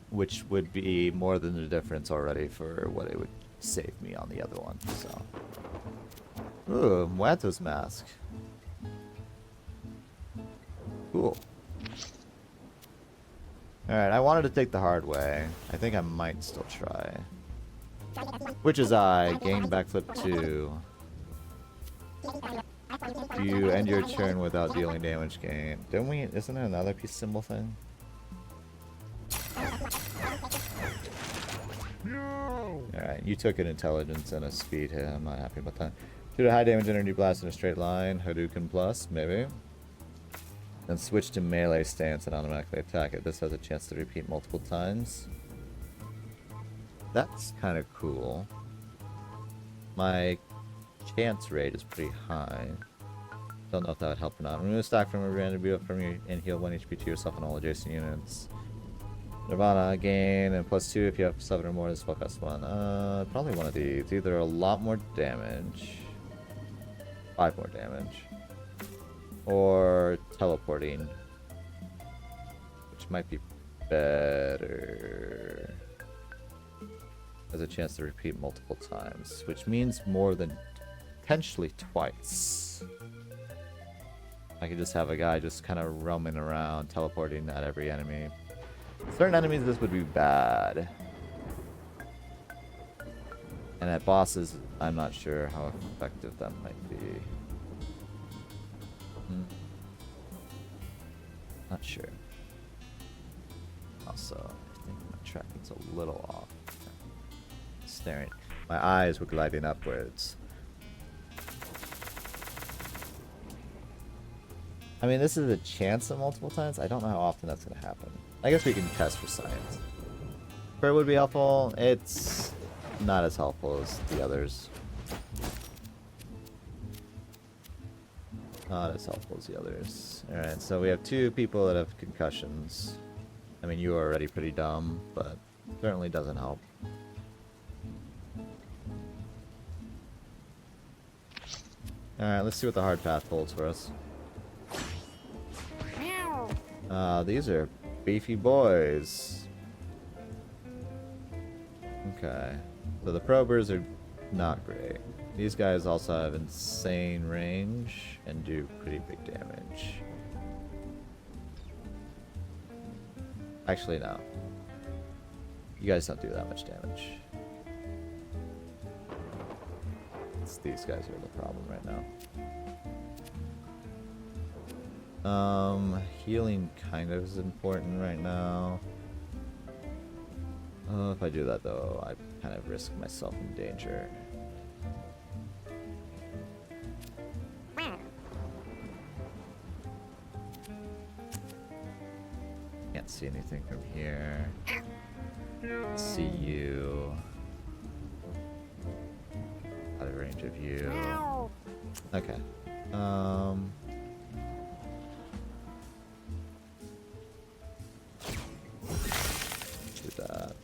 which would be more than the difference already for what it would save me on the other one. So, ooh, Muerto's mask. Cool. All right, I wanted to take the hard way. I think I might still try. Which is I gain backflip 2. You end your turn without dealing damage gain. Don't we? Isn't there another peace symbol thing? Alright, you took an intelligence and a speed hit. I'm not happy about that. Shoot a high damage energy blast in a straight line. Hadouken plus, maybe. Then switch to melee stance and automatically attack it. This has a chance to repeat multiple times. That's kind of cool. My chance rate is pretty high. Don't know if that would help or not. Remove a stack from a random view from your and heal 1 HP to yourself and all adjacent units. Nirvana gain and +2 if you have 7 or more. This spell costs 1. Probably one of these. Either a lot more damage, 5 more damage, or teleporting, which might be better. Has a chance to repeat multiple times, which means more than potentially twice. I could just have a guy just kind of roaming around, teleporting at every enemy. Certain enemies, this would be bad. And at bosses, I'm not sure how effective that might be. Not sure. Also, I think my tracking's a little off. Staring. My eyes were gliding upwards. I mean, this is a chance of multiple times. I don't know how often that's going to happen. I guess we can test for science. Fur would be helpful. It's not as helpful as the others. Not as helpful as the others. Alright, so we have 2 people that have concussions. I mean, you are already pretty dumb, but certainly doesn't help. Alright, let's see what the hard path holds for us. These are beefy boys. Okay. So the probers are not great. These guys also have insane range and do pretty big damage. Actually, no. You guys don't do that much damage. It's these guys are the problem right now. Healing kind of is important right now. If I do that though, I kind of risk myself in danger. Can't see anything from here. See you. Out of range of you. Meow. Okay. Do that.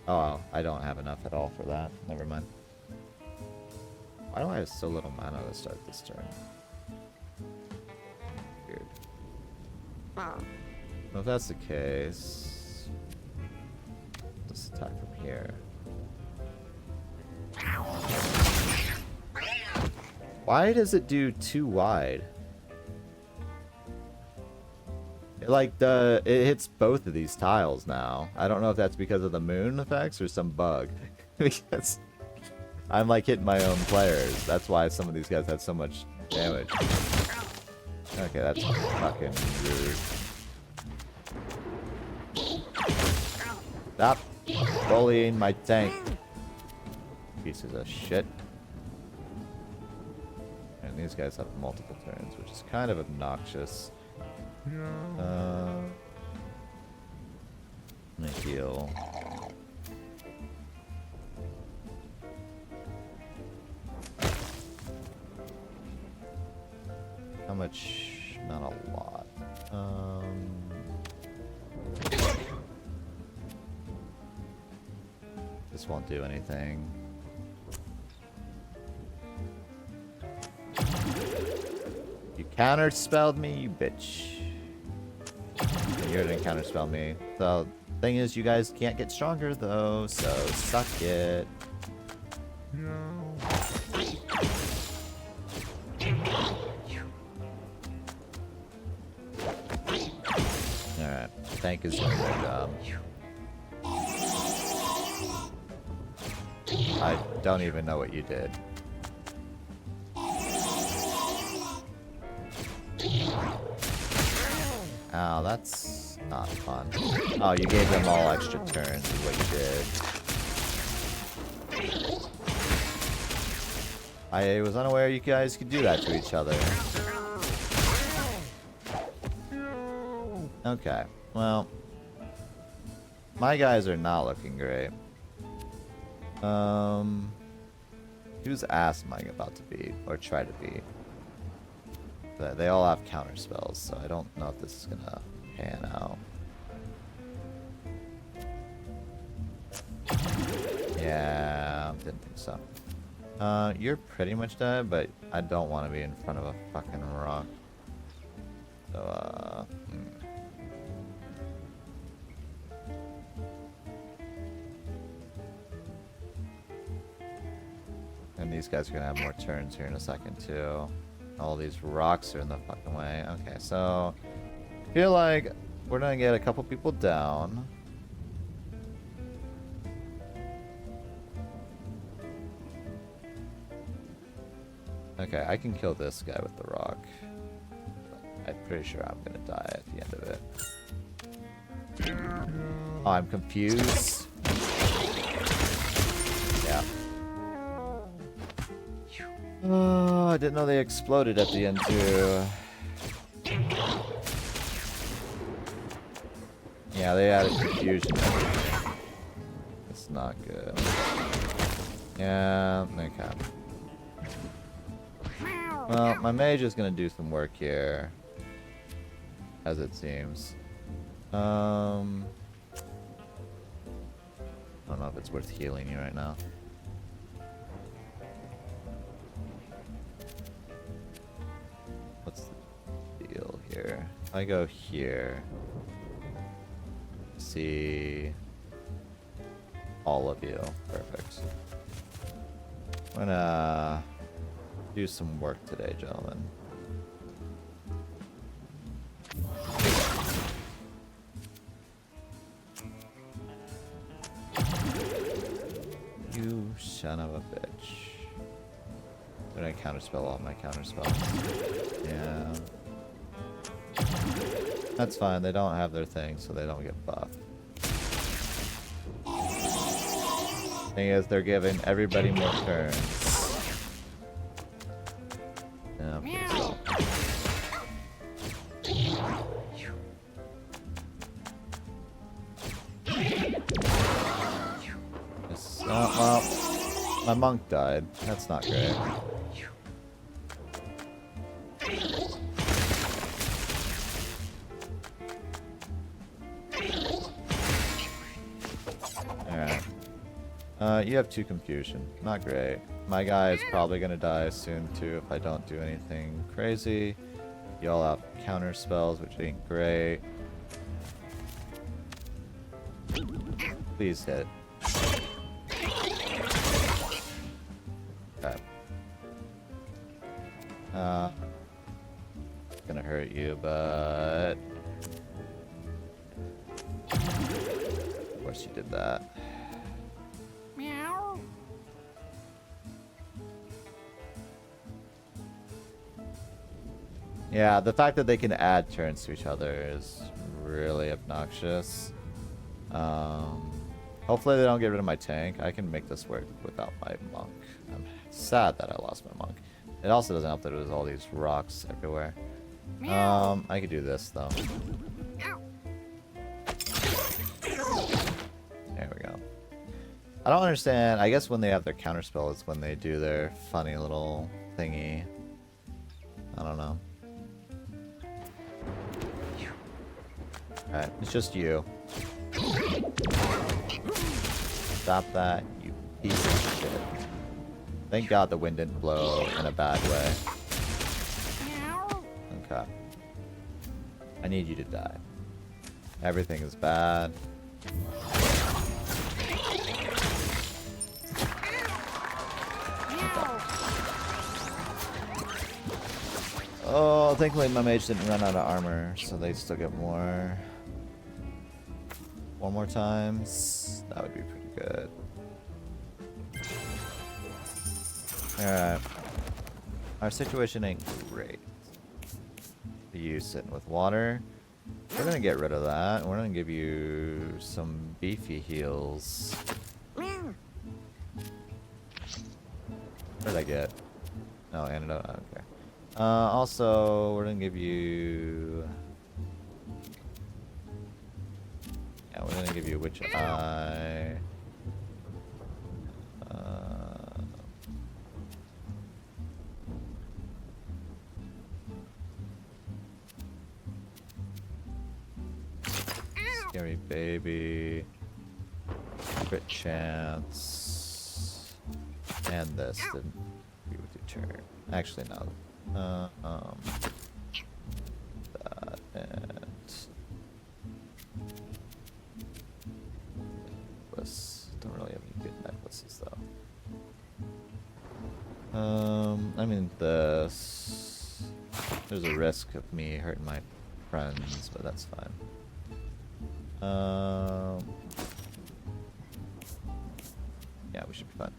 Oh, I don't have enough at all for that. Never mind. Why do I have so little mana to start this turn? Weird. Well, if that's the case, let's attack from here. Why does it do too wide? It hits both of these tiles now. I don't know if that's because of the moon effects or some bug. Because I'm like hitting my own players. That's why some of these guys have so much damage. Okay, that's fucking rude. Stop bullying my tank. Pieces of shit. And these guys have multiple turns, which is kind of obnoxious. I'm gonna heal. How much? Not a lot. This won't do anything. You counterspelled me, you bitch. You're gonna counterspell me. So, thing is, you guys can't get stronger though, so suck it. Alright, tank is doing their job. I don't even know what you did. Oh, that's not fun. Oh, you gave them all extra turns is what you did. I was unaware you guys could do that to each other. Okay, well, my guys are not looking great. Whose ass am I about to beat, or try to beat? But they all have counter spells, so I don't know if this is gonna pan out. Yeah, didn't think so. You're pretty much dead, but I don't want to be in front of a fucking rock. So, And these guys are gonna have more turns here in a second too. All these rocks are in the fucking way. Okay, so I feel like we're gonna get a couple people down. Okay, I can kill this guy with the rock. I'm pretty sure I'm gonna die at the end of it. Oh, I'm confused. Yeah. Oh, I didn't know they exploded at the end too. Yeah, they added confusion. It's not good. Yeah, okay. Well, my mage is gonna do some work here, as it seems. I don't know if it's worth healing you right now. What's the deal here? I go here. See all of you. Perfect. I'm gonna do some work today, gentlemen. You son of a bitch. Did I counterspell all my counterspells? Yeah. That's fine, they don't have their thing, so they don't get buffed. Thing is, they're giving everybody more turns. Yeah, please don't. Oh, well, my monk died. That's not great. Alright. You have 2 confusion. Not great. My guy is probably gonna die soon too if I don't do anything crazy. Y'all have counter spells, which ain't great. Please hit. Okay. Gonna hurt you, but of course you did that. Meow. Yeah, the fact that they can add turns to each other is really obnoxious. Hopefully they don't get rid of my tank. I can make this work without my monk. I'm sad that I lost my monk. It also doesn't help that there's all these rocks everywhere. I could do this though. There we go. I don't understand. I guess when they have their counterspell is when they do their funny little thingy. I don't know. Alright, it's just you. Stop that, you piece of shit. Thank God the wind didn't blow in a bad way. Okay. I need you to die. Everything is bad. Oh, thankfully my mage didn't run out of armor, so they still get more. 1 more times. That would be pretty good. Alright. Our situation ain't great. You sitting with water. We're gonna get rid of that. We're gonna give you some beefy heals. What did I get? Oh, antidote. Okay. Also, we're gonna give you. Yeah, we're gonna give you Witch Eye. Scary Baby. Crit Chance. And this didn't be with your turn. Actually, no. That and necklace. Don't really have any good necklaces though. I mean this. There's a risk of me hurting my friends, but that's fine. Yeah, we should be fine.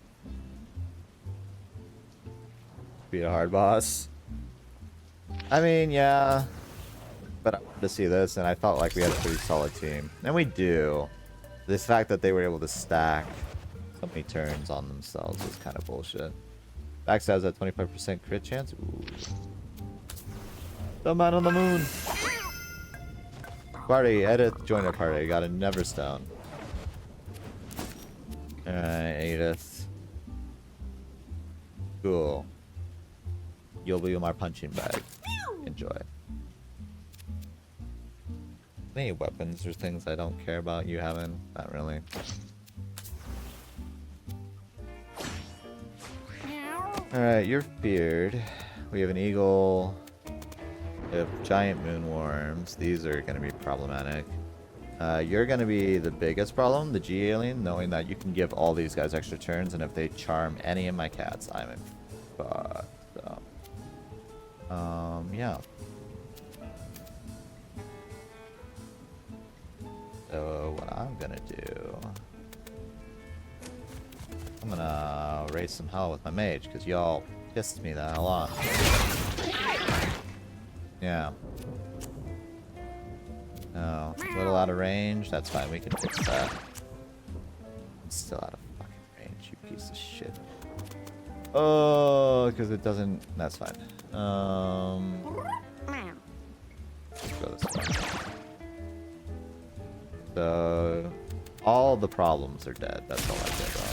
Be a hard boss. I mean, yeah. But I wanted to see this, and I felt like we had a pretty solid team. And we do. This fact that they were able to stack so many turns on themselves was kind of bullshit. Backstabs at 25% crit chance? Ooh. The man on the moon! Party, Edith joined our party. Got a Neverstone. Alright, Edith. Cool. You'll be my punching bag. Enjoy. Any weapons or things I don't care about you having? Not really. Alright, you're feared. We have an eagle. We have giant moonworms. These are going to be problematic. You're going to be the biggest problem, the G-Alien, knowing that you can give all these guys extra turns, and if they charm any of my cats, I'm in fucked up. Yeah. So what I'm gonna do, I'm gonna raise some hell with my mage, because y'all pissed me the hell off. Yeah. Oh, a little out of range. That's fine. We can fix that. I'm still out of fucking range, you piece of shit. Oh, because it doesn't. That's fine. Let's go this way. So, all the problems are dead. That's all I care about.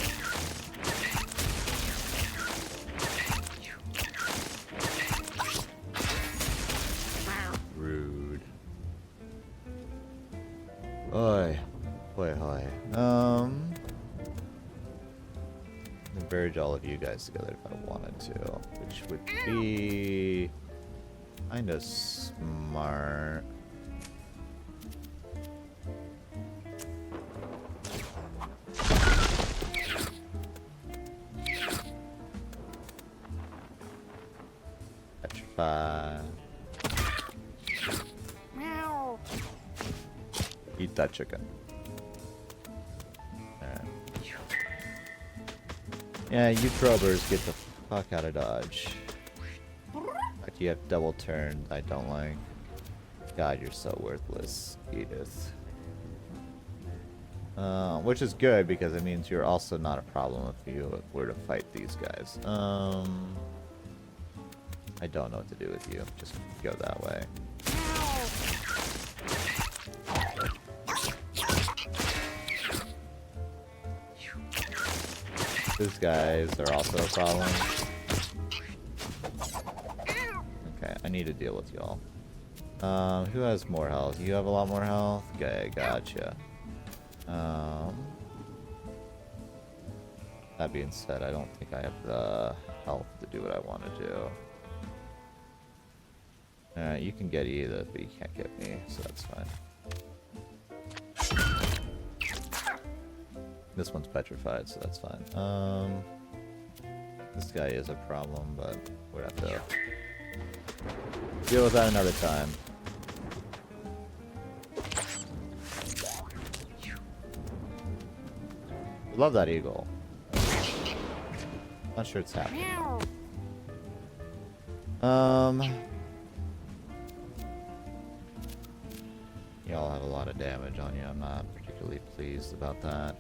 Oi. Boy, hoy. Merge all of you guys together if I wanted to, which would be kind of smart. Petrify. Meow. Eat that chicken. Yeah, you probers get the fuck out of Dodge. Like you have double turned, I don't like. God, you're so worthless, Edith. Which is good because it means you're also not a problem if you were to fight these guys. I don't know what to do with you. Just go that way. These guys are also a problem. Okay, I need to deal with y'all. Who has more health? You have a lot more health? Okay, gotcha. That being said, I don't think I have the health to do what I want to do. Alright, you can get Edith, but you can't get me, so that's fine. This one's petrified, so that's fine. This guy is a problem, but we're gonna have to deal with that another time. Love that eagle. Not sure it's happening. Y'all have a lot of damage on you. I'm not particularly pleased about that.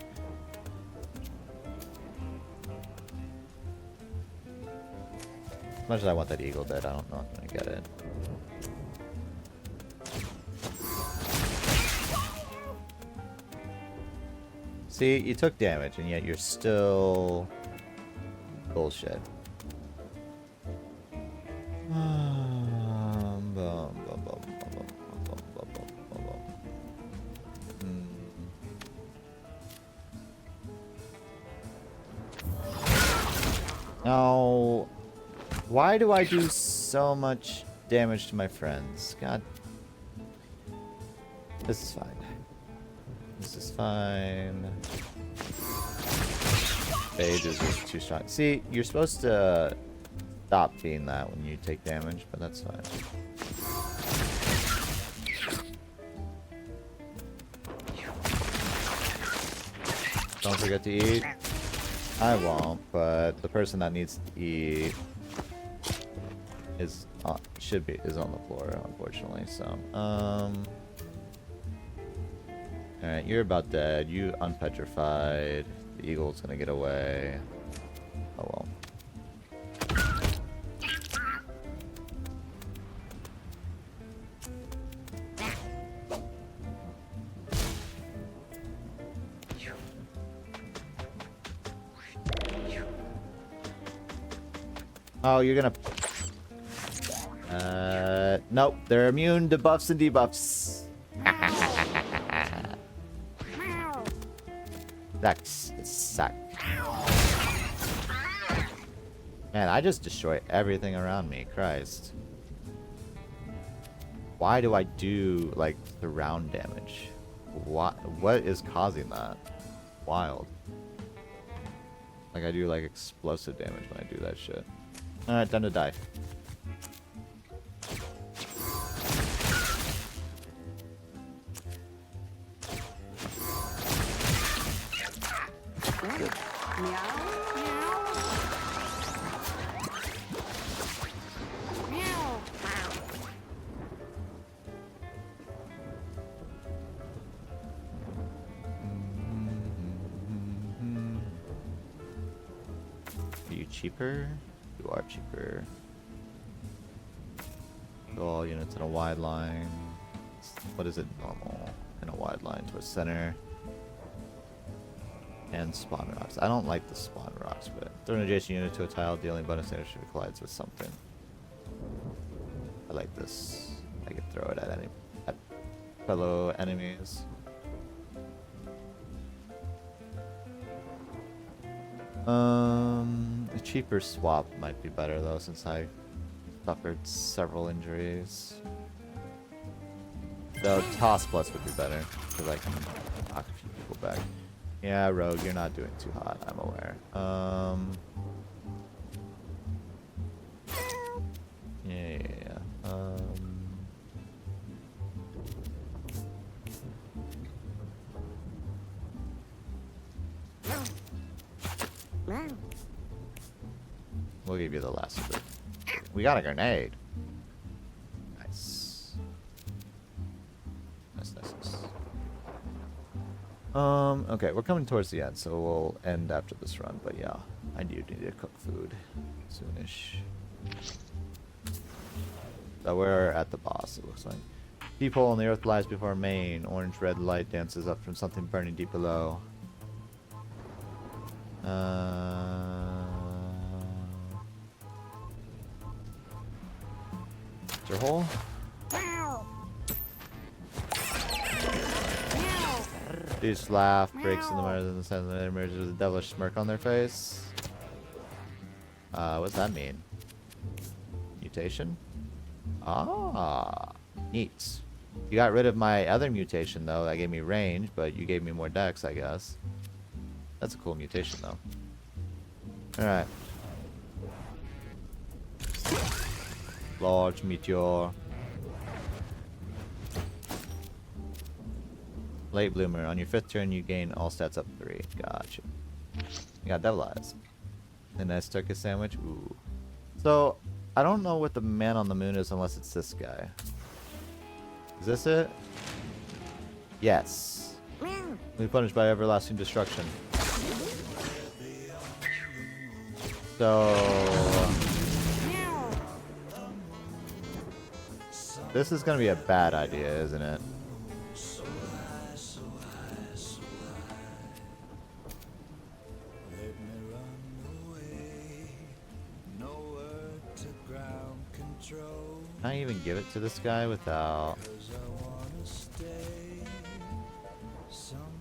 As much as I want that eagle dead, I don't know if I'm gonna get it. See, you took damage, and yet you're still bullshit. Now, why do I do so much damage to my friends? God. This is fine. This is fine. Phage is just too strong. See, you're supposed to stop being that when you take damage, but that's fine. Don't forget to eat. I won't, but the person that needs to eat is on the floor, unfortunately. So, alright, you're about dead. You unpetrified. The eagle's gonna get away. Oh well. Oh, you're gonna... nope. They're immune to buffs and debuffs. That's suck. Man, I just destroy everything around me. Christ. Why do I do, like, the round damage? What is causing that? Wild. Like, I do, like, explosive damage when I do that shit. Alright, time to die. Are you cheaper? You are cheaper. All units in a wide line. What is it normal? In a wide line towards center. And spawn rocks. I don't like the spawn rocks, but throw an adjacent unit to a tile, dealing bonus damage if it collides with something. I like this. I can throw it at fellow enemies. A cheaper swap might be better though, since I suffered several injuries. Though toss plus would be better, because I can knock a few people back. Yeah, Rogue, you're not doing too hot, I'm aware. Yeah. We'll give you the last of it. We got a grenade. Nice. Nice. Okay, we're coming towards the end, so we'll end after this run, but yeah, I do need to cook food soonish. So we're at the boss, it looks like. Deep hole in the earth lies before main. Orange-red light dances up from something burning deep below. Is there a hole? Dude's laugh breaks in the mud and the sun and emerges with a devilish smirk on their face. What's that mean? Mutation? Ah, neat. You got rid of my other mutation though. That gave me range, but you gave me more dex, I guess. That's a cool mutation though. Alright. Large meteor. Late bloomer. On your 5th turn, you gain all stats up 3. Gotcha. You got devil eyes. A nice turkey sandwich. Ooh. So, I don't know what the man on the moon is unless it's this guy. Is this it? Yes. Be punished by everlasting destruction. So... this is gonna be a bad idea, isn't it? Can I even give it to this guy without...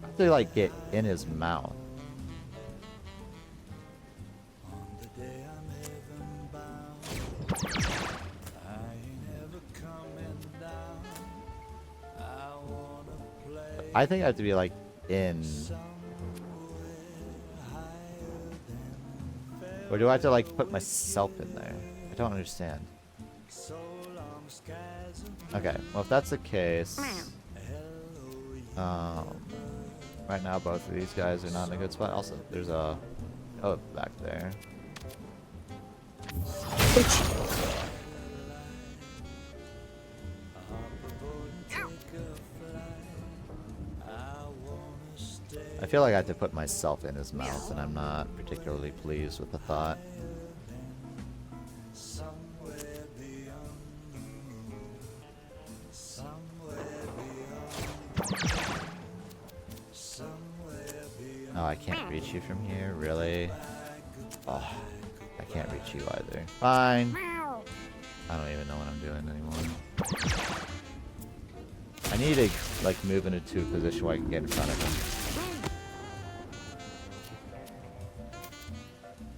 I have to like get in his mouth. I think I have to be like in... or do I have to like put myself in there? I don't understand. Okay, well if that's the case, right now both of these guys are not in a good spot. Also, there's a back there. I feel like I have to put myself in his mouth, and I'm not particularly pleased with the thought. Oh, I can't reach you from here? Really? Oh, I can't reach you either. Fine. I don't even know what I'm doing anymore. I need to, like, move into a position where I can get in front of him.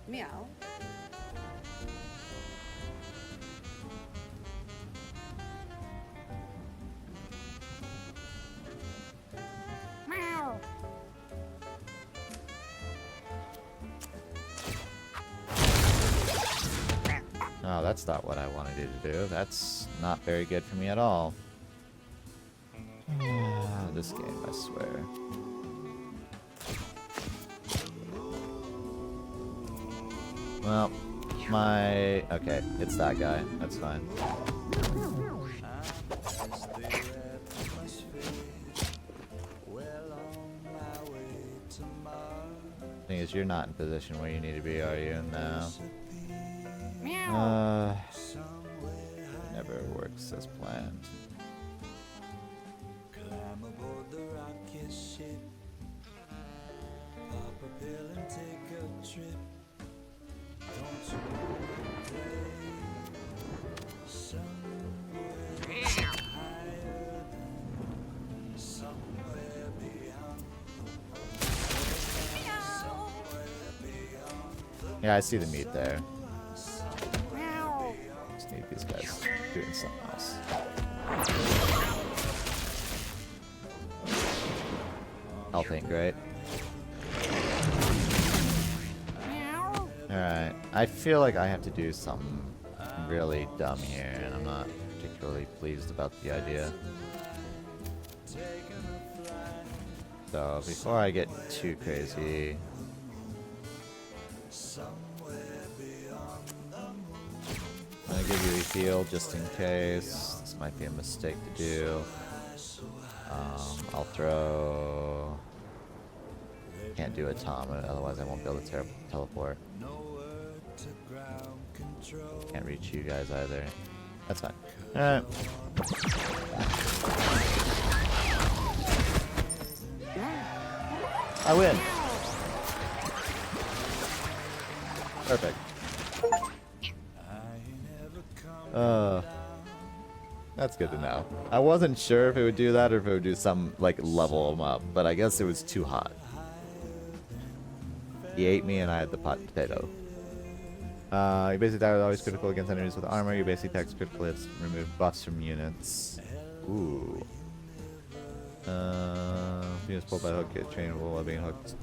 Meow. Oh, that's not what I wanted you to do. That's not very good for me at all. This game, I swear. Well, okay, it's that guy. That's fine. Thing is, you're not in position where you need to be, are you? No. It never works as planned. Climb aboard the rocket ship. Pop a pill and take a trip. Don't you play somewhere higher than somewhere beyond. Somewhere beyond. Yeah, I see the meat there. Meow. Just need these guys doing something else. Health ain't great. Meow. Alright, I feel like I have to do something really dumb here, and I'm not particularly pleased about the idea. So, before I get too crazy... I'm gonna give you a heal just in case. This might be a mistake to do. I'll throw... Can't do a Tom, otherwise I won't be able to teleport. Can't reach you guys either. That's fine. Alright. I win! Perfect. That's good to know. I wasn't sure if it would do that or if it would do some, like, level them up, but I guess it was too hot. He ate me and I had the pot potato. Your basic attack is always critical against enemies with armor. Your basic attack is critical hits remove buffs from units. Ooh. Units pulled by hook get trainable while being hooked.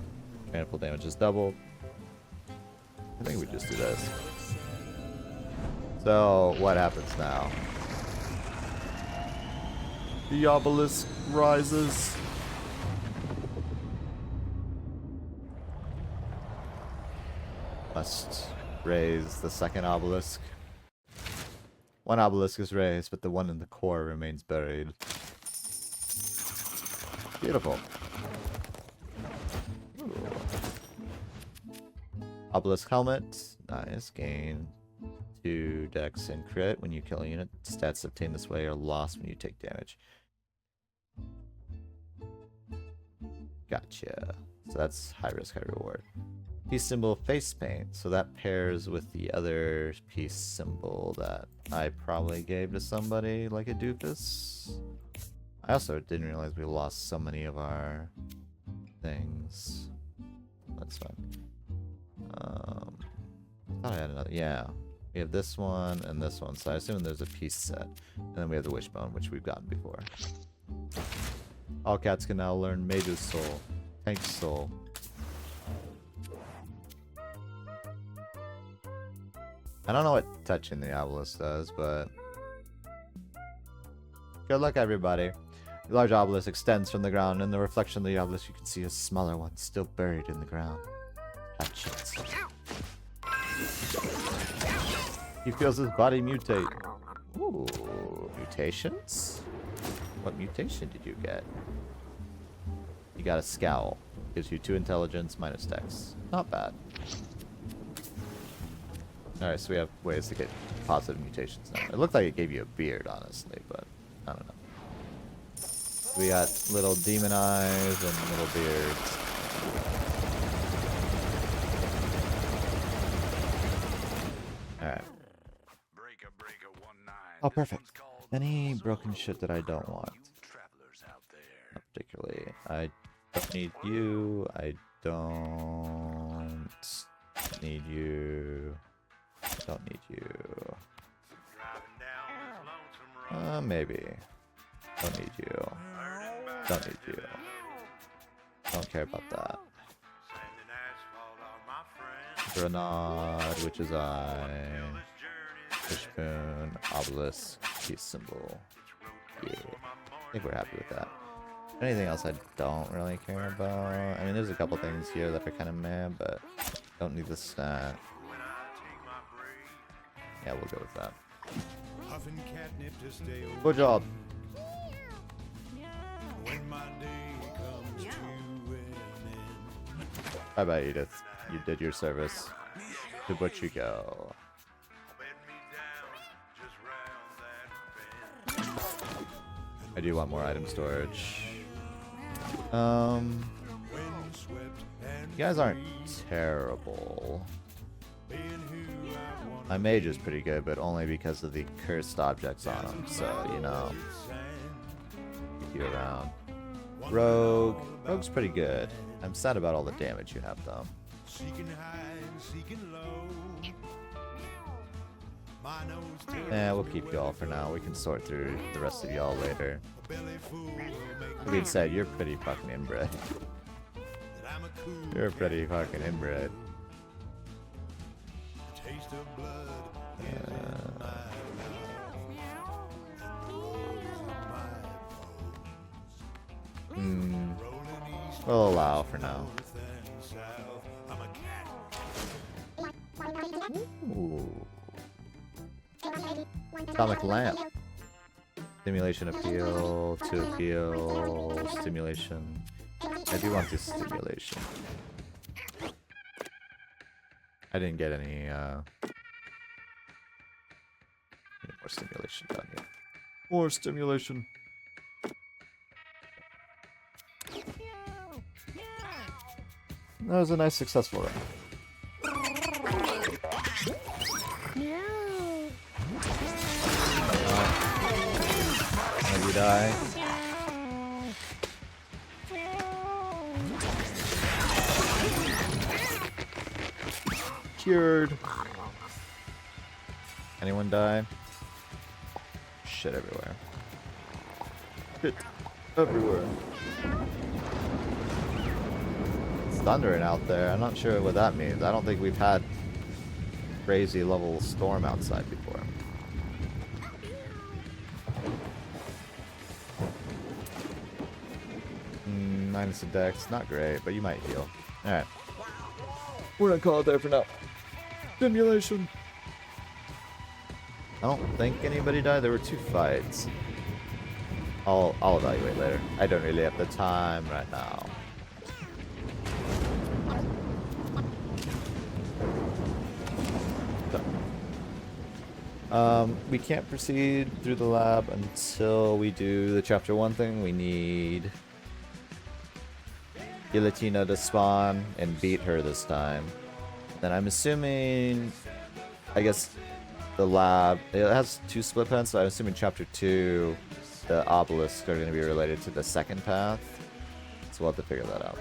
Trainable damage is doubled. I think we just do this. So, what happens now? The obelisk rises. Must raise the second obelisk. One obelisk is raised, but the one in the core remains buried. Beautiful. Ooh. Obelisk helmet. Nice. Gain 2 dex and crit when you kill a unit. Stats obtained this way are lost when you take damage. Gotcha. So that's high risk, high reward. Peace symbol face paint. So that pairs with the other peace symbol that I probably gave to somebody like a doofus. I also didn't realize we lost so many of our things. That's fine. Thought I had another. Yeah. We have this one and this one. So I assume there's a peace set. And then we have the wishbone, which we've gotten before. All cats can now learn Mage's Soul, Tank's Soul. I don't know what touching the obelisk does, but good luck, everybody. The large obelisk extends from the ground. In the reflection of the obelisk, you can see a smaller one still buried in the ground. Touch it. He feels his body mutate. Ooh, mutations? What mutation did you get? You got a scowl. Gives you 2 intelligence, minus dex. Not bad. Alright, so we have ways to get positive mutations now. It looked like it gave you a beard, honestly, but I don't know. We got little demon eyes and little beards. Alright. Oh, perfect. Any broken shit that I don't want. Not particularly. I don't need you. I don't need you. Don't need you. Maybe. Don't need you. Don't need you. Don't care about that. Grenade, which is Fishbone, obelisk, peace symbol. Yeah. I think we're happy with that. Anything else I don't really care about? I mean, there's a couple things here that are kind of meh, but don't need the stat. Yeah, we'll go with that. Good job. Bye bye, Edith. You did your service. To which you go. I do want more item storage. You guys aren't terrible. My mage is pretty good, but only because of the cursed objects on him, so, you know. Keep you around. Rogue's pretty good. I'm sad about all the damage you have, though. Yeah, we'll keep y'all for now. We can sort through the rest of y'all later. That being said, you're pretty fucking inbred. You're pretty fucking inbred. We'll allow for now. Ooh. Atomic lamp. Stimulation appeal, to appeal, stimulation. I do want this stimulation. I didn't get any more stimulation done yet. More stimulation. That was a nice successful run. You die. Cured. Anyone die? Shit everywhere. Shit everywhere. It's thundering out there. I'm not sure what that means. I don't think we've had crazy level storm outside before. Minus a dex, not great, but you might heal. Alright. We're gonna call it there for now. Stimulation. I don't think anybody died. There were 2 fights. I'll evaluate later. I don't really have the time right now. We can't proceed through the lab until we do the chapter 1 thing. We need Guillotina to spawn and beat her this time. Then I'm assuming, I guess the lab, it has 2 split paths, so I'm assuming chapter 2, the Obelisk are going to be related to the second path. So we'll have to figure that out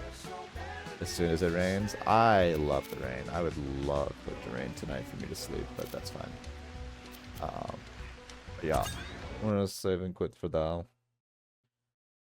as soon as it rains. I love the rain. I would love for it to rain tonight for me to sleep, but that's fine. But yeah, I'm going to save and quit for now.